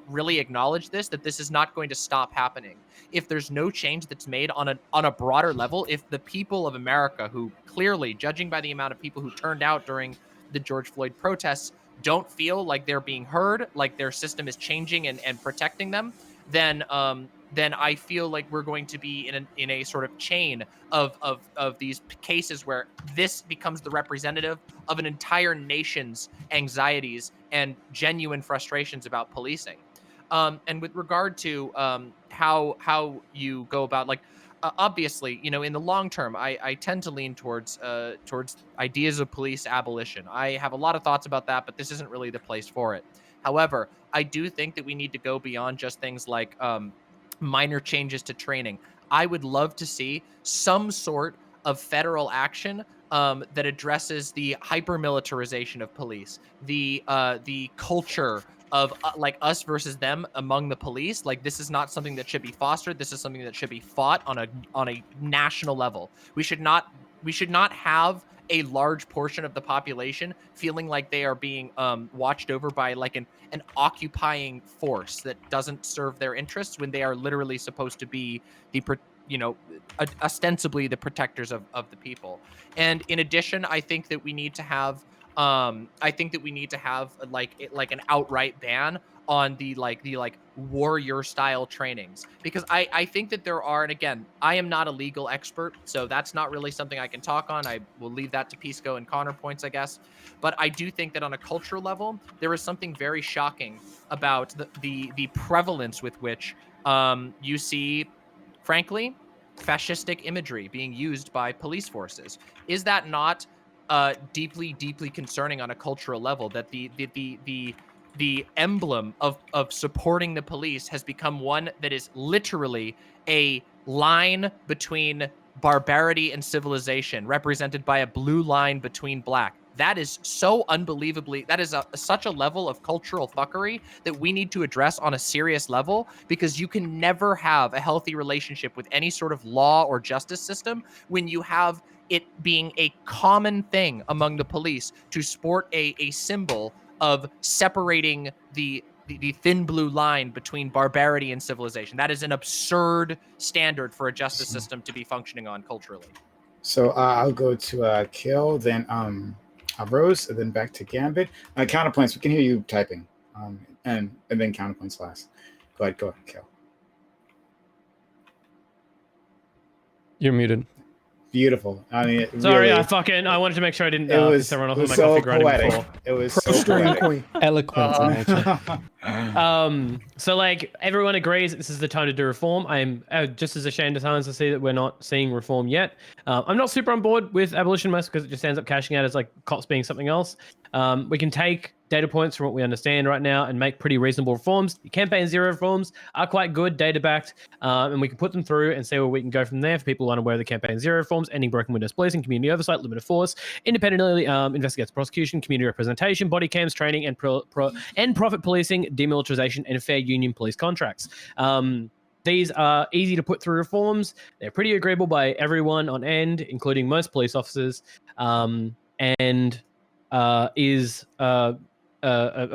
S6: really acknowledge that this is not going to stop happening if there's no change that's made on a broader level. If the people of America, who clearly, judging by the amount of people who turned out during the George Floyd protests, don't feel like they're being heard, like their system is changing and protecting them, then I feel like we're going to be in a sort of chain of these cases where this becomes the representative of an entire nation's anxieties and genuine frustrations about policing. And with regard to how you go about, like, obviously, in the long term, I tend to lean towards ideas of police abolition. I have a lot of thoughts about that, but this isn't really the place for it. However, I do think that we need to go beyond just things like minor changes to training. I would love to see some sort of federal action that addresses the hyper militarization of police, the culture of like us versus them among the police. Like, this is not something that should be fostered. This is something that should be fought on a national level. We should not have a large portion of the population feeling like they are being watched over by like an occupying force that doesn't serve their interests, when they are literally supposed to be ostensibly the protectors of the people. And in addition, I think that we need to have like an outright ban on the warrior style trainings, because I think that there are, and again, I am not a legal expert, so that's not really something I can talk on. I will leave that to Pisco and Connor points, I guess. But I do think that on a cultural level, there is something very shocking about the prevalence with which you see, frankly, fascistic imagery being used by police forces. Is that not deeply, deeply concerning on a cultural level, that the emblem of supporting the police has become one that is literally a line between barbarity and civilization, represented by a blue line between black? That is so unbelievably, that is such a level of cultural fuckery that we need to address on a serious level, because you can never have a healthy relationship with any sort of law or justice system when you have it being a common thing among the police to sport a symbol of separating the thin blue line between barbarity and civilization. That is an absurd standard for a justice system to be functioning on culturally.
S1: So I'll go to Kill, then Rose, and then back to Gambit. Counterpoints, we can hear you typing, and then counterpoints last. Go ahead, Kill.
S9: You're muted.
S1: Beautiful. I mean,
S5: Sorry,
S1: really,
S5: I wanted to make sure I didn't
S1: it was,
S5: piss everyone off
S1: it
S5: with
S1: was
S5: my
S1: so
S5: coffee grinding
S1: poetic.
S5: before.
S1: It was so
S2: Stream
S1: poetic.
S2: queen.
S9: Eloquent nature.
S5: So like everyone agrees that this is the time to do reform. I'm just as ashamed as Hans to see that we're not seeing reform yet. I'm not super on board with abolition most because it just ends up cashing out as like cops being something else. We can take data points from what we understand right now and make pretty reasonable reforms. The Campaign Zero reforms are quite good, data backed, and we can put them through and see where we can go from there. For people unaware of the Campaign Zero reforms: ending broken windows policing, community oversight, limited force, independently investigates prosecution, community representation, body cams, training, and profit policing, demilitarization, and fair union police contracts. These are easy to put through reforms. They're pretty agreeable by everyone on end, including most police officers, and is a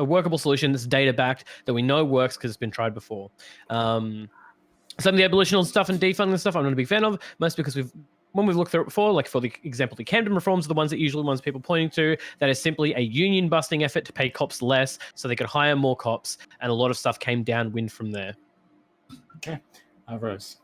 S5: workable solution that's data backed, that we know works because it's been tried before. Some of the abolitional stuff and defunding stuff I'm not a big fan of, mostly because we've when we've looked through it before, like for the example, the Camden reforms are the ones that usually ones people pointing to, that is simply a union busting effort to pay cops less so they could hire more cops, and a lot of stuff came downwind from there.
S1: Okay, Rose.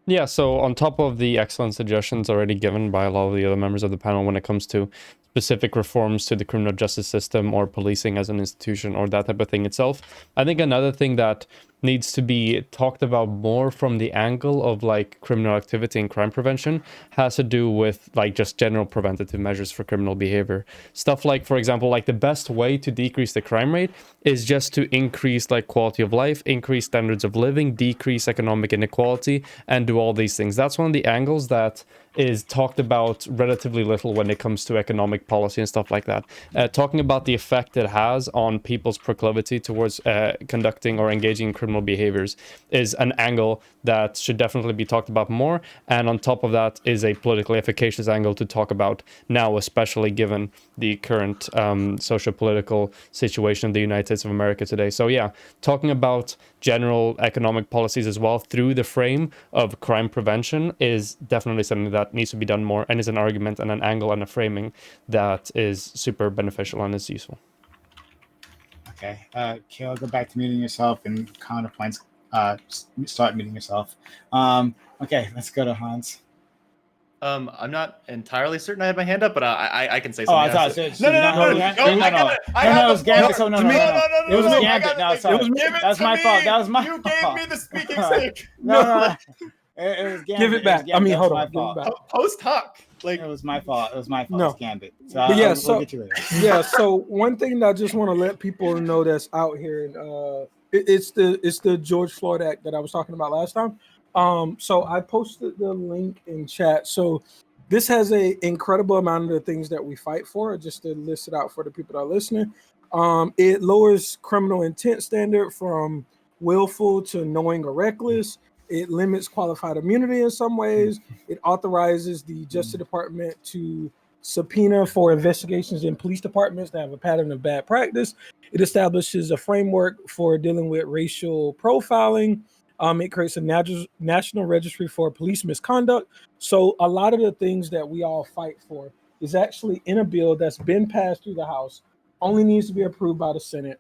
S9: Yeah, so on top of the excellent suggestions already given by a lot of the other members of the panel when it comes to specific reforms to the criminal justice system or policing as an institution or that type of thing itself, I think another thing that needs to be talked about more from the angle of like criminal activity and crime prevention has to do with like just general preventative measures for criminal behavior. Stuff like, for example, like the best way to decrease the crime rate is just to increase like quality of life, increase standards of living, decrease economic inequality, and do all these things. That's one of the angles that is talked about relatively little when it comes to economic policy and stuff like that. Talking about the effect it has on people's proclivity towards conducting or engaging in criminal behaviors is an angle that should definitely be talked about more. And on top of that is a politically efficacious angle to talk about now, especially given the current socio-political situation in the United States of America today. So yeah, talking about general economic policies as well through the frame of crime prevention is definitely something that needs to be done more, and is an argument and an angle and a framing that is super beneficial and is useful.
S1: Okay, Kayla, go back to muting yourself, and counterpoints, start muting yourself. Okay, let's go to Hans.
S3: I'm not entirely certain I had my hand up, but I can say
S1: Oh, I
S3: something.
S1: thought it was Gambit. So no, it was Gambit. No, sorry, that's my fault. That was my fault.
S3: You gave me the speaking stick.
S1: No. It was Gambit.
S2: Give it back. I mean, hold on. Give it back.
S3: Post hoc. Like
S1: it was my fault. It was my fault.
S2: No.
S1: It's Gambit. So
S2: But yeah,
S1: we'll get you later.
S2: Yeah. So one thing that I just want to let people know that's out here, and it's the George Floyd Act that I was talking about last time. So I posted the link in chat. So this has a incredible amount of the things that we fight for. Just to list it out for the people that are listening. It lowers criminal intent standard from willful to knowing or reckless. It limits qualified immunity in some ways. It authorizes the Justice Department to subpoena for investigations in police departments that have a pattern of bad practice. It establishes a framework for dealing with racial profiling. It creates a national registry for police misconduct. So a lot of the things that we all fight for is actually in a bill that's been passed through the House, only needs to be approved by the Senate.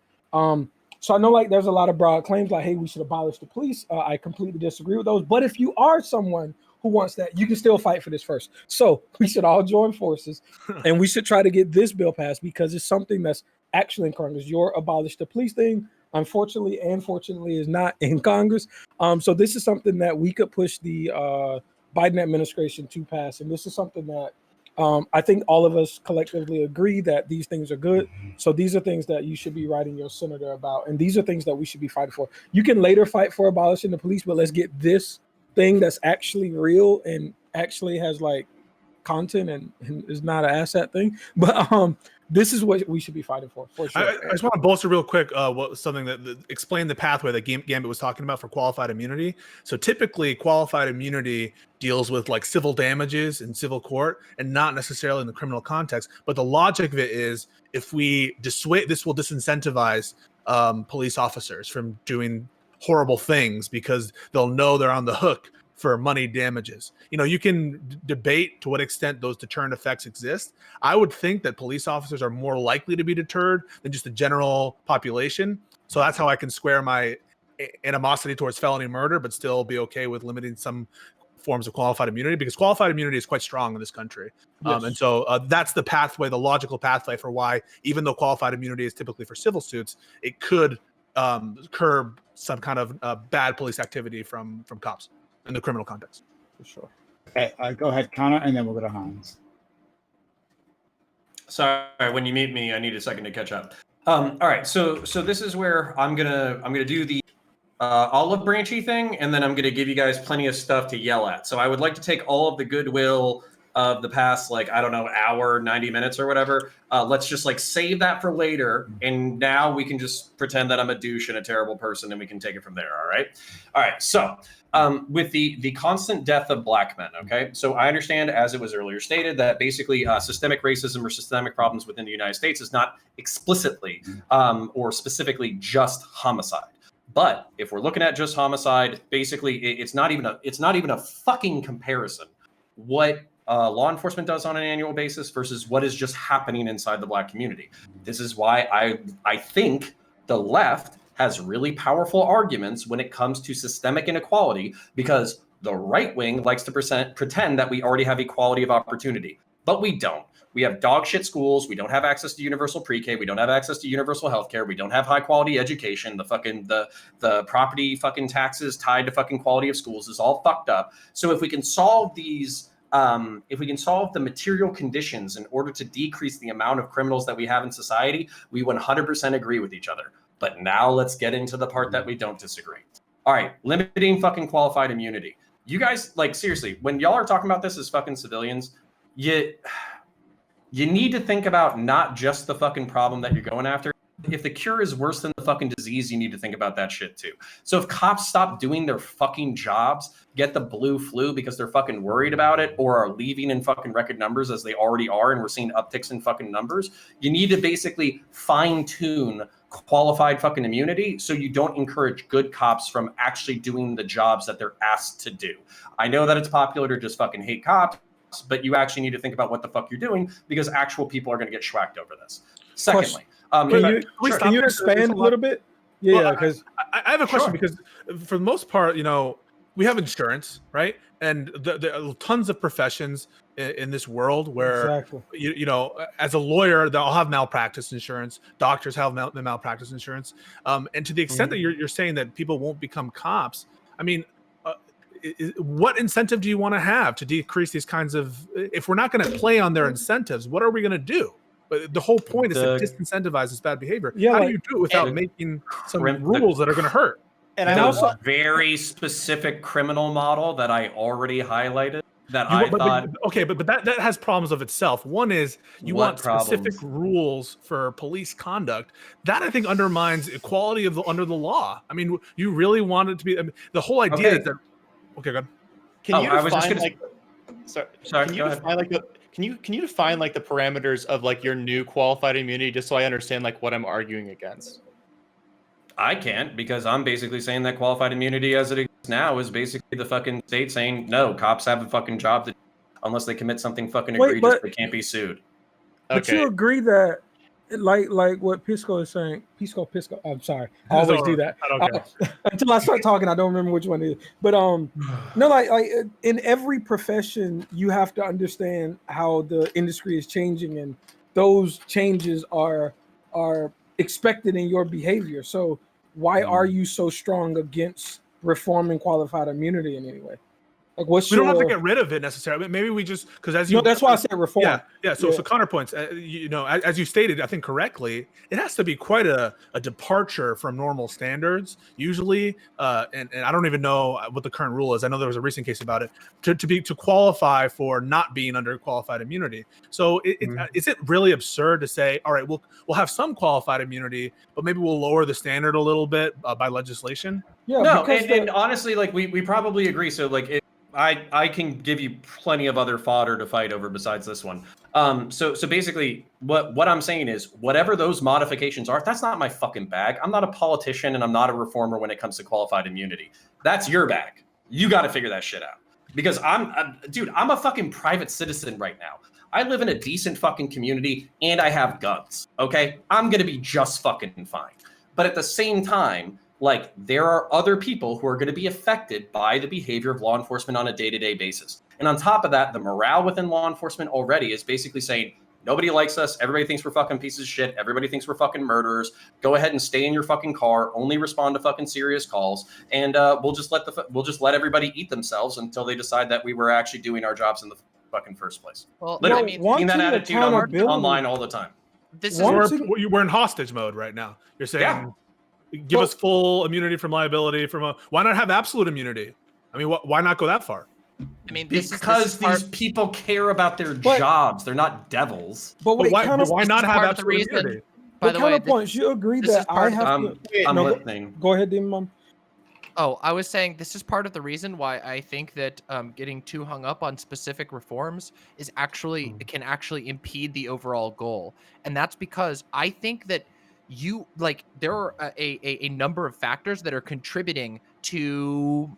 S2: So I know like there's a lot of broad claims like, hey, we should abolish the police. I completely disagree with those. But if you are someone who wants that, you can still fight for this first. So we should all join forces and we should try to get this bill passed because it's something that's actually in Congress. Your abolish the police thing, unfortunately and fortunately, is not in Congress. So this is something that we could push the Biden administration to pass. And this is something that I think all of us collectively agree that these things are good. So these are things that you should be writing your senator about. And these are things that we should be fighting for. You can later fight for abolishing the police, but let's get this thing that's actually real and actually has like content and is not an asset thing. But this is what we should be fighting for sure.
S7: I just want to bolster real quick something that explain the pathway that Gambit was talking about for qualified immunity. So typically qualified immunity deals with like civil damages in civil court and not necessarily in the criminal context. But the logic of it is if we dissuade, this will disincentivize police officers from doing horrible things because they'll know they're on the hook for money damages. You know, you can debate to what extent those deterrent effects exist. I would think that police officers are more likely to be deterred than just the general population. So that's how I can square my animosity towards felony murder, but still be okay with limiting some forms of qualified immunity, because qualified immunity is quite strong in this country.
S2: Yes.
S7: And so that's the pathway, the logical pathway for why, even though qualified immunity is typically for civil suits, it could curb some kind of bad police activity from cops in the criminal context.
S2: For sure.
S1: Okay, go ahead, Connor, and then we'll go to Hans.
S4: Sorry, when you mute me, I need a second to catch up. All right, so this is where I'm gonna do the olive branchy thing, and then I'm gonna give you guys plenty of stuff to yell at. So I would like to take all of the goodwill of the past, like, I don't know, hour, 90 minutes or whatever. Let's just like save that for later. And now we can just pretend that I'm a douche and a terrible person and we can take it from there. All right. All right. So with the constant death of black men. Okay. So I understand, as it was earlier stated, that basically systemic racism or systemic problems within the United States is not explicitly or specifically just homicide. But if we're looking at just homicide, basically it's not even a fucking comparison what law enforcement does on an annual basis versus what is just happening inside the Black community. This is why I think the left has really powerful arguments when it comes to systemic inequality, because the right wing likes to pretend that we already have equality of opportunity, but we don't. We have dog shit schools. We don't have access to universal pre-K. We don't have access to universal healthcare. We don't have high quality education. The property fucking taxes tied to fucking quality of schools is all fucked up. So if we can solve these, if we can solve the material conditions in order to decrease the amount of criminals that we have in society, we 100% agree with each other. But now let's get into the part that we don't disagree. All right, limiting fucking qualified immunity. You guys, like, seriously, when y'all are talking about this as fucking civilians, you need to think about not just the fucking problem that you're going after. If the cure is worse than the fucking disease, you need to think about that shit too. So if cops stop doing their fucking jobs, get the blue flu because they're fucking worried about it, or are leaving in fucking record numbers as they already are, and we're seeing upticks in fucking numbers, you need to basically fine tune qualified fucking immunity so you don't encourage good cops from actually doing the jobs that they're asked to do. I know that it's popular to just fucking hate cops, but you actually need to think about what the fuck you're doing, because actual people are going to get schwacked over this. Secondly,
S2: can you expand a little bit? Yeah, because
S7: I have a question, because for the most part, we have insurance, right? And there are tons of professions in this world where, as a lawyer, they'll have malpractice insurance. Doctors have malpractice insurance. And to the extent that you're saying that people won't become cops, I mean, what incentive do you want to have to decrease these kinds of? If we're not going to play on their incentives, what are we going to do? But the whole point is to disincentivize this bad behavior. How do you do it without making some rules that are going to hurt?
S4: And I also very specific criminal model that I already highlighted. That
S7: that has problems of itself. One is you want specific rules for police conduct. That, I think, undermines equality under the law. I mean, you really want it to be. I mean, the whole idea is that. Okay, good.
S3: Can you define like the parameters of like your new qualified immunity, just so I understand like what I'm arguing against?
S4: I can't, because I'm basically saying that qualified immunity as it exists now is basically the fucking state saying, no, cops have a fucking job to, unless they commit something fucking egregious, they can't be sued.
S2: But you agree that, like what Pisco is saying, Pisco. I'm sorry, I always do that.
S7: I don't care.
S2: Until I start talking, I don't remember which one it is. But no, like in every profession, you have to understand how the industry is changing, and those changes are expected in your behavior. So why are you so strong against reforming qualified immunity in any way? Like, we
S7: don't have to get rid of it necessarily. Maybe we just, because as you
S2: that's why I said reform.
S7: So counterpoints. As you stated, I think correctly, it has to be quite a departure from normal standards usually. And I don't even know what the current rule is. I know there was a recent case about it to qualify for not being under qualified immunity. So is it really absurd to say, all right, we'll have some qualified immunity, but maybe we'll lower the standard a little bit by legislation?
S2: Yeah.
S4: No, and honestly, like we probably agree. So like I can give you plenty of other fodder to fight over besides this one. So basically what I'm saying is, whatever those modifications are, that's not my fucking bag. I'm not a politician and I'm not a reformer when it comes to qualified immunity. That's your bag. You got to figure that shit out. Because I'm a fucking private citizen right now. I live in a decent fucking community and I have guns. Okay? I'm going to be just fucking fine. But at the same time, like, there are other people who are going to be affected by the behavior of law enforcement on a day-to-day basis. And on top of that, the morale within law enforcement already is basically saying, nobody likes us. Everybody thinks we're fucking pieces of shit. Everybody thinks we're fucking murderers. Go ahead and stay in your fucking car. Only respond to fucking serious calls. And we'll just let everybody eat themselves until they decide that we were actually doing our jobs in the fucking first place.
S6: Well,
S4: literally, seeing that attitude online all the time.
S7: We're in hostage mode right now. You're saying... Yeah. Give us full immunity from liability. Why not have absolute immunity? I mean, why not go that far?
S6: I mean,
S4: because these people care about their jobs. They're not devils.
S2: But why
S7: not have absolute immunity?
S2: By the way, counterpoints, you agree that I have to...
S4: I'm listening.
S2: Go ahead, Mom.
S6: Oh, I was saying this is part of the reason why I think that getting too hung up on specific reforms is can actually impede the overall goal. And that's because I think that there are a number of factors that are contributing to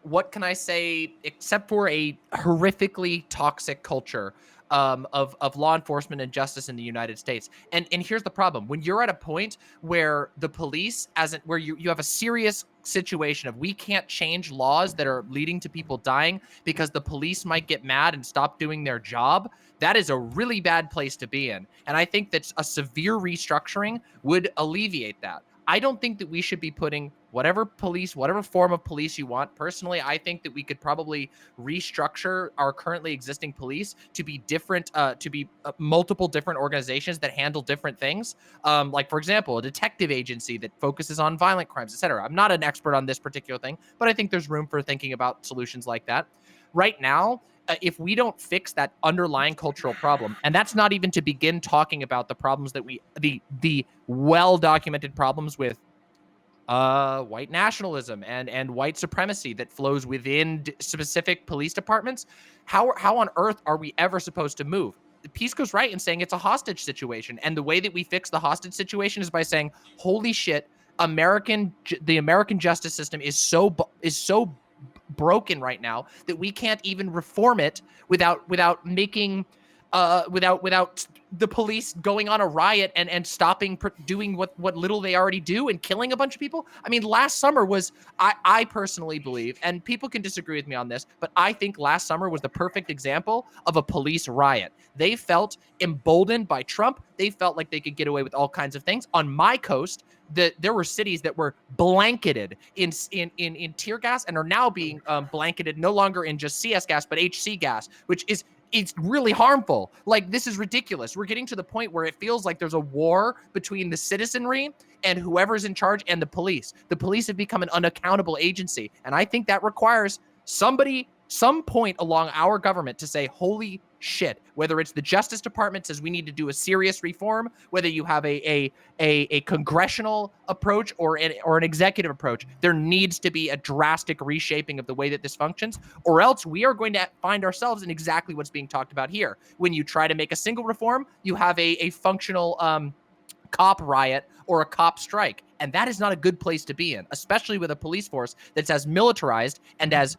S6: what can I say, except for a horrifically toxic culture of law enforcement and justice in the United States. And here's the problem. When you're at a point where the police, where you have a serious situation of we can't change laws that are leading to people dying because the police might get mad and stop doing their job, that is a really bad place to be in. And I think that a severe restructuring would alleviate that. I don't think that we should be putting whatever form of police you want. Personally, I think that we could probably restructure our currently existing police to be different, multiple different organizations that handle different things. Like, for example, a detective agency that focuses on violent crimes, etc. I'm not an expert on this particular thing, but I think there's room for thinking about solutions like that. Right now, if we don't fix that underlying cultural problem, and that's not even to begin talking about the problems that the well-documented problems with white nationalism and white supremacy that flows within specific police departments, how on earth are we ever supposed to move? Pisco's right in saying it's a hostage situation, and the way that we fix the hostage situation is by saying, "Holy shit, the American justice system is so broken right now that we can't even reform it without making without the police going on a riot and stopping doing what little they already do and killing a bunch of people." I mean, last summer was, I personally believe, and people can disagree with me on this, but I think last summer was the perfect example of a police riot. They felt emboldened by Trump. They felt like they could get away with all kinds of things. On my coast, there were cities that were blanketed in tear gas and are now being blanketed no longer in just CS gas, but HC gas, which is, it's really harmful. Like, this is ridiculous. We're getting to the point where it feels like there's a war between the citizenry and whoever's in charge and the police. The police have become an unaccountable agency. And I think that requires some point along our government to say, holy shit, whether it's the Justice Department says we need to do a serious reform, whether you have a congressional approach or an executive approach, there needs to be a drastic reshaping of the way that this functions, or else we are going to find ourselves in exactly what's being talked about here. When you try to make a single reform, you have a functional cop riot or a cop strike. And that is not a good place to be in, especially with a police force that's as militarized and as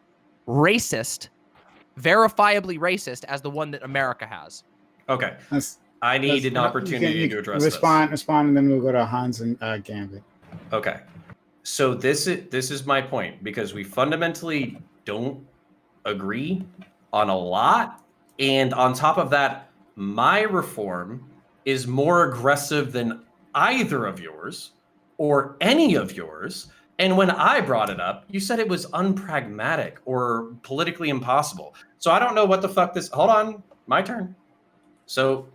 S6: racist, verifiably racist as the one that America has.
S4: Okay. I need an opportunity to address
S1: respond, and then we'll go to Hans and Gambit.
S4: Okay. So this is my point, because we fundamentally don't agree on a lot. And on top of that, my reform is more aggressive than either of yours or any of yours. And when I brought it up, you said it was unpragmatic or politically impossible. So I don't know what the fuck this, hold on, my turn. So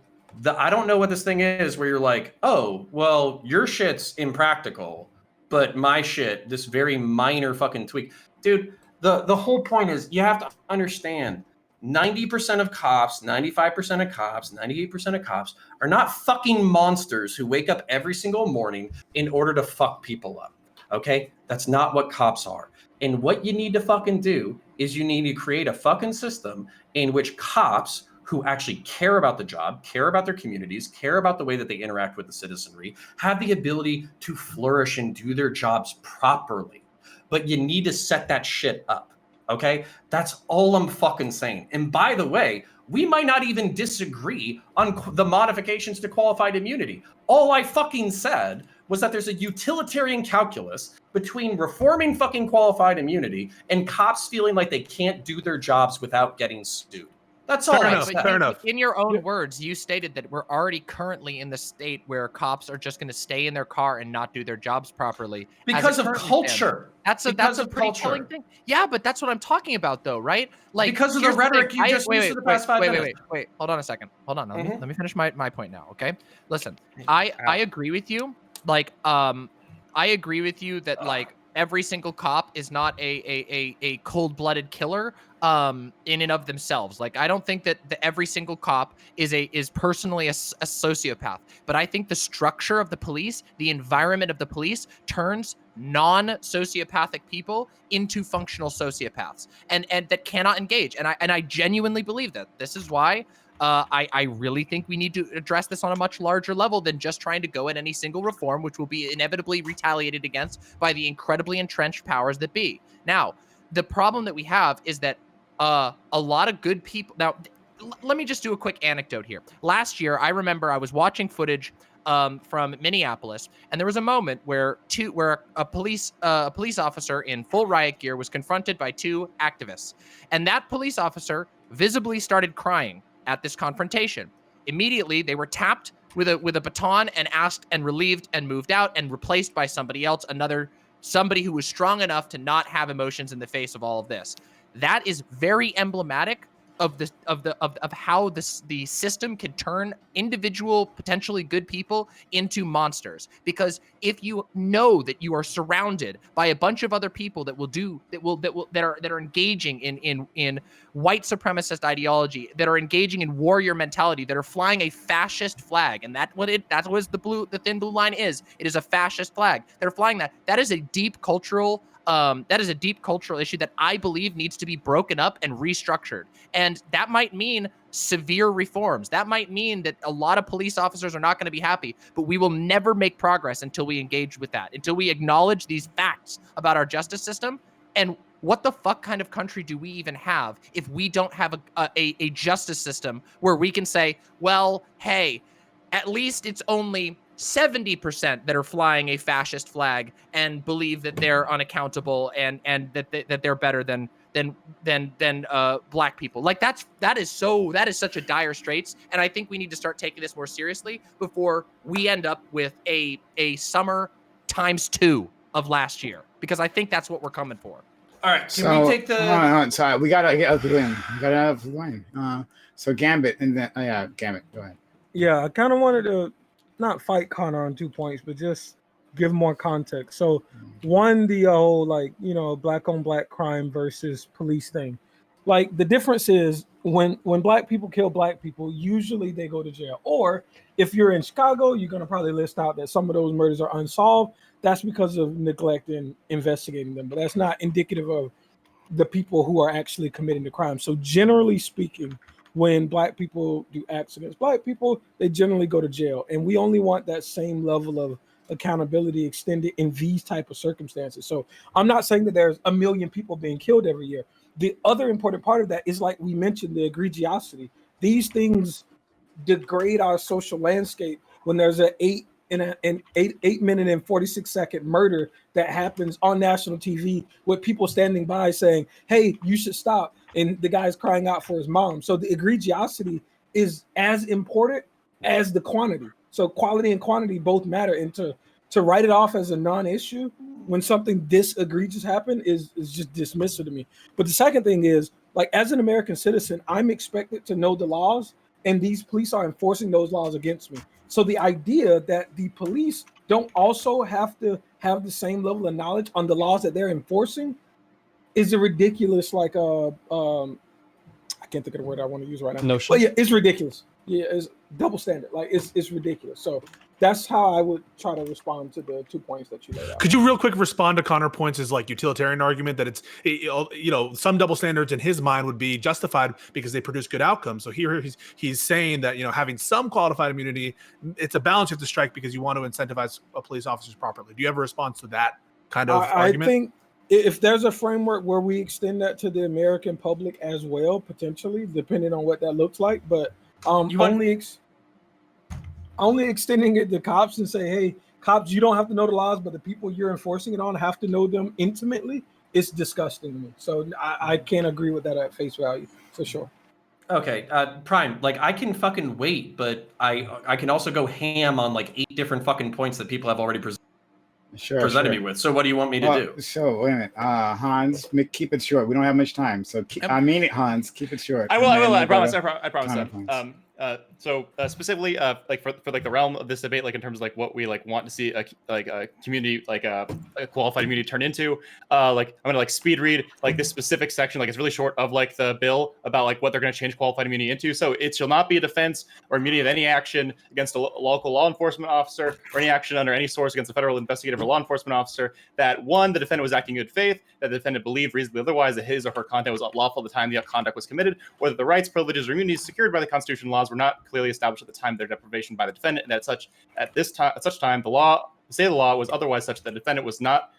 S4: I don't know what this thing is where you're like, oh, well, your shit's impractical, but my shit, this very minor fucking tweak. Dude, the whole point is you have to understand 90% of cops, 95% of cops, 98% of cops are not fucking monsters who wake up every single morning in order to fuck people up. Okay? That's not what cops are. And what you need to fucking do is you need to create a fucking system in which cops who actually care about the job, care about their communities, care about the way that they interact with the citizenry, have the ability to flourish and do their jobs properly. But you need to set that shit up. Okay? That's all I'm fucking saying. And by the way, we might not even disagree on the modifications to qualified immunity. All I fucking said was that there's a utilitarian calculus between reforming fucking qualified immunity and cops feeling like they can't do their jobs without getting sued. That's all I said.
S7: Fair enough.
S6: In your own words, you stated that we're already currently in the state where cops are just going to stay in their car and not do their jobs properly.
S4: Because of culture.
S6: That's a pretty telling thing. Yeah, but that's what I'm talking about, though, right? Like,
S4: because of the rhetoric you just used for the past 5 minutes.
S6: Wait. Hold on a second. Hold on. Let me finish my point now, okay? Listen, I agree with you. Like, I agree with you that, like, every single cop is not a cold-blooded killer in and of themselves. Like, I don't think that every single cop is personally a sociopath, but I think the structure of the police, the environment of the police, turns non-sociopathic people into functional sociopaths and that cannot engage. And I genuinely believe that. This is why I really think we need to address this on a much larger level than just trying to go at any single reform, which will be inevitably retaliated against by the incredibly entrenched powers that be. Now, the problem that we have is that a lot of good people. Now, let me just do a quick anecdote here. Last year, I remember I was watching footage from Minneapolis, and there was a moment where a police officer in full riot gear was confronted by two activists, and that police officer visibly started crying at this confrontation. Immediately, they were tapped with a baton and asked and relieved and moved out and replaced by somebody else, somebody who was strong enough to not have emotions in the face of all of this. That is very emblematic of how the system can turn individual potentially good people into monsters. Because if you know that you are surrounded by a bunch of other people that are engaging in white supremacist ideology, that are engaging in warrior mentality, that are flying a fascist flag, and that's what the thin blue line is. It is a fascist flag. They're flying that. That is a deep cultural issue that I believe needs to be broken up and restructured. And that might mean severe reforms. That might mean that a lot of police officers are not going to be happy, but we will never make progress until we engage with that, until we acknowledge these facts about our justice system. And what the fuck kind of country do we even have if we don't have a justice system where we can say, well, hey, at least it's only 70% that are flying a fascist flag and believe that they're unaccountable and that they're better than black people. Like that is such a dire straits, and I think we need to start taking this more seriously before we end up with a summer ×2 of last year, because I think that's what we're coming for.
S4: All right, can we take the?
S1: Hold on, sorry, we gotta get up the line. We gotta have the line. So Gambit, and then Gambit, go ahead.
S2: Yeah, I kind of wanted to not fight Connor on 2 points, but just give more context. So, one, the whole black on black crime versus police thing. Like, the difference is when black people kill black people, usually they go to jail. Or if you're in Chicago, you're gonna probably list out that some of those murders are unsolved. That's because of neglect in investigating them, but that's not indicative of the people who are actually committing the crime. So, generally speaking, when black people do acts against black people, they generally go to jail. And we only want that same level of accountability extended in these type of circumstances. So I'm not saying that there's a million people being killed every year. The other important part of that is, like we mentioned, the egregiosity. These things degrade our social landscape when there's an 8 minute and 46-second murder that happens on national TV with people standing by saying, hey, you should stop. And the guy's crying out for his mom. So the egregiosity is as important as the quantity. So quality and quantity both matter. And to write it off as a non-issue when something this egregious happened is just dismissive to me. But the second thing is, like, as an American citizen, I'm expected to know the laws, and these police are enforcing those laws against me. So the idea that the police don't also have to have the same level of knowledge on the laws that they're enforcing is a ridiculous, I can't think of the word I want to use right now.
S9: Notion.
S2: But yeah, it's ridiculous. Yeah, it's double standard. Like, it's ridiculous. So that's how I would try to respond to the 2 points that you laid out.
S7: Could you real quick respond to Connor Points' utilitarian argument that it's some double standards in his mind would be justified because they produce good outcomes. So here he's saying that having some qualified immunity, it's a balance you have to strike because you want to incentivize police officers properly. Do you have a response to that kind of argument?
S2: I think if there's a framework where we extend that to the American public as well, potentially, depending on what that looks like, but only extending it to cops and say, hey, cops, you don't have to know the laws, but the people you're enforcing it on have to know them intimately, it's disgusting to me. So I can't agree with that at face value, for sure.
S4: Okay, Prime, I can fucking wait, but I can also go ham on 8 different fucking points that people have already presented me with. So what do you want me to do?
S1: So wait a minute, Hans, keep it short. We don't have much time, so I mean it, Hans. Keep it short.
S3: I will. I promise. I promise. So specifically, for the realm of this debate, in terms of what we want to see a community, a qualified immunity turn into, I'm gonna speed read this specific section, it's really short, of the bill about what they're gonna change qualified immunity into. So it shall not be a defense or immunity of any action against a local law enforcement officer or any action under any source against a federal investigative or law enforcement officer that, one, the defendant was acting in good faith, that the defendant believed reasonably otherwise that his or her conduct was lawful at the time the conduct was committed, or that the rights, privileges, or immunities secured by the Constitution and laws were not clearly established at the time of their deprivation by the defendant, and that at such time the state of the law was otherwise such that the defendant was not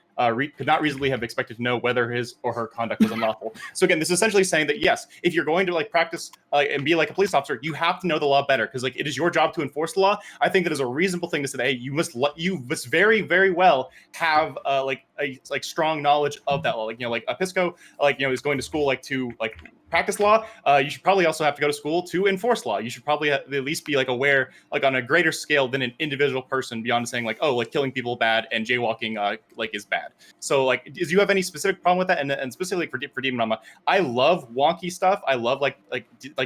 S3: could not reasonably have expected to know whether his or her conduct was unlawful. So again, this is essentially saying that yes, if you're going to like practice and be like a police officer, you have to know the law better because like it is your job to enforce the law. I think that is a reasonable thing to say that, hey, you must very, very well have like a strong knowledge of that law. Like, you know, like a Pisco, like, you know, is going to school like to like practice law. You should probably also have to go to school to enforce law. You should probably at least be like aware, like on a greater scale than an individual person, beyond saying like, oh, like killing people bad and jaywalking like is bad. So like, do you have any specific problem with that? And specifically for Demon Mama, I love wonky stuff. I love like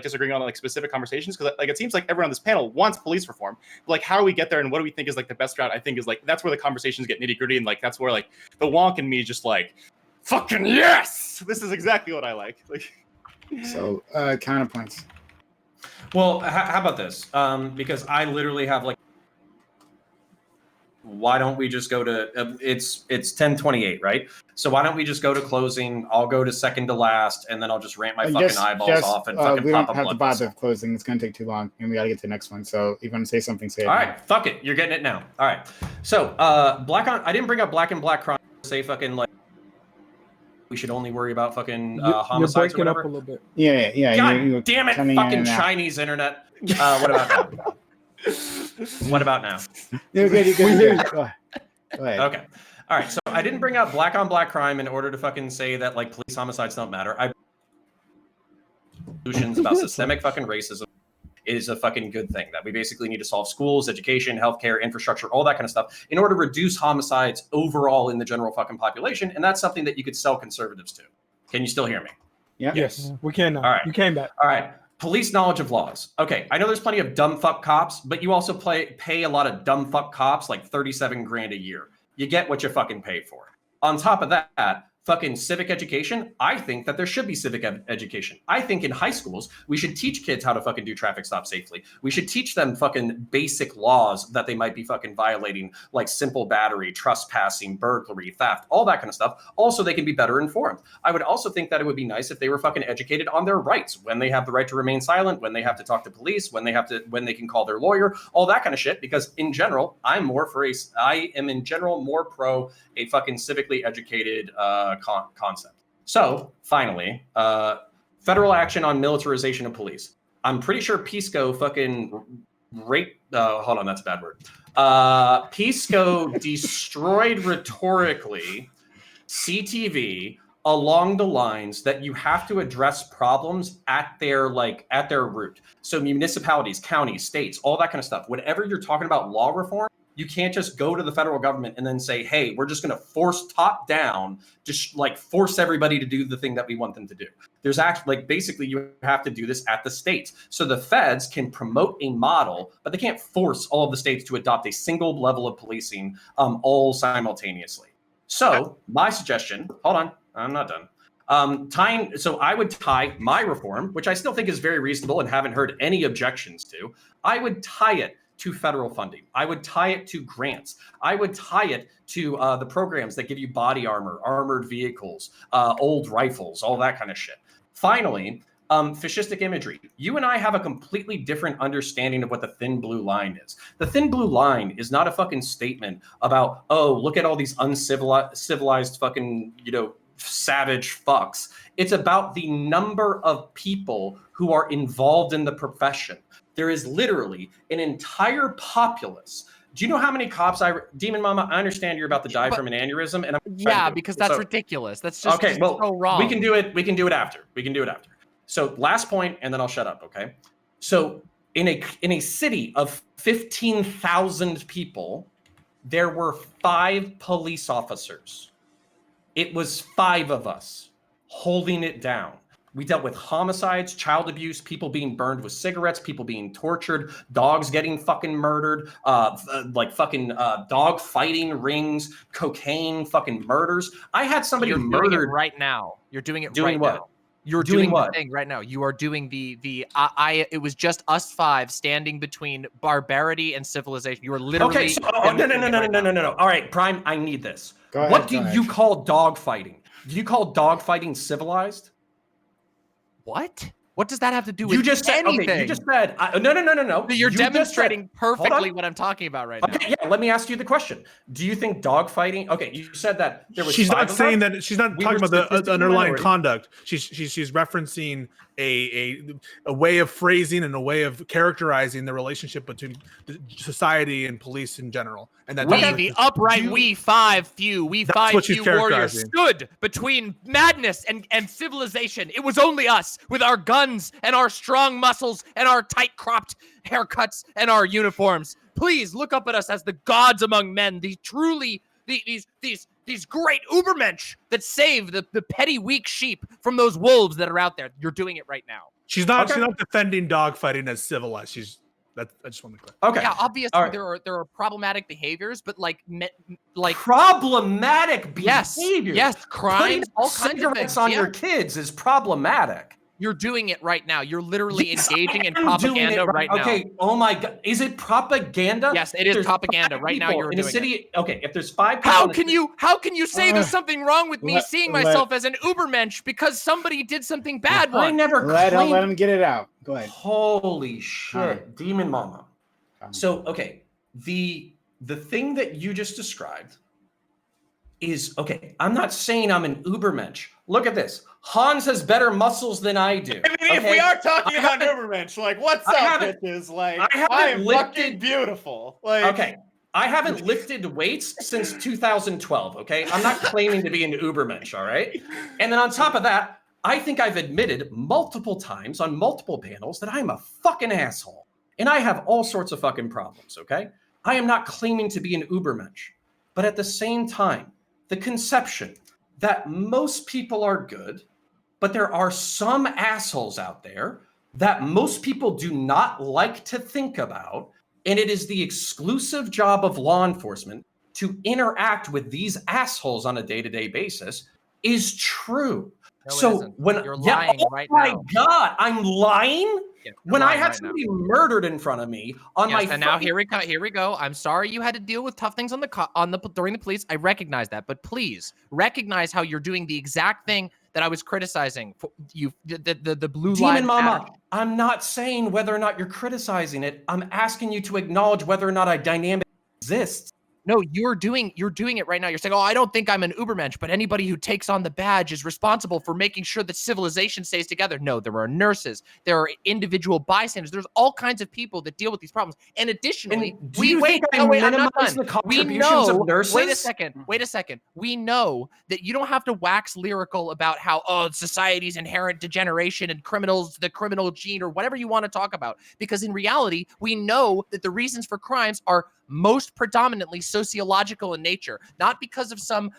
S3: disagreeing on like specific conversations because like it seems like everyone on this panel wants police reform. But, like, how do we get there and what do we think is like the best route? I think is like that's where the conversations get nitty gritty and like that's where like the wonk in me is just like, fucking yes, this is exactly what I like. Like.
S1: So counterpoints.
S4: Well, how about this? Because I literally have like, why don't we just go to it's 10:28, right? So why don't we just go to closing? I'll go to second to last, and then I'll just rant my fucking eyeballs off and fucking
S1: we
S4: pop
S1: don't
S4: a
S1: have to
S4: blood
S1: bother
S4: vessel.
S1: closing. It's gonna take too long, and we gotta get to the next one. So if you want to say something, say it.
S4: All right, fuck it. You're getting it now. All right. So I didn't bring up black and black crime to say fucking like we should only worry about fucking homicides or
S2: You're breaking
S4: whatever.
S2: up a little bit.
S1: Yeah.
S4: God damn it, fucking Chinese internet. What about now? What about now?
S1: You're good. Go ahead.
S4: Okay. All right. So I didn't bring up black on black crime in order to fucking say that like police homicides don't matter. I solutions about systemic fucking racism is a fucking good thing that we basically need to solve schools, education, healthcare, infrastructure, all that kind of stuff in order to reduce homicides overall in the general fucking population. And that's something that you could sell conservatives to. Can you still hear me?
S1: Yeah.
S2: Yes, we can now.
S4: All right.
S2: You came back.
S4: All right. Police knowledge of laws. Okay, I know there's plenty of dumb fuck cops, but you also pay a lot of dumb fuck cops like 37 grand a year. You get what you fucking pay for. On top of that, fucking civic education. I think that there should be civic education. I think in high schools, we should teach kids how to fucking do traffic stops safely. We should teach them fucking basic laws that they might be fucking violating, like simple battery, trespassing, burglary, theft, all that kind of stuff. Also, they can be better informed. I would also think that it would be nice if they were fucking educated on their rights, when they have the right to remain silent, when they have to talk to police, when they can call their lawyer, all that kind of shit. Because in general, I am in general more pro a fucking civically educated concept. So finally, federal action on militarization of police. I'm pretty sure Pisco fucking hold on, that's a bad word. Pisco destroyed rhetorically CTV along the lines that you have to address problems at their root. So municipalities, counties, states, all that kind of stuff. Whenever you're talking about law reform, you can't just go to the federal government and then say, hey, we're just going to force top down, just like force everybody to do the thing that we want them to do. There's actually basically you have to do this at the states. So the feds can promote a model, but they can't force all of the states to adopt a single level of policing all simultaneously. So my suggestion, hold on, I'm not done. So I would tie my reform, which I still think is very reasonable and haven't heard any objections to. I would tie it to federal funding. I would tie it to grants. I would tie it to the programs that give you body armor, armored vehicles, old rifles, all that kind of shit. Finally, fascistic imagery. You and I have a completely different understanding of what the thin blue line is. The thin blue line is not a fucking statement about, oh, look at all these uncivilized fucking, savage fucks. It's about the number of people who are involved in the profession. There is literally an entire populace. Do you know how many cops Demon Mama, I understand you're about to die from an aneurysm. And
S6: because that's ridiculous. That's just,
S4: okay, well,
S6: so wrong.
S4: We can do it after. So last point, and then I'll shut up, okay? So in a city of 15,000 people, there were 5 police officers. It was 5 of us holding it down. We dealt with homicides, child abuse, people being burned with cigarettes, people being tortured, dogs getting fucking murdered, dog fighting rings, cocaine, fucking murders. I had somebody murdered.
S6: Doing it right now. You're doing it
S4: doing
S6: right
S4: what?
S6: now. You're
S4: doing
S6: the
S4: what?
S6: thing right now. You are doing it was just us 5 standing between barbarity and civilization. You are literally.
S4: Okay, so, no. All right, Prime, I need this. What do you call dog fighting? Do you call dog fighting civilized?
S6: What? What does that have to do with
S4: You just said,
S6: anything?
S4: okay, you just said, no.
S6: You're
S4: You just
S6: demonstrating
S4: said- hold
S6: perfectly
S4: on.
S6: what I'm talking about right now.
S4: Okay, yeah, let me ask you the question. Do you think dogfighting, okay, you said that there was
S7: She's
S4: five
S7: not
S4: of
S7: saying
S4: us.
S7: that. She's not
S4: We
S7: talking
S4: were
S7: about the
S4: statistically
S7: underlying
S4: minority.
S7: conduct. She's referencing a way of phrasing and a way of characterizing the relationship between the society and police in general. And that
S6: We,
S7: doesn't-
S6: the upright,
S4: Do-
S6: we five
S7: That's what she's
S6: warriors
S7: characterizing.
S6: stood between madness and civilization. It was only us with our guns and our strong muscles and our tight cropped haircuts and our uniforms. Please look up at us as the gods among men. These great Ubermensch that save the petty weak sheep from those wolves that are out there. You're doing it right now.
S7: She's not
S4: Okay.
S7: defending dogfighting as civilized. I just want to clear.
S4: Okay.
S6: Yeah, obviously
S4: All right.
S6: there are problematic behaviors, but like
S4: Problematic
S6: yes,
S4: behavior.
S6: yes, crimes,
S4: Putting
S6: all kinds of
S4: cigarettes
S6: things.
S4: on
S6: Yeah.
S4: your kids is problematic.
S6: You're doing it right now. You're literally
S4: Yes,
S6: engaging in
S4: I'm doing
S6: propaganda
S4: it
S6: right now.
S4: Okay. Oh my God. Is it propaganda?
S6: Yes, it is
S4: There's
S6: propaganda.
S4: 5
S6: Right now
S4: people
S6: you're
S4: in a
S6: doing
S4: city. Okay. If there's 5 people.
S6: How
S4: in a
S6: can
S4: city-
S6: you say there's something wrong with me
S1: let-
S6: seeing
S1: let-
S6: myself as an Ubermensch because somebody did something bad
S4: I
S6: once?
S4: never
S1: Let
S4: claimed.
S1: him get it out. Go ahead.
S4: Holy shit, Demon Mama.
S1: Calm.
S4: So okay, the thing that you just described is okay. I'm not saying I'm an Ubermensch. Look at this. Hans has better muscles than I do.
S3: I mean, if
S4: okay?
S3: we are talking
S4: I
S3: about
S4: haven't-
S3: Ubermensch, like, what's
S4: I
S3: up,
S4: haven't-
S3: bitches? Like,
S4: I haven't
S3: I am
S4: lifted-
S3: fucking beautiful. Like,
S4: Okay. I haven't lifted weights since 2012, okay? I'm not claiming to be an Ubermensch, all right? And then on top of that, I think I've admitted multiple times on multiple panels that I'm a fucking asshole. And I have all sorts of fucking problems, okay? I am not claiming to be an Ubermensch. But at the same time, the conception that most people are good, but there are some assholes out there that most people do not like to think about, and it is the exclusive job of law enforcement to interact with these assholes on a day-to-day basis is true.
S6: No, it
S4: so
S6: isn't.
S4: when
S6: You're lying
S4: oh
S6: right
S4: my
S6: now.
S4: God, I'm lying?
S6: Yeah, you're
S4: When I
S6: lying
S4: had
S6: right now.
S4: somebody murdered in front of me on
S6: Yes,
S4: my
S6: and now
S4: fucking-
S6: here we go. I'm sorry you had to deal with tough things during the police. I recognize that, but please recognize how you're doing the exact thing that I was criticizing. For you, the blue
S4: Demon
S6: lives
S4: Mama,
S6: matter.
S4: I'm not saying whether or not you're criticizing it. I'm asking you to acknowledge whether or not a dynamic exists.
S6: No, you're doing it right now. You're saying, "Oh, I don't think I'm an Ubermensch, but anybody who takes on the badge is responsible for making sure that civilization stays together." No, there are nurses, there are individual bystanders, there's all kinds of people that deal with these problems. And additionally,
S4: And do you think I
S6: I'm not
S4: minimize
S6: done.
S4: the
S6: We
S4: contributions
S6: know.
S4: of nurses?
S6: Wait a second. We know that you don't have to wax lyrical about how society's inherent degeneration and the criminal gene, or whatever you want to talk about, because in reality, we know that the reasons for crimes are most predominantly sociological in nature, not because of some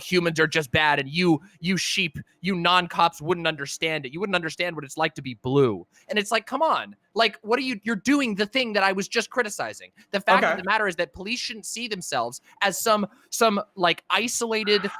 S6: humans are just bad and you sheep, you non-cops wouldn't understand it. You wouldn't understand what it's like to be blue. And it's like, come on. Like, what are you're doing the thing that I was just criticizing. The fact of the matter is that police shouldn't see themselves as some like isolated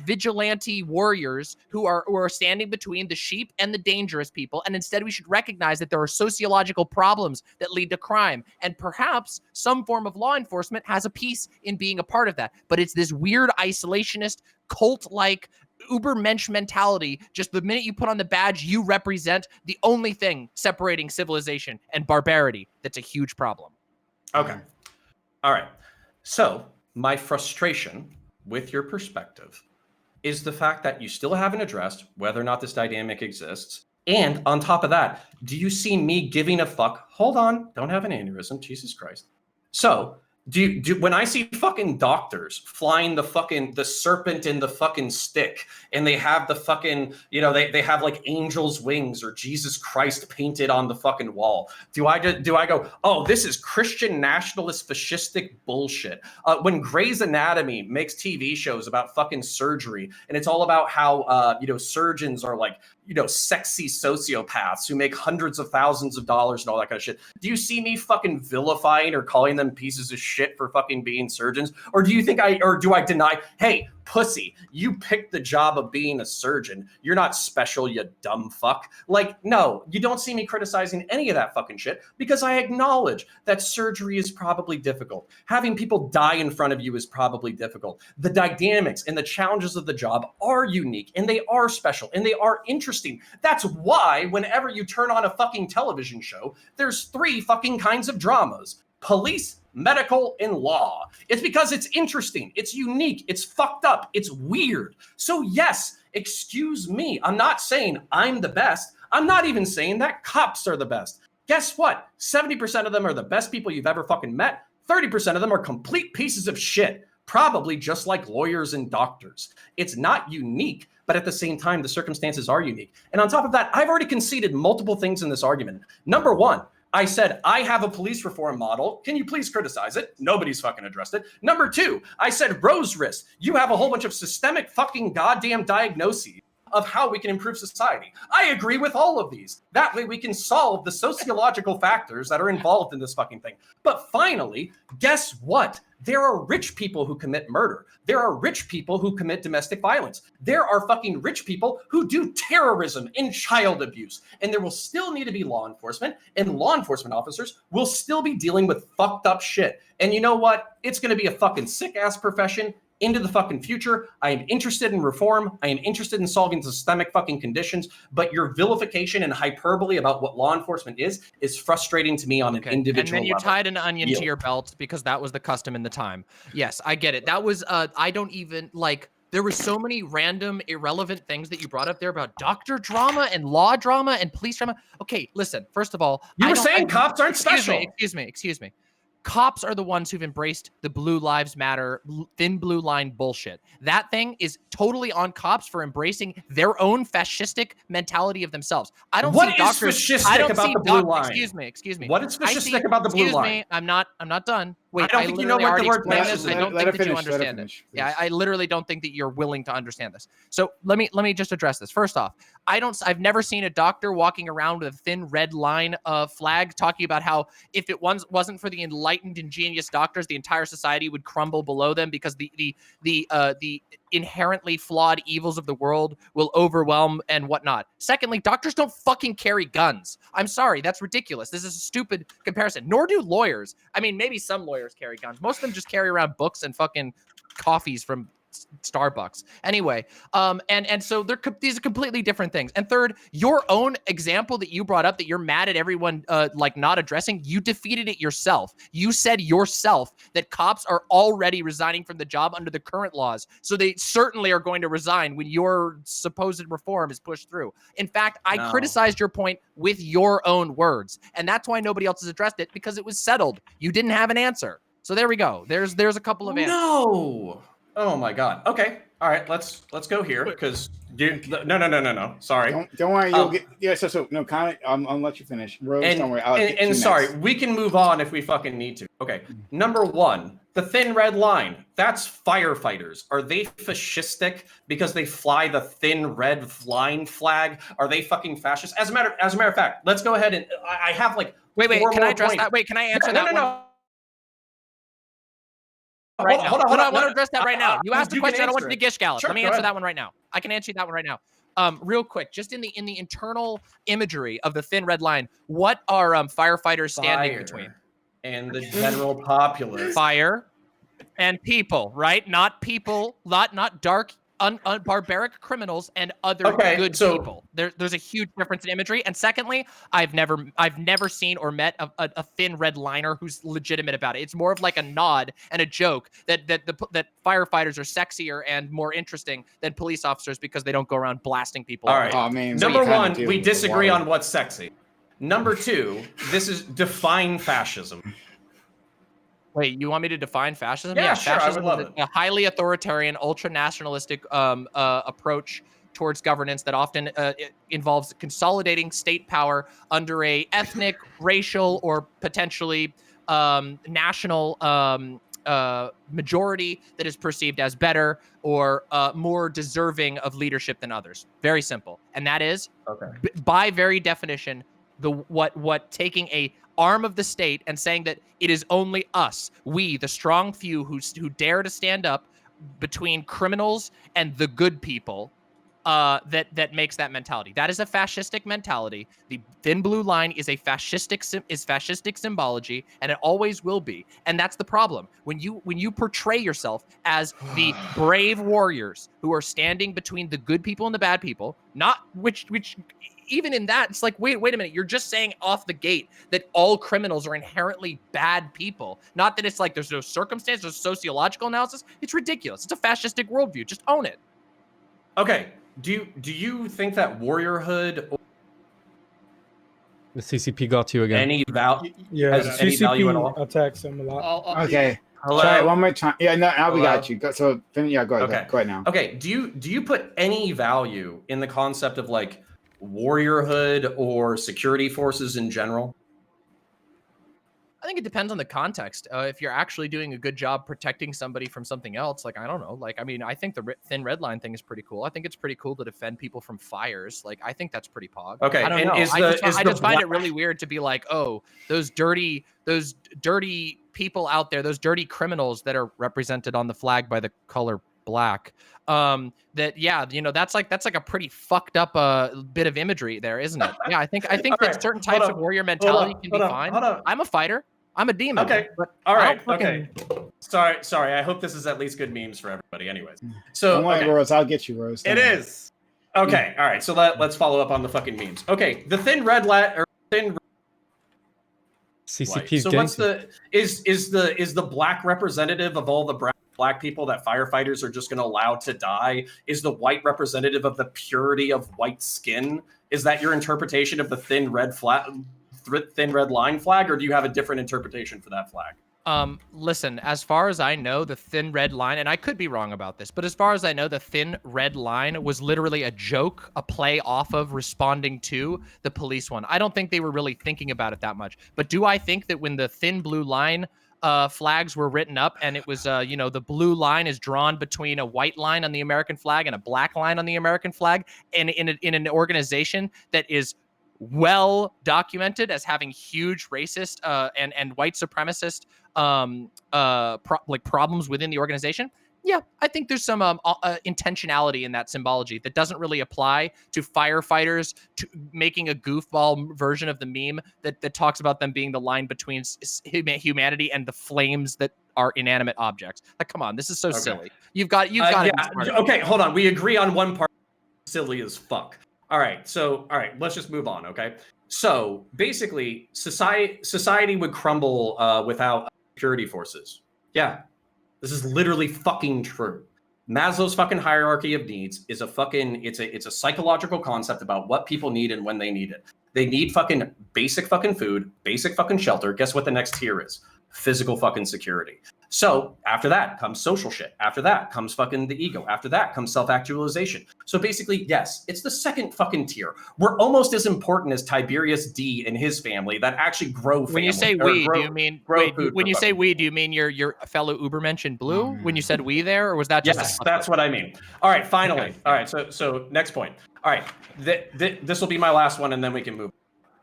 S6: vigilante warriors who are standing between the sheep and the dangerous people. And instead we should recognize that there are sociological problems that lead to crime. And perhaps some form of law enforcement has a piece in being a part of that. But it's this weird isolationist cult-like Ubermensch mentality. Just the minute you put on the badge, you represent the only thing separating civilization and barbarity. That's a huge problem.
S4: Okay. All right. So my frustration with your perspective is the fact that you still haven't addressed whether or not this dynamic exists. And on top of that, do you see me giving a fuck? Hold on. Don't have an aneurysm. Jesus Christ. So do when I see fucking doctors flying the serpent in the fucking stick, and they have the fucking, they have like angel's wings or Jesus Christ painted on the fucking wall, do I go, oh, this is Christian nationalist fascistic bullshit? When Grey's Anatomy makes TV shows about fucking surgery, and it's all about how surgeons are like, sexy sociopaths who make hundreds of thousands of dollars and all that kind of shit, do you see me fucking vilifying or calling them pieces of shit shit for fucking being surgeons? Or do I deny, hey, pussy, you picked the job of being a surgeon. You're not special, you dumb fuck. Like, no, you don't see me criticizing any of that fucking shit because I acknowledge that surgery is probably difficult. Having people die in front of you is probably difficult. The dynamics and the challenges of the job are unique and they are special and they are interesting. That's why whenever you turn on a fucking television show, there's 3 fucking kinds of dramas: police, medical, and law. It's because it's interesting, it's unique, it's fucked up, it's weird. So yes, excuse me, I'm not saying I'm the best. I'm not even saying that cops are the best. Guess what? 70% of them are the best people you've ever fucking met. 30% of them are complete pieces of shit, probably just like lawyers and doctors. It's not unique, but at the same time, the circumstances are unique. And on top of that, I've already conceded multiple things in this argument. Number one, I said, I have a police reform model. Can you please criticize it? Nobody's fucking addressed it. Number two, I said, Rose wrist. You have a whole bunch of systemic fucking goddamn diagnoses of how we can improve society. I agree with all of these. That way we can solve the sociological factors that are involved in this fucking thing. But finally, guess what? There are rich people who commit murder. There are rich people who commit domestic violence. There are fucking rich people who do terrorism and child abuse. And there will still need to be law enforcement, and law enforcement officers will still be dealing with fucked up shit. And you know what? It's going to be a fucking sick ass profession into the fucking future. I am interested in reform. I am interested in solving systemic fucking conditions, but your vilification and hyperbole about what law enforcement is frustrating to me on an individual level.
S6: And then you tied an onion to your belt because that was the custom in the time. Yes, I get it. That was, I don't even, like, there were so many random, irrelevant things that you brought up there about doctor drama and law drama and police drama. Okay, listen, first of all,
S4: you were saying cops aren't special.
S6: Excuse me. Cops are the ones who've embraced the Blue Lives Matter, thin blue line bullshit. That thing is totally on cops for embracing their own fascistic mentality of themselves. I don't see doctors.
S4: What is fascistic about the blue line?
S6: Excuse me.
S4: What is fascistic about the blue line?
S6: I'm not done. Wait,
S4: I don't think you know what the word fascism is.
S6: I don't think that you understand it. Yeah, I literally don't think that you're willing to understand this. So let me just address this. First off, I've never seen a doctor walking around with a thin red line flag talking about how if it wasn't for the enlightened, ingenious doctors, the entire society would crumble below them because the inherently flawed evils of the world will overwhelm and whatnot. Secondly, doctors don't fucking carry guns. I'm sorry, that's ridiculous. This is a stupid comparison. Nor do lawyers. I mean, maybe some lawyers carry guns. Most of them just carry around books and fucking coffees from Starbucks. Anyway, and so these are completely different things. And third, your own example that you brought up that you're mad at everyone like not addressing, you defeated it yourself. You said yourself that cops are already resigning from the job under the current laws. So they certainly are going to resign when your supposed reform is pushed through. In fact, I criticized your point with your own words. And that's why nobody else has addressed it, because it was settled. You didn't have an answer. So there we go. There's a couple of answers.
S4: No. Oh my God. Okay. All right. Let's go here because no. Sorry.
S1: Don't worry. You'll get So no comment. I'll let you finish. Rose, don't worry.
S4: And sorry, we can move on if we fucking need to. Okay. Number one, the thin red line. That's firefighters. Are they fascistic because they fly the thin red line flag? Are they fucking fascist? As a matter of fact, let's go ahead and I have like.
S6: Wait. Can I address that? Wait. Can I answer that?
S4: No.
S6: Hold on. I want to address that right now. You asked the question. I don't want you to gish gallop.
S4: Sure,
S6: Let me answer that one right now. I can answer that one right now. Real quick, just in the internal imagery of the thin red line, what are firefighters standing between?
S4: And the general populace.
S6: Fire and people, right? Not people, not dark, barbaric criminals and other good people. There's a huge difference in imagery. And secondly, I've never seen or met a thin red liner who's legitimate about it. It's more of like a nod and a joke that firefighters are sexier and more interesting than police officers because they don't go around blasting people.
S4: All right. Oh, man, number one, we disagree on what's sexy. Number two, this is define fascism.
S6: Wait, you want me to define fascism?
S4: Yeah, sure,
S6: fascism
S4: I would love
S6: is a highly authoritarian, ultra-nationalistic approach towards governance that often involves consolidating state power under a ethnic, racial, or potentially national majority that is perceived as better or more deserving of leadership than others. Very simple. And that is, by very definition, what taking a arm of the state and saying that it is only us, we, the strong few who dare to stand up between criminals and the good people, that makes that mentality. That is a fascistic mentality. The thin blue line is a fascistic symbology, and it always will be. And that's the problem. When you portray yourself as the brave warriors who are standing between the good people and the bad people, not which even in that, it's like, wait a minute. You're just saying off the gate that all criminals are inherently bad people. Not that it's like there's no circumstance, there's sociological analysis. It's ridiculous. It's a fascistic worldview. Just own it.
S4: Okay. Do you think that warriorhood
S9: The CCP got you again.
S4: any value
S2: Yeah,
S4: has any value at all?
S2: CCP attacks him a lot.
S1: Okay.
S4: Hello?
S1: Try it one more time. Yeah, no, now we
S4: Hello?
S1: got you. So then, yeah, go ahead.
S4: Okay.
S1: Go ahead now.
S4: Okay. Do you put any value in the concept of like warriorhood or security forces in general?
S6: I think it depends on the context. If you're actually doing a good job protecting somebody from something else, like, I don't know, like, I mean, I think the thin red line thing is pretty cool. I think it's pretty cool to defend people from fires. Like, I think that's pretty pog.
S4: Okay,
S6: I don't
S4: and
S6: know.
S4: is
S6: I
S4: the-
S6: just,
S4: is
S6: I
S4: the
S6: just find it
S4: black-
S6: really weird to be like, oh, those dirty people out there, those dirty criminals that are represented on the flag by the color black. That, yeah, you know, that's like a pretty fucked up bit of imagery there, isn't it? Yeah, I think
S4: All
S6: that
S4: right,
S6: certain
S4: hold
S6: types
S4: on,
S6: of warrior mentality can be
S4: hold on,
S6: fine.
S4: hold on.
S6: I'm a fighter. I'm a demon.
S4: Okay.
S6: But
S4: All
S6: I
S4: right.
S6: don't
S4: Okay.
S6: fucking-
S4: Sorry. I hope this is at least good memes for everybody. Anyways, so
S1: Don't worry,
S4: okay.
S1: Rose. I'll get you, Rose.
S4: It
S1: Don't worry.
S4: is. Okay. All right. So let's follow up on the fucking memes. Okay. The thin red light or thin
S9: CCP's
S4: So
S9: getting
S4: what's the is the black representative of all the black people that firefighters are just going to allow to die? Is the white representative of the purity of white skin? Is that your interpretation of the thin red line flag, or do you have a different interpretation for that flag?
S6: Listen, as far as I know, the thin red line, and I could be wrong about this, but as far as I know, the thin red line was literally a joke, a play off of responding to the police one. I don't think they were really thinking about it that much. But do I think that when the thin blue line flags were written up and it was, the blue line is drawn between a white line on the American flag and a black line on the American flag, and in an organization that is well documented as having huge racist and white supremacist problems within the organization, yeah, I think there's some intentionality in that symbology that doesn't really apply to firefighters to making a goofball version of the meme that talks about them being the line between humanity and the flames that are inanimate objects. Like, come on, this is so silly. You've got
S4: Yeah.
S6: it.
S4: Okay, hold on. We agree on one part. Silly as fuck. All right, let's just move on, okay? So basically, society would crumble without security forces. Yeah, this is literally fucking true. Maslow's fucking hierarchy of needs is it's a psychological concept about what people need and when they need it. They need fucking basic fucking food, basic fucking shelter. Guess what the next tier is? Physical fucking security. So after that comes social shit. After that comes fucking the ego. After that comes self-actualization. So basically, yes, it's the second fucking tier. We're almost as important as Tiberius D and his family that actually grow family.
S6: When you say we, do you mean when you say we, do you mean your fellow Ubermensch in blue? When you said we there, or was that just
S4: yes? That's what I mean. All right, finally. Okay. All right, so next point. All right, this will be my last one, and then we can move.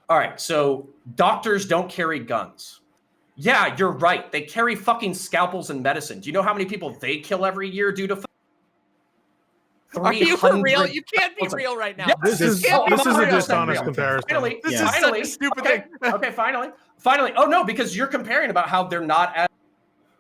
S4: All right, so doctors don't carry guns. Yeah, you're right. They carry fucking scalpels and medicine. Do you know how many people they kill every year due to?
S6: Are you for real? You can't be real right now.
S4: Yes,
S7: This is a dishonest comparison.
S4: Finally,
S6: This is such a stupid thing.
S4: Okay, finally. Oh no, because you're comparing about how they're not as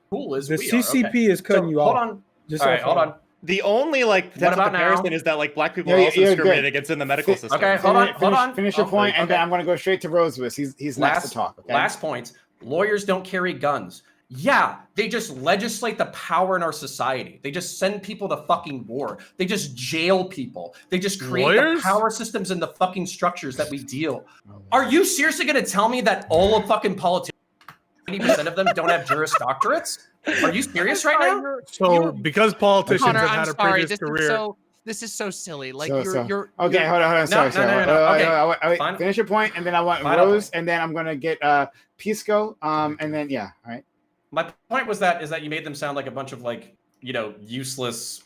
S4: cool as
S2: The
S4: we
S2: CCP
S4: are. Okay.
S2: is cutting you off.
S4: Hold on.
S2: Just
S4: All right,
S2: so
S4: hold
S2: far.
S4: on.
S3: The only potential
S4: about now?
S3: comparison is that black people
S1: Yeah,
S3: are also
S1: you're
S3: discriminated
S1: good.
S3: against in the medical system.
S4: Okay, hold on.
S1: Finish your point, and
S4: okay.
S1: then I'm going to go straight to Rosewitz. He's next to talk. Okay?
S4: Last point. Lawyers don't carry guns. Yeah, they just legislate the power in our society. They just send people to fucking war. They just jail people. They just create
S7: Lawyers?
S4: the power systems and the fucking structures that we deal. Are you seriously going to tell me that all of fucking politicians, 90% of them don't have Juris Doctorates? Are you serious right now?
S7: So because politicians
S6: Connor,
S7: have
S6: I'm
S7: had a
S6: sorry.
S7: previous career.
S6: This is so silly. Like
S1: Okay, hold
S6: you're
S1: on. Sorry.
S4: No. Okay.
S1: Wait, finish your point, and then I want
S4: Final
S1: Rose,
S4: point.
S1: and then I'm going to get Pisco, and then all right.
S4: My point was that you made them sound like a bunch of useless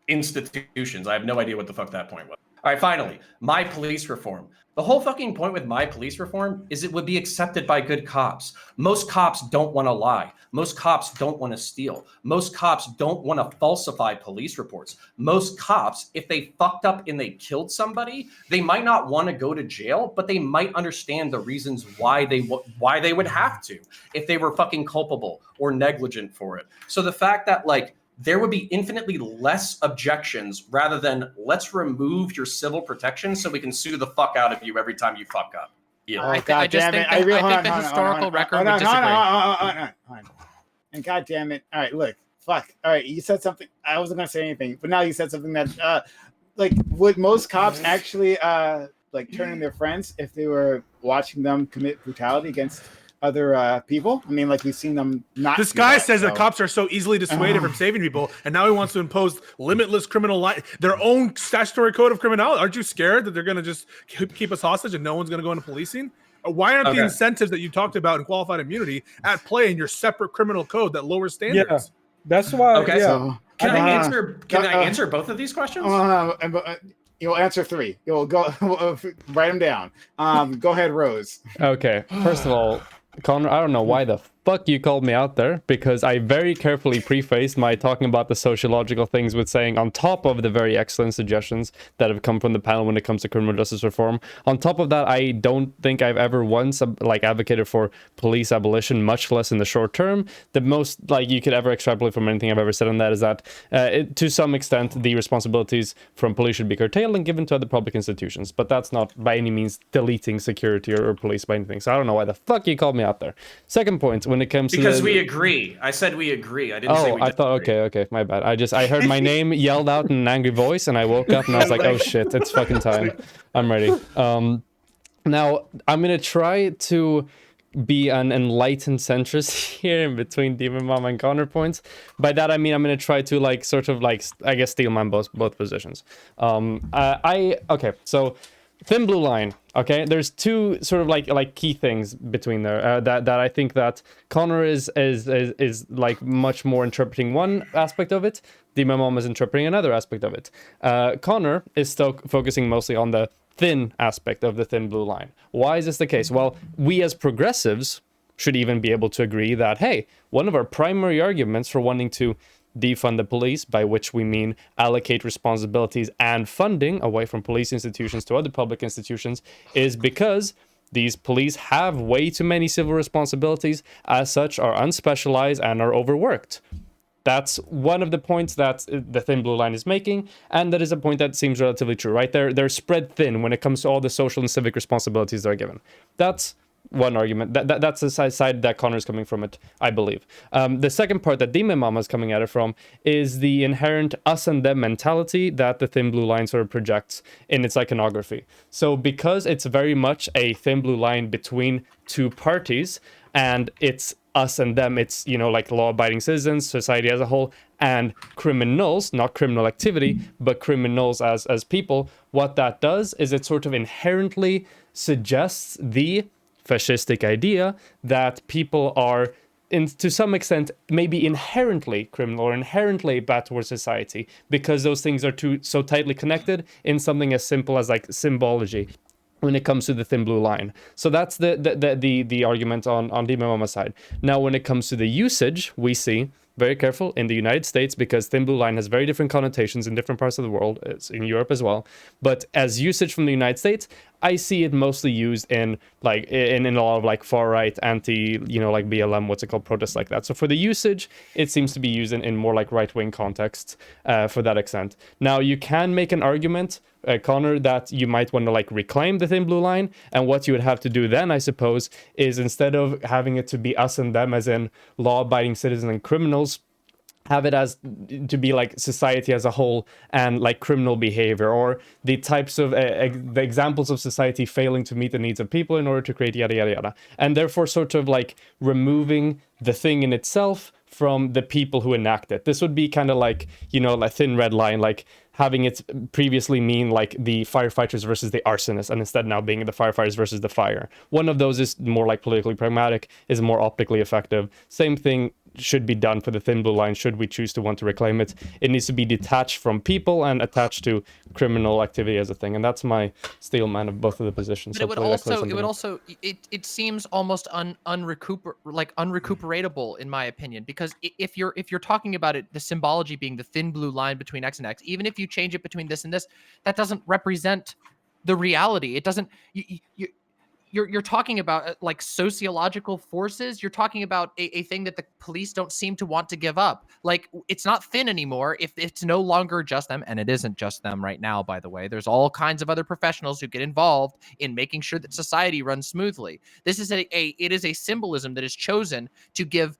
S4: institutions. I have no idea what the fuck that point was. All right, finally, my police reform. The whole fucking point with my police reform is it would be accepted by good cops. Most cops don't want to lie. Most cops don't want to steal. Most cops don't want to falsify police reports. Most cops, if they fucked up and they killed somebody, they might not want to go to jail, but they might understand the reasons why they would have to if they were fucking culpable or negligent for it. So the fact that like there would be infinitely less objections rather than let's remove your civil protection so we can sue the fuck out of you every time you fuck up. Yeah.
S6: I just think the historical record would disagree.
S1: Hold on. And God damn it. All right, look. Fuck. All right, you said something. I wasn't going to say anything, but now you said something that, like, would most cops actually, like, turn in their friends if they were watching them commit brutality against other people? I mean, like, we've seen them not.
S7: This guy says that cops are so easily dissuaded from saving people, and now he wants to impose limitless criminal their own statutory code of criminality. Aren't you scared that they're going to just keep us hostage and no one's going to go into policing? Why aren't the incentives that you talked about in qualified immunity at play in your separate criminal code that lowers standards?
S2: Yeah, that's why.
S4: Okay,
S2: yeah.
S4: so can I answer both of these questions?
S1: You'll answer 3. You'll go write them down. Go ahead, Rose.
S9: Okay, first of all, Connor, I don't know why the fuck you called me out there, because I very carefully prefaced my talking about the sociological things with saying, on top of the very excellent suggestions that have come from the panel when it comes to criminal justice reform, on top of that, I don't think I've ever once advocated for police abolition, much less in the short term. The most you could ever extrapolate from anything I've ever said on that is that to some extent the responsibilities from police should be curtailed and given to other public institutions, but that's not by any means deleting security or police by anything. So I don't know why the fuck you called me out there. Second point, when it comes
S4: because
S9: to
S4: we agree. I said we agree. I didn't say we
S9: I thought
S4: disagree.
S9: okay, my bad. I heard my name yelled out in an angry voice, and I woke up and I was like, oh shit, it's fucking time. I'm ready. Now I'm gonna try to be an enlightened centrist here in between Demon Mom and Connor points. By that I mean I'm gonna try to I guess steel man both positions. Okay, so thin blue line. Okay, there's two sort of like key things between there that I think that Connor is like much more interpreting one aspect of it. Demon Mom is interpreting another aspect of it. Connor is still focusing mostly on the thin aspect of the thin blue line. Why is this the case? Well, we as progressives should even be able to agree that, hey, one of our primary arguments for wanting to defund the police, by which we mean allocate responsibilities and funding away from police institutions to other public institutions, is because these police have way too many civil responsibilities, as such are unspecialized and are overworked. That's one of the points that the thin blue line is making, and that is a point that seems relatively true, right? They're spread thin when it comes to all the social and civic responsibilities they're given. That's one argument. That's the side that Connor's coming from it, I believe. The second part that Demon Mama is coming at it from is the inherent us and them mentality that the thin blue line sort of projects in its iconography. So because it's very much a thin blue line between two parties, and it's us and them, it's, like law-abiding citizens, society as a whole, and criminals, not criminal activity, but criminals as people, what that does is it sort of inherently suggests the fascistic idea that people are, to some extent, maybe inherently criminal or inherently bad towards society, because those things are so tightly connected in something as simple as symbology when it comes to the thin blue line. So that's the argument on Demon Mama's side. Now, when it comes to the usage, we see, very careful, in the United States, because thin blue line has very different connotations in different parts of the world. It's in Europe as well. But as usage from the United States, I see it mostly used in in a lot of far right anti, BLM, protests like that. So for the usage, it seems to be used in more right wing contexts for that extent. Now you can make an argument, Connor, that you might want to reclaim the thin blue line, and what you would have to do then, I suppose, is instead of having it to be us and them, as in law-abiding citizens and criminals, have it as to be society as a whole and criminal behavior, or the types of the examples of society failing to meet the needs of people in order to create yada yada yada, and therefore sort of removing the thing in itself from the people who enact it. This would be kind of a thin red line, having it previously mean the firefighters versus the arsonists, and instead now being the firefighters versus the fire. One of those is more politically pragmatic, is more optically effective. Same thing should be done for the thin blue line should we choose to want to reclaim it. It needs to be detached from people and attached to criminal activity as a thing, and that's my steel man of both of the positions.
S6: But it seems almost unrecuperatable in my opinion, because if you're talking about it, the symbology being the thin blue line between X and X, even if you change it between this and this, that doesn't represent the reality. It doesn't. You're talking about like sociological forces. You're talking about a thing that the police don't seem to want to give up. Like, it's not thin anymore if it's no longer just them, and it isn't just them right now, by the way. There's all kinds of other professionals who get involved in making sure that society runs smoothly. This is it is a symbolism that is chosen to give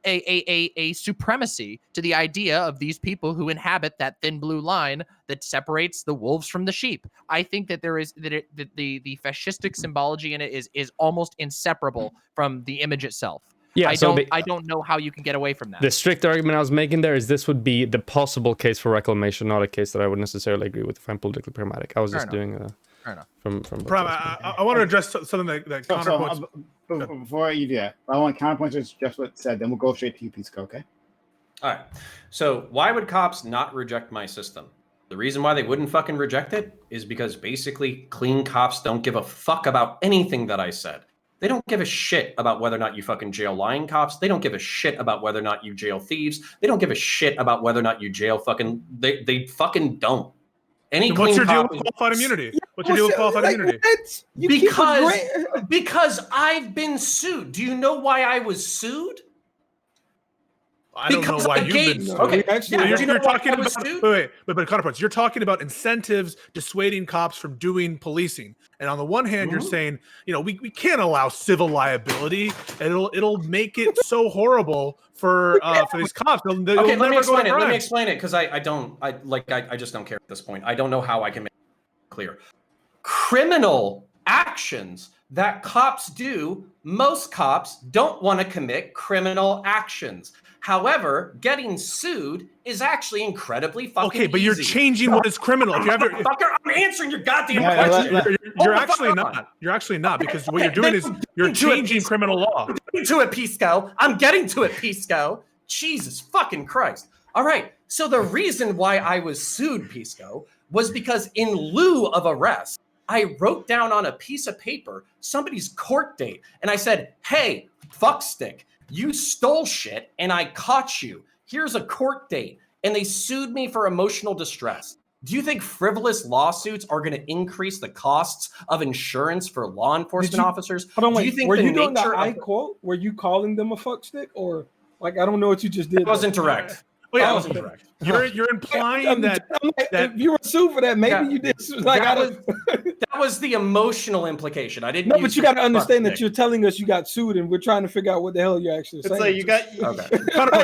S6: a supremacy to the idea of these people who inhabit that thin blue line that separates the wolves from the sheep. I think that the fascistic symbology in it is almost inseparable from the image itself.
S9: Yeah,
S6: I don't know how you can get away from that.
S9: The strict argument I was making there is this would be the possible case for reclamation, not a case that I would necessarily agree with if I'm politically pragmatic. I was just doing
S6: Fair enough.
S9: From
S7: Prime, I want to address something that counterpoints.
S1: Before you do that, I want counterpoints to just what said. Then we'll go straight to you, Pisco. Okay.
S4: All right. So why would cops not reject my system? The reason why they wouldn't fucking reject it is because basically clean cops don't give a fuck about anything that I said. They don't give a shit about whether or not you fucking jail lying cops. They don't give a shit about whether or not you jail thieves. They don't give a shit about whether or not you jail fucking. They fucking don't. Any
S7: So
S4: clean
S7: what's your deal
S4: cop
S7: with qualified immunity? What's your deal with qualified immunity?
S4: Because I've been sued. Do you know why I was sued?
S7: I don't know why you've been sued.
S4: Okay,
S7: You're talking about but counterparts. You're talking about incentives dissuading cops from doing policing, and on the one hand, you're saying, we can't allow civil liability. It'll make it so horrible for these cops. Let me
S4: explain it because I just don't care at this point. I don't know how I can make it clear. Criminal actions that cops do, most cops don't want to commit criminal actions. However, getting sued is actually incredibly fucking
S7: okay, but
S4: easy.
S7: You're changing what is criminal. If you ever,
S4: I'm answering your goddamn question.
S7: You're actually not. You're actually not, because what you're doing is you're changing criminal law.
S4: I'm getting to it, Pisco. Jesus fucking Christ. All right. So the reason why I was sued, Pisco, was because in lieu of arrest, I wrote down on a piece of paper somebody's court date, and I said, "Hey, fuckstick, you stole shit and I caught you. Here's a court date." And they sued me for emotional distress. Do you think frivolous lawsuits are going to increase the costs of insurance for law enforcement officers?
S2: Hold on,
S4: Do you think
S2: were
S4: the
S2: you doing the
S4: nature
S2: I
S4: of
S2: quote? Were you calling them a fuckstick, or like, I don't know what you just did?
S4: it wasn't direct?
S7: Well,
S4: That wasn't direct.
S7: You're implying that
S2: if you were sued for that, maybe you did. Like,
S4: that was the emotional implication. I didn't.
S2: No, but you got to understand that you're telling us you got sued, and we're trying to figure out what the hell you're actually saying.
S1: It's like you got.
S4: Okay.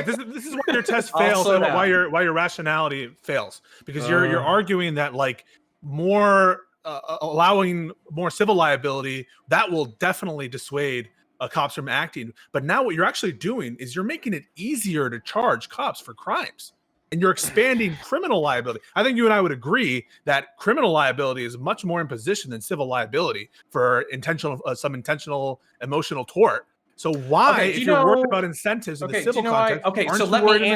S7: This is why your test fails, and why your rationality fails, because you're arguing that like more allowing more civil liability that will definitely dissuade cops from acting. But now what you're actually doing is you're making it easier to charge cops for crimes, and you're expanding criminal liability. I think you and I would agree that criminal liability is much more in position than civil liability for some intentional emotional tort. So why, if you're worried about incentives in the civil context,
S4: so let me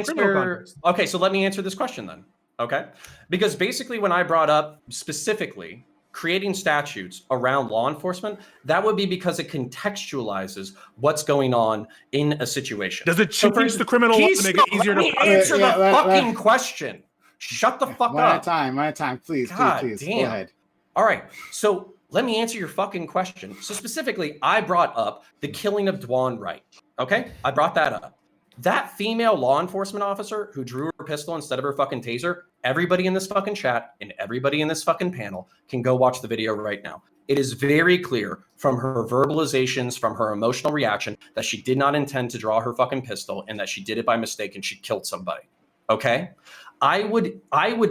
S4: answer this question then. Okay, because basically when I brought up specifically creating statutes around law enforcement, that would be because it contextualizes what's going on in a situation.
S7: Does it change the criminal law to make it easier to
S4: answer the fucking question? Shut the fuck up.
S1: One at a time, please.
S4: God
S1: please.
S4: Damn.
S1: Go ahead.
S4: All right, so let me answer your fucking question. So specifically, I brought up the killing of Dwan Wright. Okay, I brought that up. That female law enforcement officer who drew her pistol instead of her fucking taser, everybody in this fucking chat and everybody in this fucking panel can go watch the video right now. It is very clear from her verbalizations, from her emotional reaction, that she did not intend to draw her fucking pistol and that she did it by mistake and she killed somebody. Okay? I would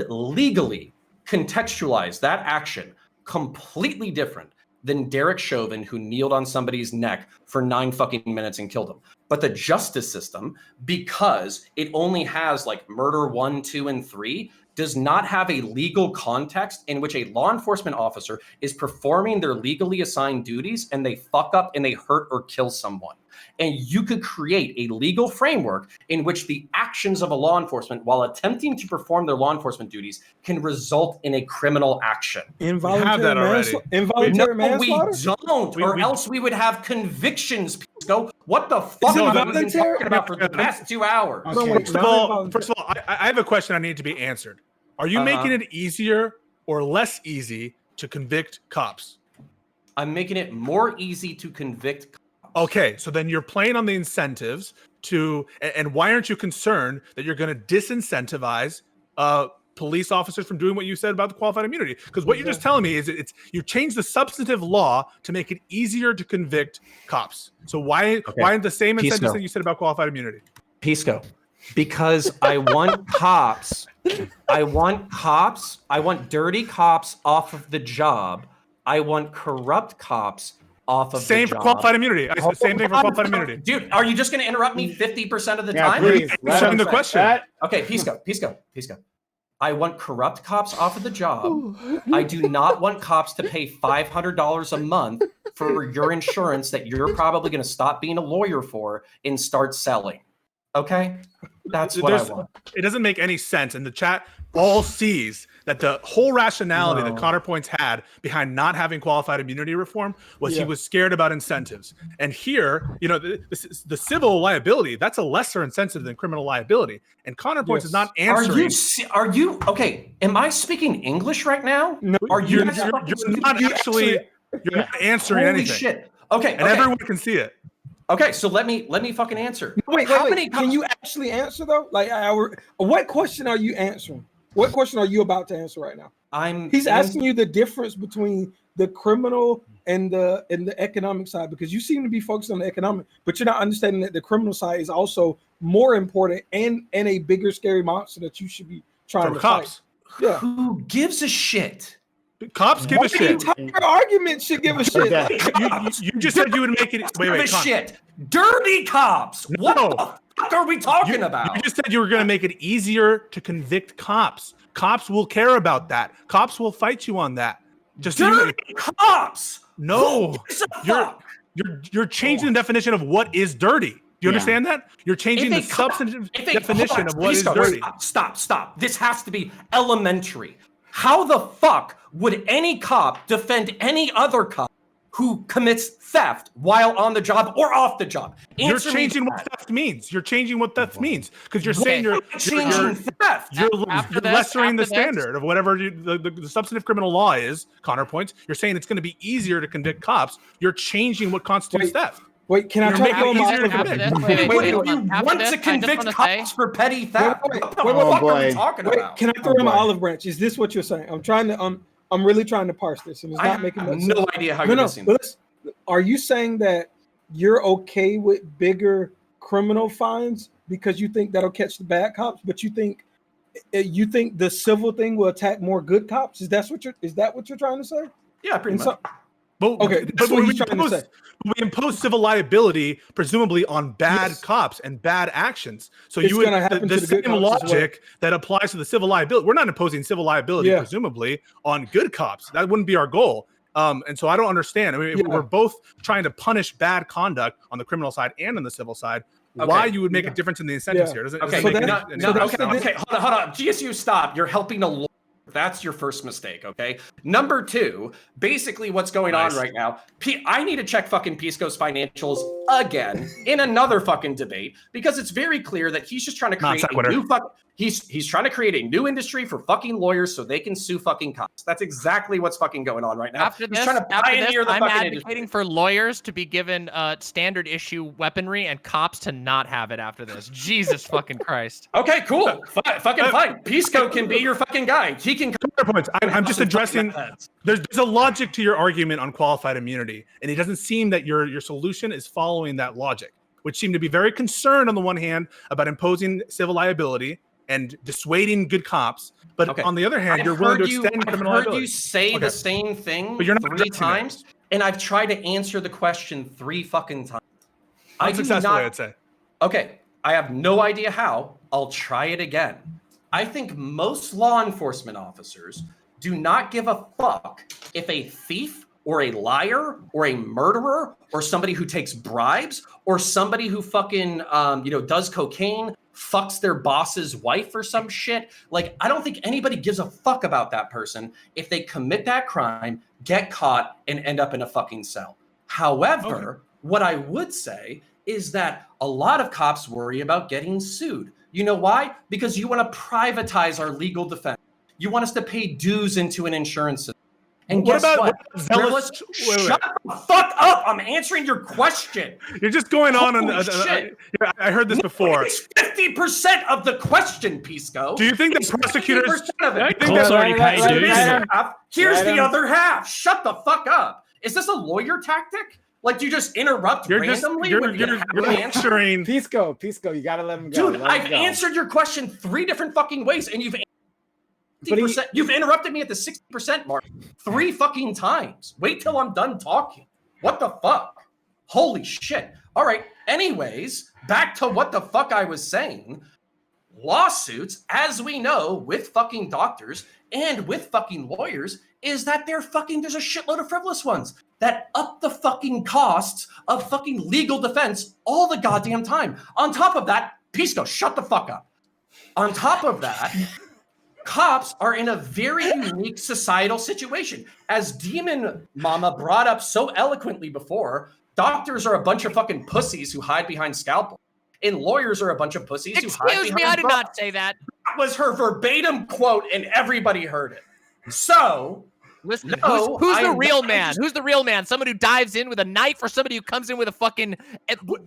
S4: legally contextualize that action completely different than Derek Chauvin, who kneeled on somebody's neck for 9 fucking minutes and killed him. But the justice system, because it only has like murder 1, 2, and 3, does not have a legal context in which a law enforcement officer is performing their legally assigned duties and they fuck up and they hurt or kill someone. And you could create a legal framework in which the actions of a law enforcement while attempting to perform their law enforcement duties can result in a criminal action.
S2: Involuntary manslaughter.
S4: We don't, or else we would have convictions. Pisco. What the fuck have we been talking about for the past 2 hours?
S1: Okay.
S7: First of all, I have a question I need to be answered. Are you making it easier or less easy to convict cops?
S4: I'm making it more easy to convict cops.
S7: Okay, so then you're playing on the incentives and why aren't you concerned that you're going to disincentivize police officers from doing what you said about the qualified immunity? Because what you're just telling me is you change the substantive law to make it easier to convict cops. So why aren't the same incentives that you said about qualified immunity?
S4: Pisco, because I want cops. I want dirty cops off of the job. I want corrupt cops off of
S7: same
S4: the
S7: for
S4: job.
S7: qualified immunity. Same thing for qualified immunity.
S4: Dude, are you just going to interrupt me 50% of the
S1: Yeah,
S4: time?
S1: please.
S7: Answering the question.
S4: Okay, Pisco. I want corrupt cops off of the job. I do not want cops to pay $500 a month for your insurance that you're probably going to stop being a lawyer for and start selling. Okay? That's what I want.
S7: It doesn't make any sense. And the chat all sees that the whole rationality that Connor Points had behind not having qualified immunity reform was he was scared about incentives. And here, the civil liability, that's a lesser incentive than criminal liability. And Connor Points is not answering.
S4: Are you okay? Am I speaking English right now?
S2: No,
S7: You're not answering
S4: Holy
S7: anything.
S4: Shit. Okay.
S7: And everyone can see it.
S4: Okay, so let me fucking answer.
S2: Wait. Can you actually answer though? Like, what question are you answering? What question are you about to answer right now? He's asking you the difference between the criminal and the economic side, because you seem to be focused on the economic, but you're not understanding that the criminal side is also more important and a bigger scary monster that you should be trying to
S7: cops.
S2: fight. Yeah.
S4: Who gives a shit?
S7: Cops give a shit.
S2: Your argument should give a shit.
S7: You just said you would make it. Wait,
S4: shit. Dirty cops. What the fuck are we talking about?
S7: You just said you were going to make it easier to convict cops. Cops will care about that. Cops will fight you on that. Just
S4: dirty cops.
S7: No, you're changing the definition of what is dirty. Do you understand that? You're changing the substantive definition of what is dirty.
S4: Stop. This has to be elementary. How the fuck would any cop defend any other cop who commits theft while on the job or off the job?
S7: You're changing what theft means. You're changing what theft means because you're saying you're
S4: changing theft.
S7: You're lessering the standard of whatever the substantive criminal law is. Connor Points. You're saying it's going to be easier to convict cops. You're changing what constitutes theft.
S2: Wait, can I talk about
S4: you want to convict cops for petty theft? What the fuck are you talking about?
S2: Can I throw in my olive branch? Is this what you're saying? I'm really trying to parse this, and it's not making
S4: much sense. No idea how you're missing.
S2: Are you saying that you're okay with bigger criminal fines because you think that'll catch the bad cops, but you think the civil thing will attack more good cops? Is that what you're trying to say?
S4: Yeah, pretty much.
S7: But we impose civil liability, presumably on bad cops and bad actions. So
S2: it's the
S7: same logic that applies to the civil liability. We're not imposing civil liability, presumably, on good cops. That wouldn't be our goal. And so I don't understand. I mean, we're both trying to punish bad conduct on the criminal side and on the civil side. Why you would make a difference in the incentives here?
S4: Okay, hold on. GSU, stop. You're helping a lawyer. That's your first mistake, okay? Number two, basically what's going on right now, I need to check fucking Pisco's financials again in another fucking debate because it's very clear that he's just trying to create a new he's trying to create a new industry for fucking lawyers so they can sue fucking cops. That's exactly what's fucking going on right now.
S6: After this, I'm advocating for lawyers to be given standard issue weaponry and cops to not have it after this. Jesus fucking Christ.
S4: Okay, cool. Fucking fine. Pisco can be your fucking guy. He can
S7: points. I'm just addressing there's a logic to your argument on qualified immunity, and it doesn't seem that your solution is following that logic, which seem to be very concerned on the one hand about imposing civil liability and dissuading good cops, but on the other hand, you're willing to extend criminal liability.
S4: I've heard you say the same thing
S7: but you're not
S4: 3 times, and I've tried to answer the question 3 fucking times.
S7: Unsuccessfully, I'd say.
S4: Okay, I have no idea how. I'll try it again. I think most law enforcement officers do not give a fuck if a thief or a liar or a murderer or somebody who takes bribes or somebody who fucking does cocaine, fucks their boss's wife or some shit. Like, I don't think anybody gives a fuck about that person if they commit that crime, get caught, and end up in a fucking cell. However, what I would say is that a lot of cops worry about getting sued. You know why? Because you want to privatize our legal defense. You want us to pay dues into an insurance system. And guess what? Shut the fuck up! I'm answering your question.
S7: You're just going on. I heard this before.
S4: It's 50% of the question, Pisco.
S7: Do you think the prosecutors?
S5: Already paid dues.
S4: Here's the other half. Shut the fuck up. Is this a lawyer tactic? Like, do you just interrupt randomly?
S7: You're answering.
S1: Pisco, you gotta let him go.
S4: Dude, I've answered your question 3 different fucking ways, and you've interrupted me at the 60% mark 3 fucking times. Wait till I'm done talking. What the fuck? Holy shit. All right. Anyways, back to what the fuck I was saying. Lawsuits, as we know, with fucking doctors and with fucking lawyers, is that there's a shitload of frivolous ones that up the fucking costs of fucking legal defense all the goddamn time. On top of that, Pisco, shut the fuck up. On top of that, cops are in a very unique societal situation. As Demon Mama brought up so eloquently before, doctors are a bunch of fucking pussies who hide behind scalpels. And lawyers are a bunch of pussies who hide behind...
S6: Excuse me, I did not say that.
S4: That was her verbatim quote, and everybody heard it. So...
S6: Listen, who's the real man? Who's the real man? Someone who dives in with a knife or somebody who comes in with a fucking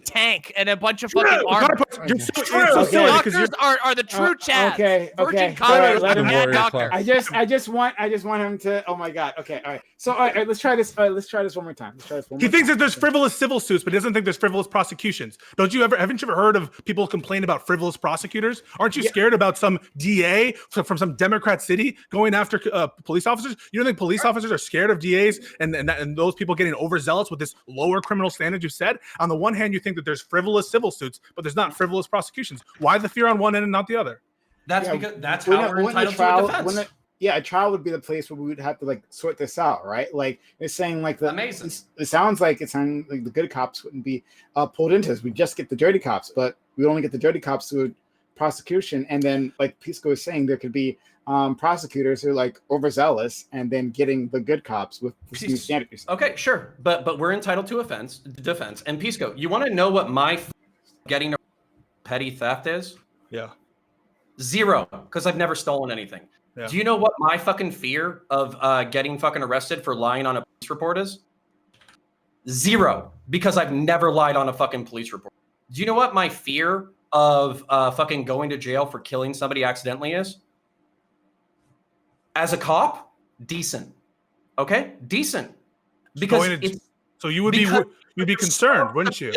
S6: tank and a bunch of fucking armor? Doctors are the true Chad.
S1: Okay.
S6: Connor's
S1: let him
S6: doctor.
S1: I just want him to. Oh my god. Okay. All right. So all right, let's try this. Let's try this one more time.
S7: He thinks that there's frivolous civil suits, but he doesn't think there's frivolous prosecutions. Haven't you ever heard of people complain about frivolous prosecutors? Aren't you scared about some DA from some Democrat city going after police officers? You don't think police officers are scared of DAs and those people getting overzealous with this lower criminal standard you said? On the one hand, you think that there's frivolous civil suits, but there's not frivolous prosecutions. Why the fear on one end and not the other?
S4: That's because that's how we're entitled to a defense.
S1: A trial would be the place where we would have to like sort this out, right? Like it's saying like
S4: amazing.
S1: It sounds like the good cops wouldn't be pulled into this. We just get the dirty cops, but we only get the dirty cops through prosecution, and then like Pisco was saying, there could be prosecutors who are like overzealous and then getting the good cops with new standards.
S4: Okay, sure, but we're entitled to defense. And Pisco, you want to know what my getting a petty theft is?
S7: Yeah,
S4: 0, because I've never stolen anything. Yeah. Do you know what my fucking fear of getting fucking arrested for lying on a police report is? 0, because I've never lied on a fucking police report. Do you know what my fear of fucking going to jail for killing somebody accidentally is? As a cop, decent. Okay? Decent. Because
S7: so you would be concerned, wouldn't you?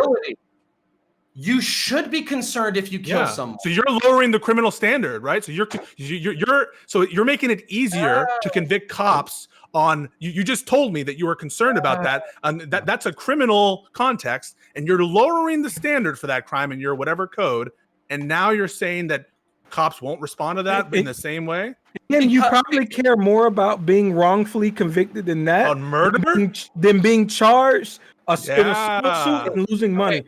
S4: You should be concerned if you kill someone.
S7: So you're lowering the criminal standard, right? So you're making it easier to convict cops on. You just told me that you were concerned about that. That's a criminal context, and you're lowering the standard for that crime in your whatever code. And now you're saying that cops won't respond to that in the same way.
S2: And you probably care more about being wrongfully convicted than that
S7: on murder
S2: than being charged in a civil suit and losing money.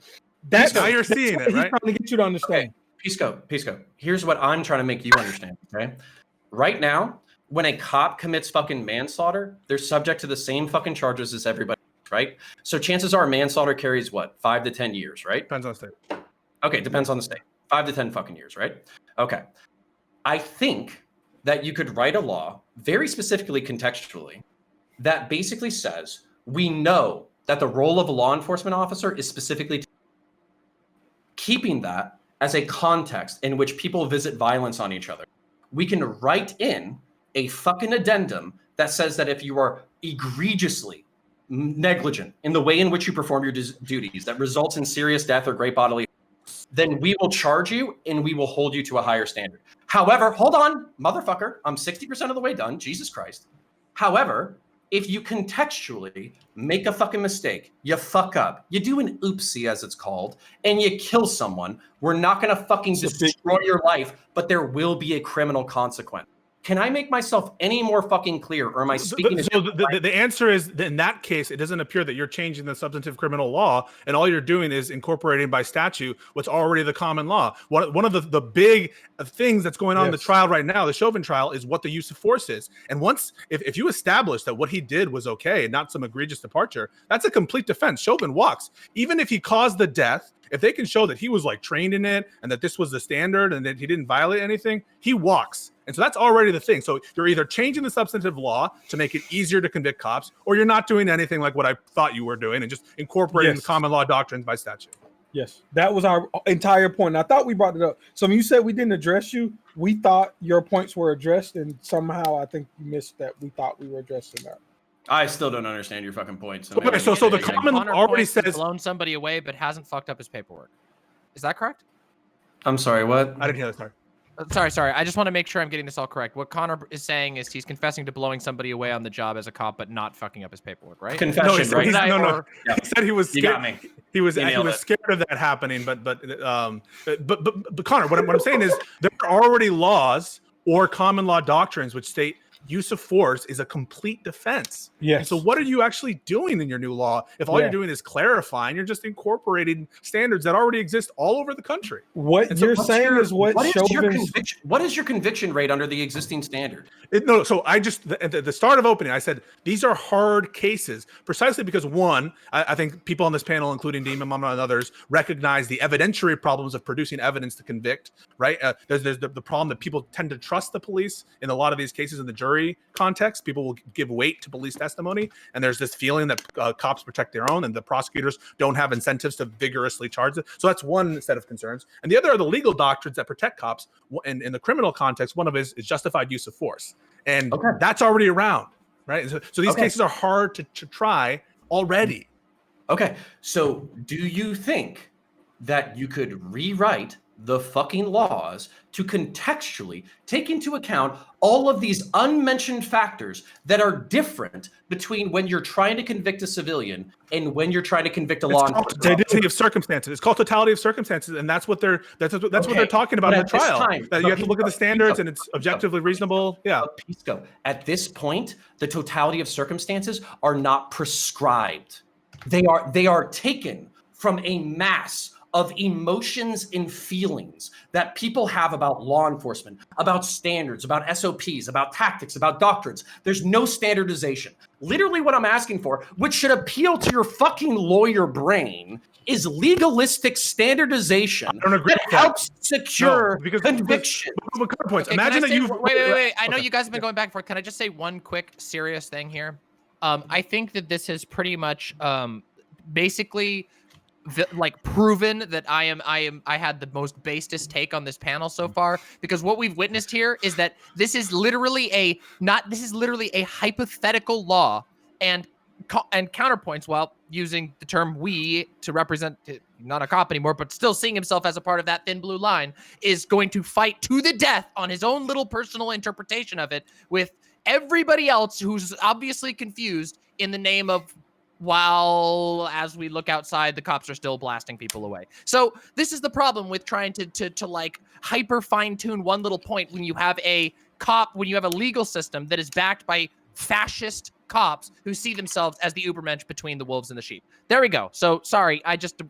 S7: That's how you're seeing it, right?
S2: He's trying to get you to understand.
S4: Okay. Pisco, here's what I'm trying to make you understand, okay? Right now, when a cop commits fucking manslaughter, they're subject to the same fucking charges as everybody, right? So chances are manslaughter carries what? 5 to 10 years, right?
S7: Depends on the state.
S4: Okay, depends on the state. 5 to 10 fucking years, right? Okay. I think that you could write a law, very specifically contextually, that basically says we know that the role of a law enforcement officer is specifically keeping that as a context in which people visit violence on each other. We can write in a fucking addendum that says that if you are egregiously negligent in the way in which you perform your duties that results in serious death or great bodily harm, then we will charge you and we will hold you to a higher standard. However, hold on, motherfucker, I'm 60% of the way done, Jesus Christ. However, if you contextually make a fucking mistake, you fuck up, you do an oopsie as it's called, and you kill someone, we're not going to fucking destroy your life, but there will be a criminal consequence. Can I make myself any more fucking clear, or am I speaking to
S7: the answer is that in that case, it doesn't appear that you're changing the substantive criminal law, and all you're doing is incorporating by statute what's already the common law. One of the big things that's going on in the trial right now, the Chauvin trial, is what the use of force is. And once, if you establish that what he did was okay and not some egregious departure, that's a complete defense. Chauvin walks. Even if he caused the death, if they can show that he was like trained in it and that this was the standard and that he didn't violate anything, he walks. And so that's already the thing. So you're either changing the substantive law to make it easier to convict cops, or you're not doing anything like what I thought you were doing and just incorporating the common law doctrines by statute.
S2: Yes, that was our entire point. And I thought we brought it up. So when you said we didn't address you, we thought your points were addressed, and somehow I think you missed that. We thought we were addressing that.
S4: I still don't understand your fucking points.
S7: Okay, so the common law already says
S6: blown somebody away, but hasn't fucked up his paperwork. Is that correct?
S4: I'm sorry, what?
S7: I didn't hear that.
S6: Sorry. I just want to make sure I'm getting this all correct. What Connor is saying is he's confessing to blowing somebody away on the job as a cop, but not fucking up his paperwork, right?
S4: Confession,
S7: no,
S4: right?
S7: No.
S4: Yeah.
S7: He said he was scared.
S4: You got me.
S7: He was scared of that happening, but Connor, what I'm saying is there are already laws or common law doctrines which state use of force is a complete defense.
S2: Yes.
S7: And so what are you actually doing in your new law? If all you're doing is clarifying, you're just incorporating standards that already exist all over the country.
S2: What you're saying is what
S4: is your conviction rate under the existing standard?
S7: So I just, at the start of opening, I said, these are hard cases precisely because one, I think people on this panel, including Demon Mama and others, recognize the evidentiary problems of producing evidence to convict, right? There's the problem that people tend to trust the police in a lot of these cases in the jury context. People will give weight to police testimony, and there's this feeling that cops protect their own and the prosecutors don't have incentives to vigorously charge it. So that's one set of concerns. And the other are the legal doctrines that protect cops. And in the criminal context, one of it is justified use of force. And that's already around, right? So these cases are hard to try already.
S4: Okay, so do you think that you could rewrite the fucking laws to contextually take into account all of these unmentioned factors that are different between when you're trying to convict a civilian and when you're trying to convict a law enforcement?
S7: Totality of circumstances. It's called totality of circumstances, and that's what they're what they're talking about in the trial. That you have to look at the standards, and it's objectively reasonable. Yeah.
S4: Pisco, at this point, the totality of circumstances are not prescribed. They are taken from a mass of emotions and feelings that people have about law enforcement, about standards, about SOPs, about tactics, about doctrines. There's no standardization. Literally what I'm asking for, which should appeal to your fucking lawyer brain, is legalistic standardization that helps secure conviction.
S6: Okay, imagine that you wait. I know you guys have been going back and forth. Can I just say one quick serious thing here? I think that this has pretty much basically proven that I had the most basest take on this panel so far, because what we've witnessed here is that this is literally a hypothetical law, and counterpoints, while using the term "we" to represent not a cop anymore, but still seeing himself as a part of that thin blue line, is going to fight to the death on his own little personal interpretation of it with everybody else who's obviously confused in the name of, while as we look outside, the cops are still blasting people away. So this is the problem with trying to like hyper fine tune one little point when you have a legal system that is backed by fascist cops who see themselves as the Ubermensch between the wolves and the sheep. There we go. So sorry, I just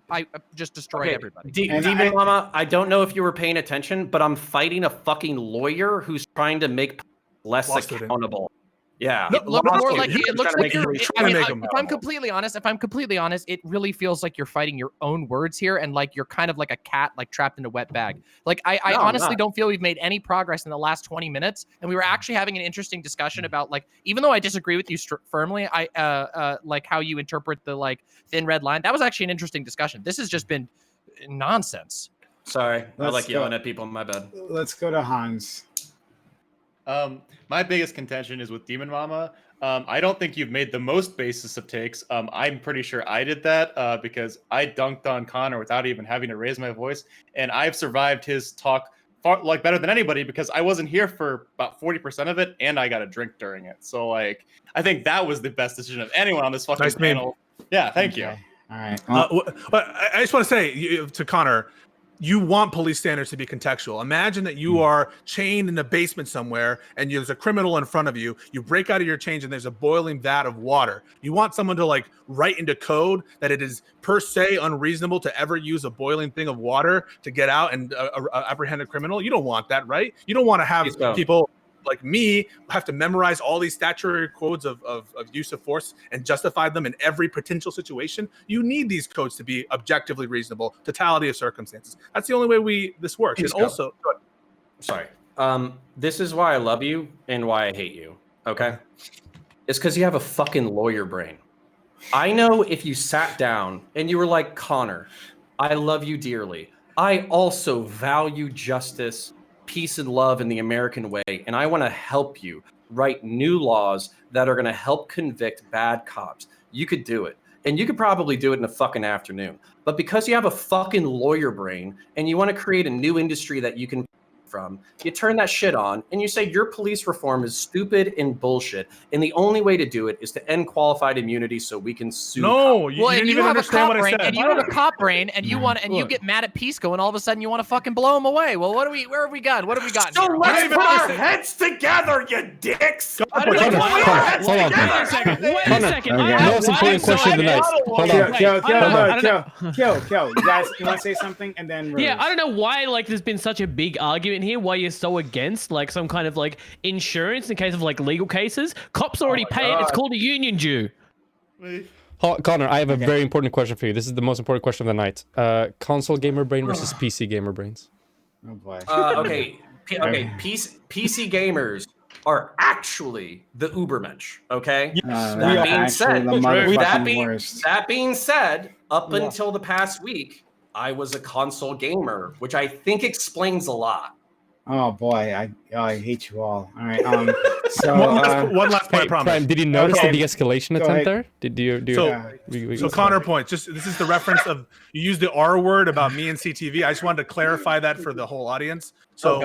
S6: destroyed everybody.
S4: Demon Mama, I don't know if you were paying attention, but I'm fighting a fucking lawyer who's trying to make less accountable. Yeah.
S6: It looks like you're if I'm completely honest, it really feels like you're fighting your own words here, and like you're kind of like a cat like trapped in a wet bag. Like I honestly don't feel we've made any progress in the last 20 minutes, and we were actually having an interesting discussion about, like, even though I disagree with you firmly, I like how you interpret the like thin red line. That was actually an interesting discussion. This has just been nonsense.
S4: Sorry, I like yelling at people. My bad.
S1: Let's go to Hans.
S3: My biggest contention is with Demon Mama. I don't think you've made the most basis of takes. I'm pretty sure I did that because I dunked on Connor without even having to raise my voice, and I've survived his talk far like better than anybody because I wasn't here for about 40% of it, and I got a drink during it. So like, I think that was the best decision of anyone on this fucking
S7: Nice meme.
S3: panel. Yeah, thank you.
S1: Okay. All right.
S7: But I just want to say to Connor, you want police standards to be contextual. Imagine that you are chained in a basement somewhere and there's a criminal in front of you. You break out of your chains and there's a boiling vat of water. You want someone to like write into code that it is per se unreasonable to ever use a boiling thing of water to get out and apprehend a criminal. You don't want that, right? You don't want to have people like me have to memorize all these statutory codes of use of force and justify them in every potential situation. You need these codes to be objectively reasonable, totality of circumstances. That's the only way this works. And also,
S4: sorry, this is why I love you and why I hate you. Okay, it's because you have a fucking lawyer brain. I know if you sat down and you were like, Connor, I love you dearly. I also value justice, peace and love in the American way, and I want to help you write new laws that are going to help convict bad cops. You could do it, and you could probably do it in a fucking afternoon. But because you have a fucking lawyer brain and you want to create a new industry that you can from, you turn that shit on and you say your police reform is stupid and bullshit, and the only way to do it is to end qualified immunity so we can sue.
S7: No, you didn't even understand what I said.
S6: And you have a cop brain, and you want, and you get mad at Pisco, and all of a sudden you want to fucking blow him away. Well, where have we gone? What have we got?
S4: So let's put our heads together, you dicks.
S9: Hold on.
S5: Wait a second.
S9: Most important question of the night. Hold on.
S1: Kill. You guys, you want to say something, and then
S5: Yeah, I don't know why like there's been such a big argument here. Why you're so against like some kind of like insurance in case of like legal cases? Cops already pay it. It's called a union due.
S9: Connor, I have a very important question for you. This is the most important question of the night. Console gamer brain versus PC gamer brains.
S1: Oh boy.
S4: Okay. PC gamers are actually the Ubermensch. Okay. That being said, up until the past week, I was a console gamer, which I think explains a lot.
S1: Oh boy, I hate you all. All right. So
S7: one last point, I promise.
S9: Prime, did you notice the de-escalation attempt there? Did you?
S7: So Connor points. This is the reference of you used the R word about me and CTV. I just wanted to clarify that for the whole audience. So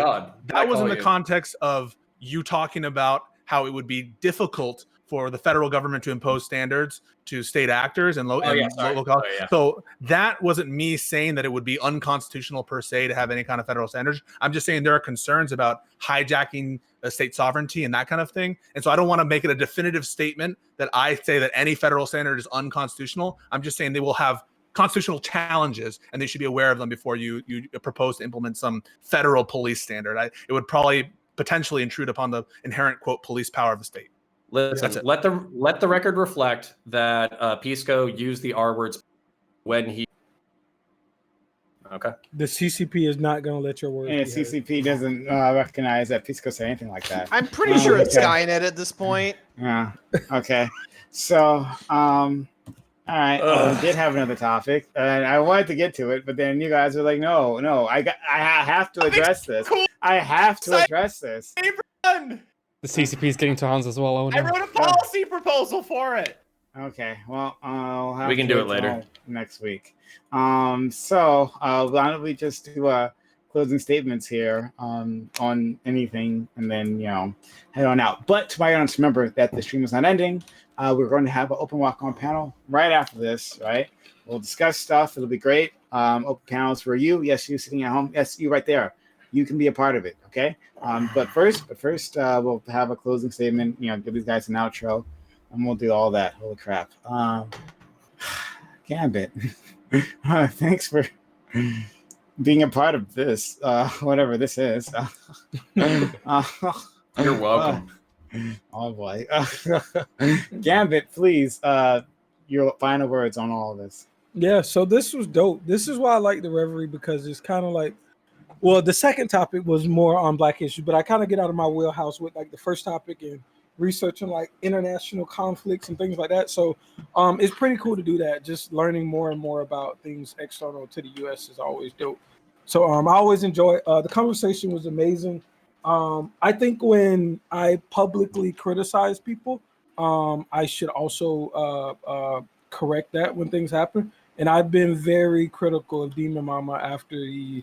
S7: that was in the context of you talking about how it would be difficult for the federal government to impose standards to state actors and local. So that wasn't me saying that it would be unconstitutional per se to have any kind of federal standards. I'm just saying there are concerns about hijacking state sovereignty and that kind of thing. And so I don't want to make it a definitive statement that I say that any federal standard is unconstitutional. I'm just saying they will have constitutional challenges and they should be aware of them before you propose to implement some federal police standard. It would probably potentially intrude upon the inherent, quote, police power of the state.
S4: Listen, let the record reflect that Pisco used the R words when he. Okay.
S2: The CCP is not going to let your words.
S1: And CCP doesn't recognize that Pisco said anything like that.
S8: I'm pretty sure it's Skynet at this point.
S1: Yeah. Okay. So, all right. We did have another topic, and I wanted to get to it, but then you guys were like, "No, I have to address this. I have to address this."
S9: The CCP is getting to Hans as well. Oh, no.
S3: I wrote a policy proposal for it.
S1: Okay, well,
S4: we can do it later
S1: next week. So why don't we just do closing statements here on anything, and then head on out. But to my audience, remember that the stream is not ending. We're going to have an open walk-on panel right after this. Right, we'll discuss stuff. It'll be great. Open panels for you. Yes, you sitting at home. Yes, you right there. You can be a part of it. Okay. But first, we'll have a closing statement. Give these guys an outro, and we'll do all that. Holy crap! Gambit, thanks for being a part of this. Whatever this is.
S4: You're welcome.
S1: Oh boy, Gambit, please. Your final words on all of this.
S2: Yeah. So this was dope. This is why I like the Reverie, because it's kind of like. Well, the second topic was more on Black issues, but I kind of get out of my wheelhouse with like the first topic and researching like international conflicts and things like that. So it's pretty cool to do that. Just learning more and more about things external to the U.S. is always dope. So I always enjoy the conversation was amazing. I think when I publicly criticize people, I should also correct that when things happen. And I've been very critical of Demon Mama after the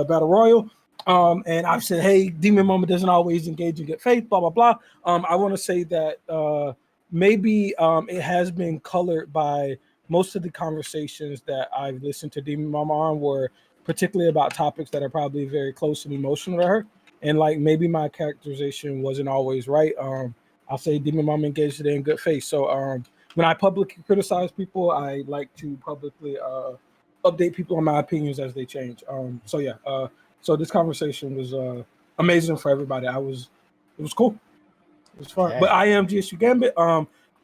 S2: Battle Royal. And I've said, hey, Demon Mama doesn't always engage in good faith, blah, blah, blah. I want to say that maybe it has been colored by most of the conversations that I've listened to Demon Mama on were particularly about topics that are probably very close and emotional to her. And like maybe my characterization wasn't always right. I'll say Demon Mama engaged today in good faith. So when I publicly criticize people, I like to publicly update people on my opinions as they change. So this conversation was amazing for everybody. It was cool. It was fun.
S1: Okay.
S2: But I am GSU Gambit.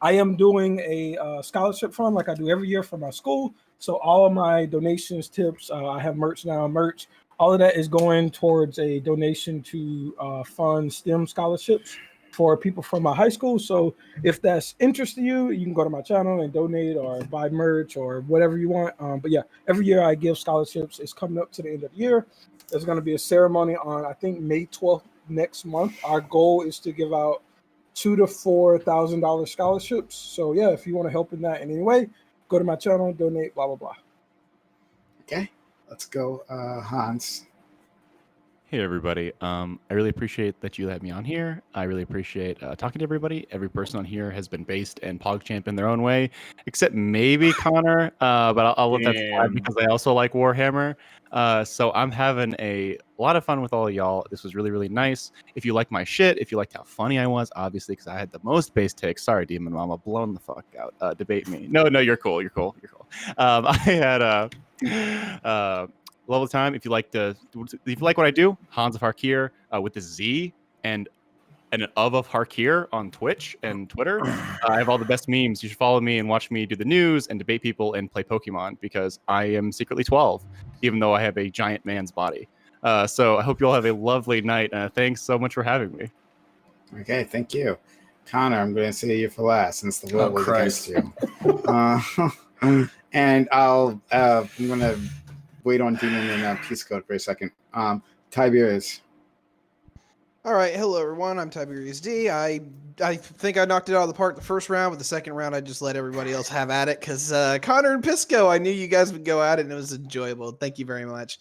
S2: I am doing a scholarship fund like I do every year for my school. So all of my donations, tips, I have merch now. Merch, all of that is going towards a donation to fund STEM scholarships for people from my high school. So if that's interest to you, you can go to my channel and donate or buy merch or whatever you want. But yeah, every year I give scholarships. It's coming up to the end of the year. There's going to be a ceremony on, I think, May 12th next month. Our goal is to give out $2,000 to $4,000 scholarships. So yeah, if you want to help in that in any way, go to my channel, donate, blah, blah, blah.
S1: Okay, let's go, Hans.
S3: Hey everybody, I really appreciate that you had me on here. I really appreciate talking to everybody. Every person on here has been based and PogChamp in their own way, except maybe Connor, but I'll let that slide because I also like Warhammer. So I'm having a lot of fun with all of y'all. This was really, really nice. If you like my shit, if you liked how funny I was, obviously, because I had the most base takes. Sorry, Demon Mama, blown the fuck out. Debate me. No, you're cool. You're cool. You're cool. I had level time. If you like what I do, Hans of Harkir with the Z and an of Harkir on Twitch and Twitter. I have all the best memes. You should follow me and watch me do the news and debate people and play Pokemon because I am secretly 12, even though I have a giant man's body. So I hope you all have a lovely night. Thanks so much for having me.
S1: Okay, thank you. Connor, I'm going to say you for last since the vote was against you. And I'm going to wait on Demon and Peace Code for a second. Tiberius.
S8: All right, hello everyone. I'm Tiberius D. I think I knocked it out of the park the first round, but the second round I just let everybody else have at it because Connor and Pisco, I knew you guys would go at it and it was enjoyable. Thank you very much.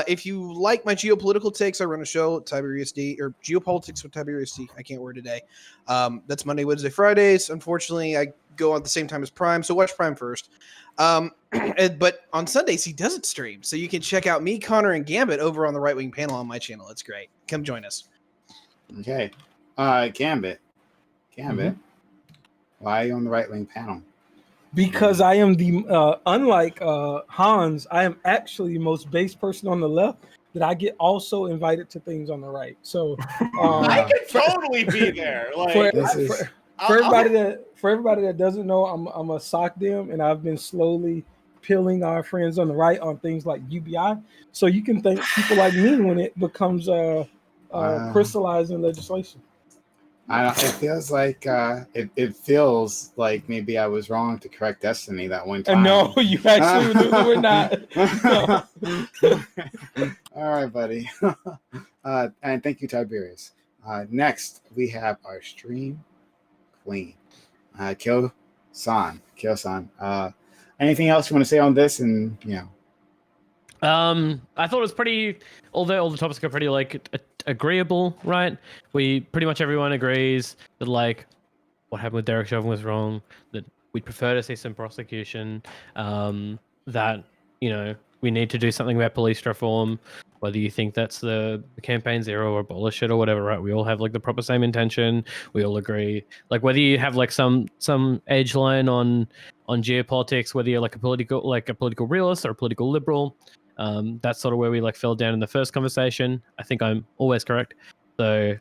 S8: If you like my geopolitical takes, I run a show, Tiberius D, or Geopolitics with Tiberius D. I can't word today. That's Monday, Wednesday, Fridays. Unfortunately, I go on at the same time as Prime, so watch Prime first. But on Sundays he doesn't stream, so you can check out me, Connor, and Gambit over on the Right Wing panel on my channel. It's great. Come join us.
S1: Okay. Gambit. Why are you on the Right Wing panel?
S2: Because I am the unlike Hans, I am actually the most base person on the left that I get also invited to things on the right. So
S3: I could totally be there. Like
S2: for everybody that doesn't know, I'm a sock dem, and I've been slowly peeling our friends on the right on things like UBI. So you can thank people like me when it becomes crystallizing legislation.
S1: It feels like it feels like maybe I was wrong to correct Destiny that one time.
S2: No, you actually were not. No.
S1: All right, buddy. And thank you, Tiberius. Next, we have our stream queen, Kyo-san. Anything else you want to say on this? And
S5: I thought it was pretty. Although all the topics are pretty agreeable, right? Pretty much everyone agrees that what happened with Derek Chauvin was wrong. That we'd prefer to see some prosecution. That we need to do something about police reform. Whether you think that's the campaign zero or abolish it or whatever, right? We all have the proper same intention. We all agree. Whether you have some edge line on geopolitics, whether you're a political realist or a political liberal. That's sort of where we fell down in the first conversation. I think I'm always correct. So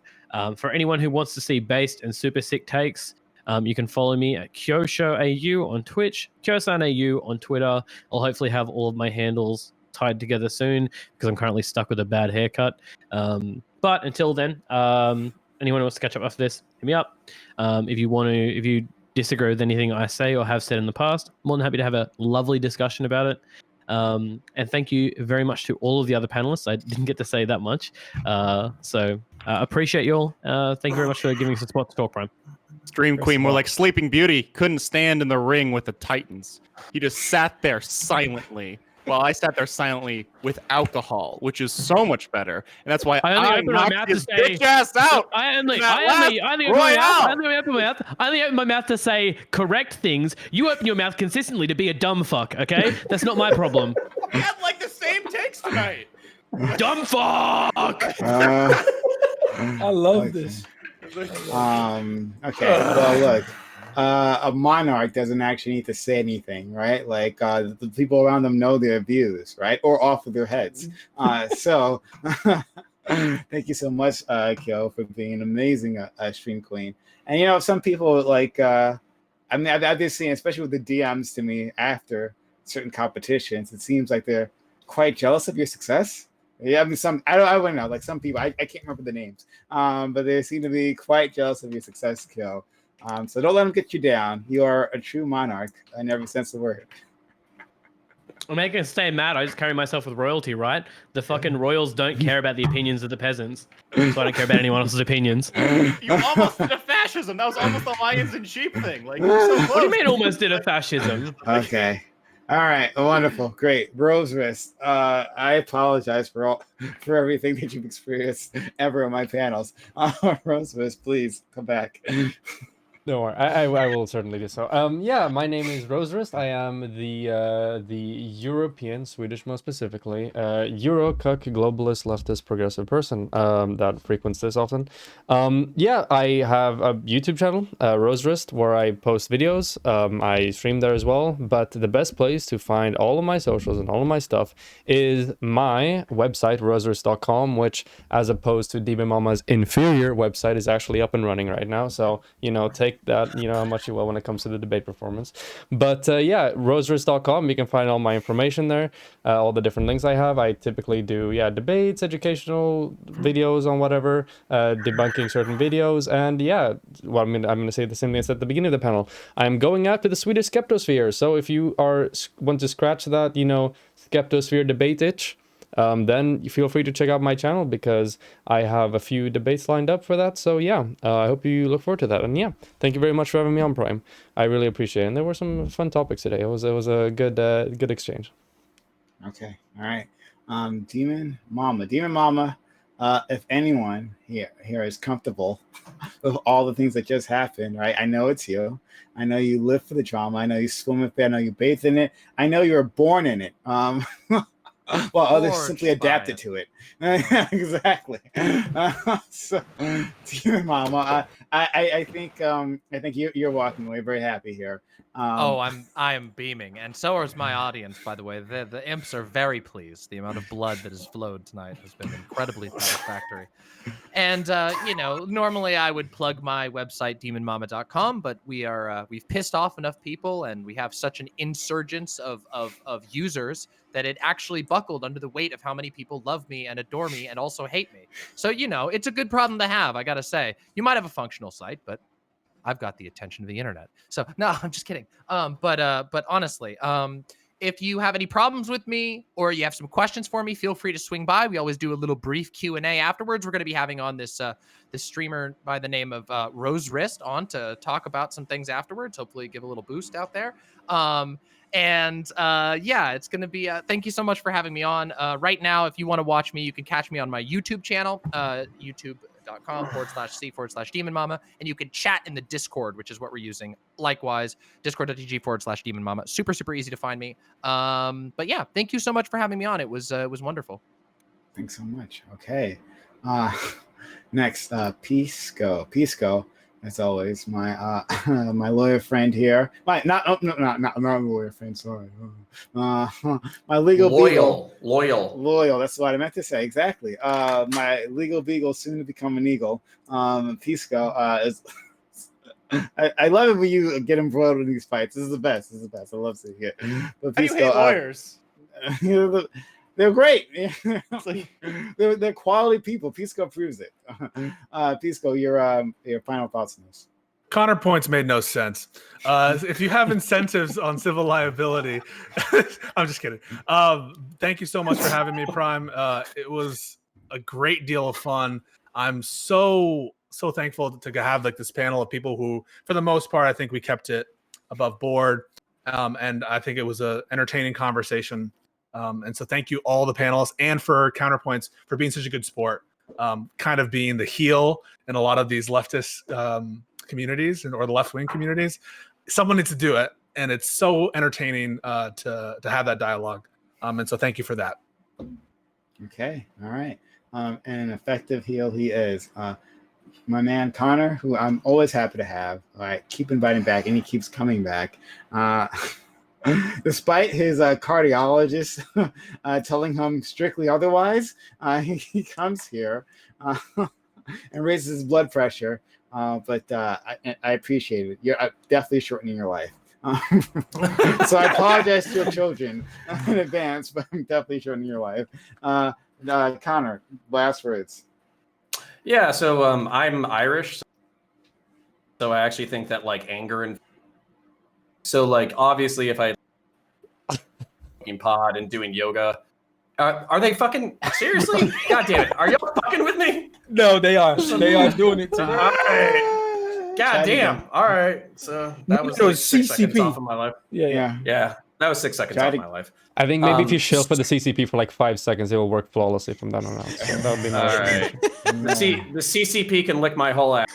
S5: for anyone who wants to see based and super sick takes, you can follow me at KyoShowAU on Twitch, KyoSanAU on Twitter. I'll hopefully have all of my handles tied together soon because I'm currently stuck with a bad haircut. But until then, anyone who wants to catch up after this, hit me up. If you disagree with anything I say or have said in the past, I'm more than happy to have a lovely discussion about it. And thank you very much to all of the other panelists. I didn't get to say that much. So appreciate you all. Thank you very much for giving us a spot to talk, Prime.
S3: Stream Queen, more like Sleeping Beauty, couldn't stand in the ring with the Titans. He just sat there silently
S10: while I sat there silently with alcohol, which is so much better. And that's why
S5: I only
S10: I
S5: opened my
S10: knocked
S5: mouth to
S10: his
S5: say.
S10: bitch ass out.
S5: I only
S10: in that last
S5: open my mouth to say correct things. You open your mouth consistently to be a dumb fuck. Okay, that's not my problem.
S10: We had like the same takes tonight.
S5: Dumb fuck.
S2: I love
S1: Okay.
S2: this.
S1: Okay. Well, look. A monarch doesn't actually need to say anything, right? Like the people around them know their views, right? Or off of their heads. So thank you so much, Kyo, for being an amazing stream queen. And you know, some people like I mean, I've just seen, especially with the DMs to me after certain competitions, it seems like they're quite jealous of your success. Yeah, I mean, I wouldn't know, like some people, I can't remember the names, but they seem to be quite jealous of your success, Kyo. So don't let them get you down. You are a true monarch in every sense of the word.
S5: I'm making to stay mad. I just carry myself with royalty, right? The fucking royals don't care about the opinions of the peasants, so I don't care about anyone else's opinions.
S10: You almost did a fascism. That was almost the lions and sheep thing. Like, you're so close.
S5: What do you mean almost did a fascism?
S1: Okay. All right. Wonderful. Great. Rose Wrist. I apologize for everything that you've experienced ever in my panels. Rose Wrist, please come back.
S9: No worry, I will certainly do so. Yeah, my name is Roserist. I am the European, Swedish more specifically, Euro cuck globalist leftist progressive person that frequents this often. Yeah, I have a YouTube channel, Roserist, where I post videos. I stream there as well. But the best place to find all of my socials and all of my stuff is my website, roserist.com, which, as opposed to Demon Mama's inferior website, is actually up and running right now. So, you know, take that, you know, how much you will when it comes to the debate performance. But yeah, roserist.com, you can find all my information there, all the different links I have. I typically do, debates, educational videos on whatever, debunking certain videos, and yeah, well, I'm going to say the same thing as at the beginning of the panel. I'm going after the Swedish Skeptosphere, so if you want to scratch that, you know, Skeptosphere debate itch, then you feel free to check out my channel because I have a few debates lined up for that. So yeah, I hope you look forward to that. And yeah, thank you very much for having me on, Prime. I really appreciate it. And there were some fun topics today. It was a good exchange.
S1: Okay. All right. Demon Mama. If anyone here is comfortable with all the things that just happened, right? I know it's you. I know you live for the drama. I know you swim with it. I know you bathe in it. I know you were born in it. Well, others simply adapted to it. Exactly. So, Demon Mama, I think you're walking away very happy here.
S6: I am beaming, and so is my audience. By the way, the imps are very pleased. The amount of blood that has flowed tonight has been incredibly satisfactory. And you know, normally I would plug my website demonmama.com, but we've pissed off enough people, and we have such an insurgence of users that it actually buckled under the weight of how many people love me and adore me and also hate me. So, you know, it's a good problem to have, I gotta say. You might have a functional site, but I've got the attention of the internet. So no, I'm just kidding. But honestly, if you have any problems with me or you have some questions for me, feel free to swing by. We always do a little brief Q&A afterwards. We're going to be having on this streamer by the name of Rose Wrist on to talk about some things afterwards. Hopefully give a little boost out there. Yeah, it's going to be, thank you so much for having me on. Right now, if you want to watch me, you can catch me on my YouTube channel, youtube.com/c/Demon Mama, and you can chat in the Discord, which is what we're using. Likewise, discord.gg/Demon Mama. Super, super easy to find me. But yeah, thank you so much for having me on. It was wonderful.
S1: Thanks so much. Okay. Next, Pisco. As always, my my lawyer friend here. Not lawyer friend. Sorry. My legal beagle. Loyal. That's what I meant to say. Exactly. My legal beagle, soon to become an eagle. Pisco is. I love it when you get embroiled in these fights. This is the best. I love seeing it. But
S10: Pisco, you hate lawyers?
S1: They're great. they're quality people. Pisco proves it. Pisco, your final thoughts on this?
S7: Counterpoints made no sense. If you have incentives on civil liability, I'm just kidding. Thank you so much for having me, Prime. It was a great deal of fun. I'm so thankful to have like this panel of people who, for the most part, I think we kept it above board. And I think it was an entertaining conversation. And so thank you all the panelists and for Counterpoints for being such a good sport, kind of being the heel in a lot of these leftist communities or the left-wing communities. Someone needs to do it, and it's so entertaining to have that dialogue. And so thank you for that.
S1: Okay, all right. And an effective heel he is. My man Connor, who I'm always happy to have. I keep inviting back, and he keeps coming back. Despite his cardiologist telling him strictly otherwise, he comes here and raises his blood pressure. But I appreciate it. You're definitely shortening your life. So I apologize to your children in advance, but I'm definitely shortening your life. Connor, last words.
S4: Yeah, so I'm Irish, so I actually think that like anger and so like obviously if I pod and doing yoga, are they fucking seriously? God damn it, are y'all fucking with me?
S2: No, they are. They are doing it too.
S4: All right. God damn. All right. So that was like 6 seconds off of my life.
S2: Yeah.
S4: That was 6 seconds off my life.
S9: I think maybe if you chill for the CCP for like 5 seconds, it will work flawlessly from then on out. So that would be nice.
S4: All right. The CCP can lick my whole ass.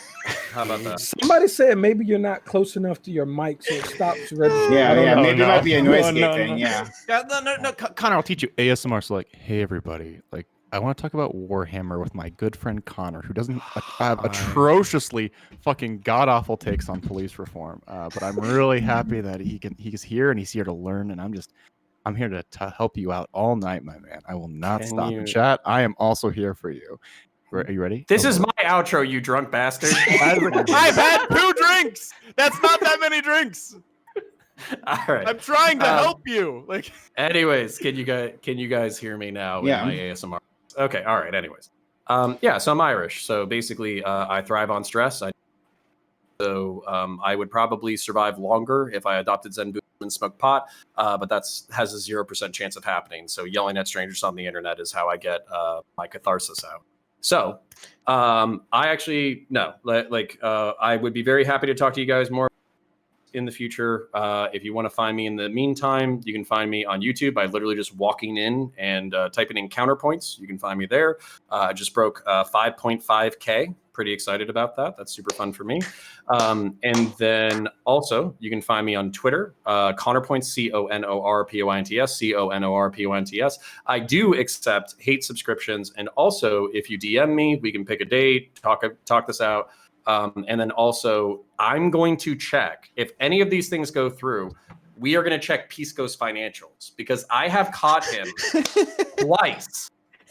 S4: How about that?
S2: Somebody said maybe you're not close enough to your mic, so it stops registering.
S1: Maybe it might be a noise gate thing. Yeah.
S10: No, Connor, I'll teach you ASMR. So like, hey everybody, like I want to talk about Warhammer with my good friend Connor, who doesn't have atrociously fucking god awful takes on police reform. But I'm really happy that he's here and he's here to learn, and I'm here to help you out all night, my man. I will not stop in chat. I am also here for you. Are you ready?
S4: This is my outro, you drunk bastard.
S10: I've had 2 drinks. That's not that many drinks.
S4: All right.
S10: I'm trying to help you. Like,
S4: anyways, can you guys hear me now?
S1: Yeah.
S4: In my ASMR. Okay. All right. Anyways, so I'm Irish. So basically, I thrive on stress. I would probably survive longer if I adopted Zen Buddhism and smoked pot, but has a 0% chance of happening. So yelling at strangers on the internet is how I get my catharsis out. So I actually I would be very happy to talk to you guys more in the future. If you want to find me in the meantime, you can find me on YouTube by literally just walking in and typing in Counterpoints. You can find me there. I just broke 5.5K. Pretty excited about that. That's super fun for me. And then also you can find me on Twitter, Counterpoints, CONORPOINTS, CONORPOINTS. I do accept hate subscriptions. And also if you DM me, we can pick a date, talk this out. And then also I'm going to check if any of these things go through. We are going to check Pisco's financials because I have caught him twice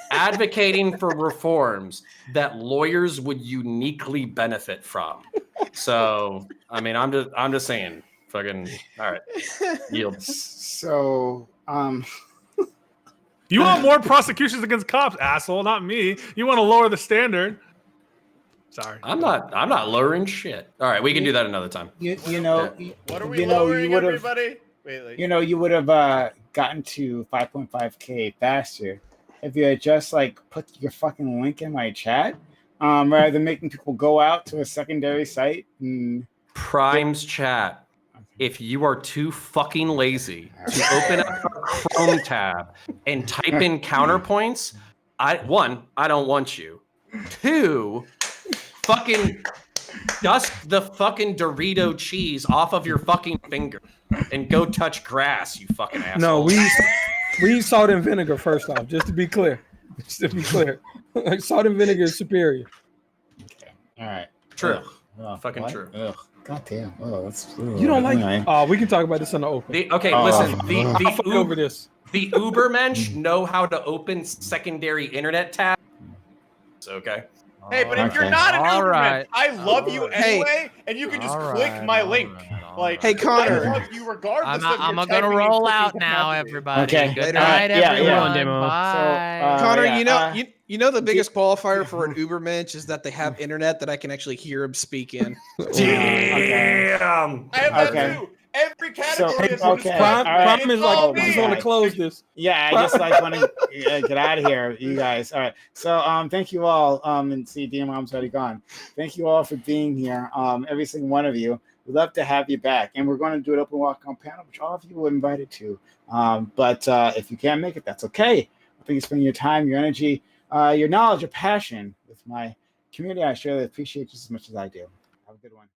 S4: advocating for reforms that lawyers would uniquely benefit from. So, I mean, I'm just saying, fucking, all right, yield.
S1: So,
S7: you want more prosecutions against cops, asshole, not me. You want to lower the standard. Sorry.
S4: I'm not lowering shit. All right, we can do that another time.
S10: what are we lowering, everybody?
S1: You would have gotten to 5.5K faster if you had just like put your fucking link in my chat, rather than making people go out to a secondary site.
S4: Prime's chat. If you are too fucking lazy to open up a Chrome tab and type in Counterpoints, I don't want you. 2, fucking dust the fucking Dorito cheese off of your fucking finger and go touch grass, you fucking asshole.
S2: No, we use salt and vinegar first off, just to be clear. Like salt and vinegar is superior.
S1: Okay. All right.
S4: True.
S1: Fucking
S4: what? True.
S1: Ugh. God damn. Oh, that's.
S2: You don't like? We can talk about this in the open.
S4: Listen.
S2: Over this.
S4: The Ubermensch know how to open secondary internet tabs. Okay.
S10: Hey, but if you're not an Uberman, I love you
S8: Hey.
S10: anyway, and you can just click my link. Like,
S8: Hey, Connor.
S10: I love you regardless of
S6: I'm
S10: your
S6: gonna
S10: typing
S6: roll
S10: and
S6: out
S10: clicking
S6: now,
S10: happily.
S6: everybody.
S1: Okay.
S6: Good
S8: Later.
S6: night,
S1: Yeah,
S6: everyone.
S5: demo.
S6: Bye.
S8: Connor,
S1: yeah,
S8: you know the biggest qualifier for an Ubermensch is that they have internet that I can actually hear him speak in.
S4: Damn.
S10: I have that
S1: Okay.
S10: too. Every category
S1: So,
S10: is
S1: okay.
S2: Prime is like,
S1: Oh,
S2: we just
S1: my
S2: want to
S1: God.
S2: close this.
S1: Yeah, I just like want to get out of here, you guys. All right. So thank you all. And see, DM Mom's already gone. Thank you all for being here. Every single one of you. we'd love to have you back. And we're going to do an open walk on panel, which all of you were invited to. But if you can't make it, that's okay. I think you spending your time, your energy, your knowledge, your passion with my community. I surely appreciate just as much as I do. Have a good one.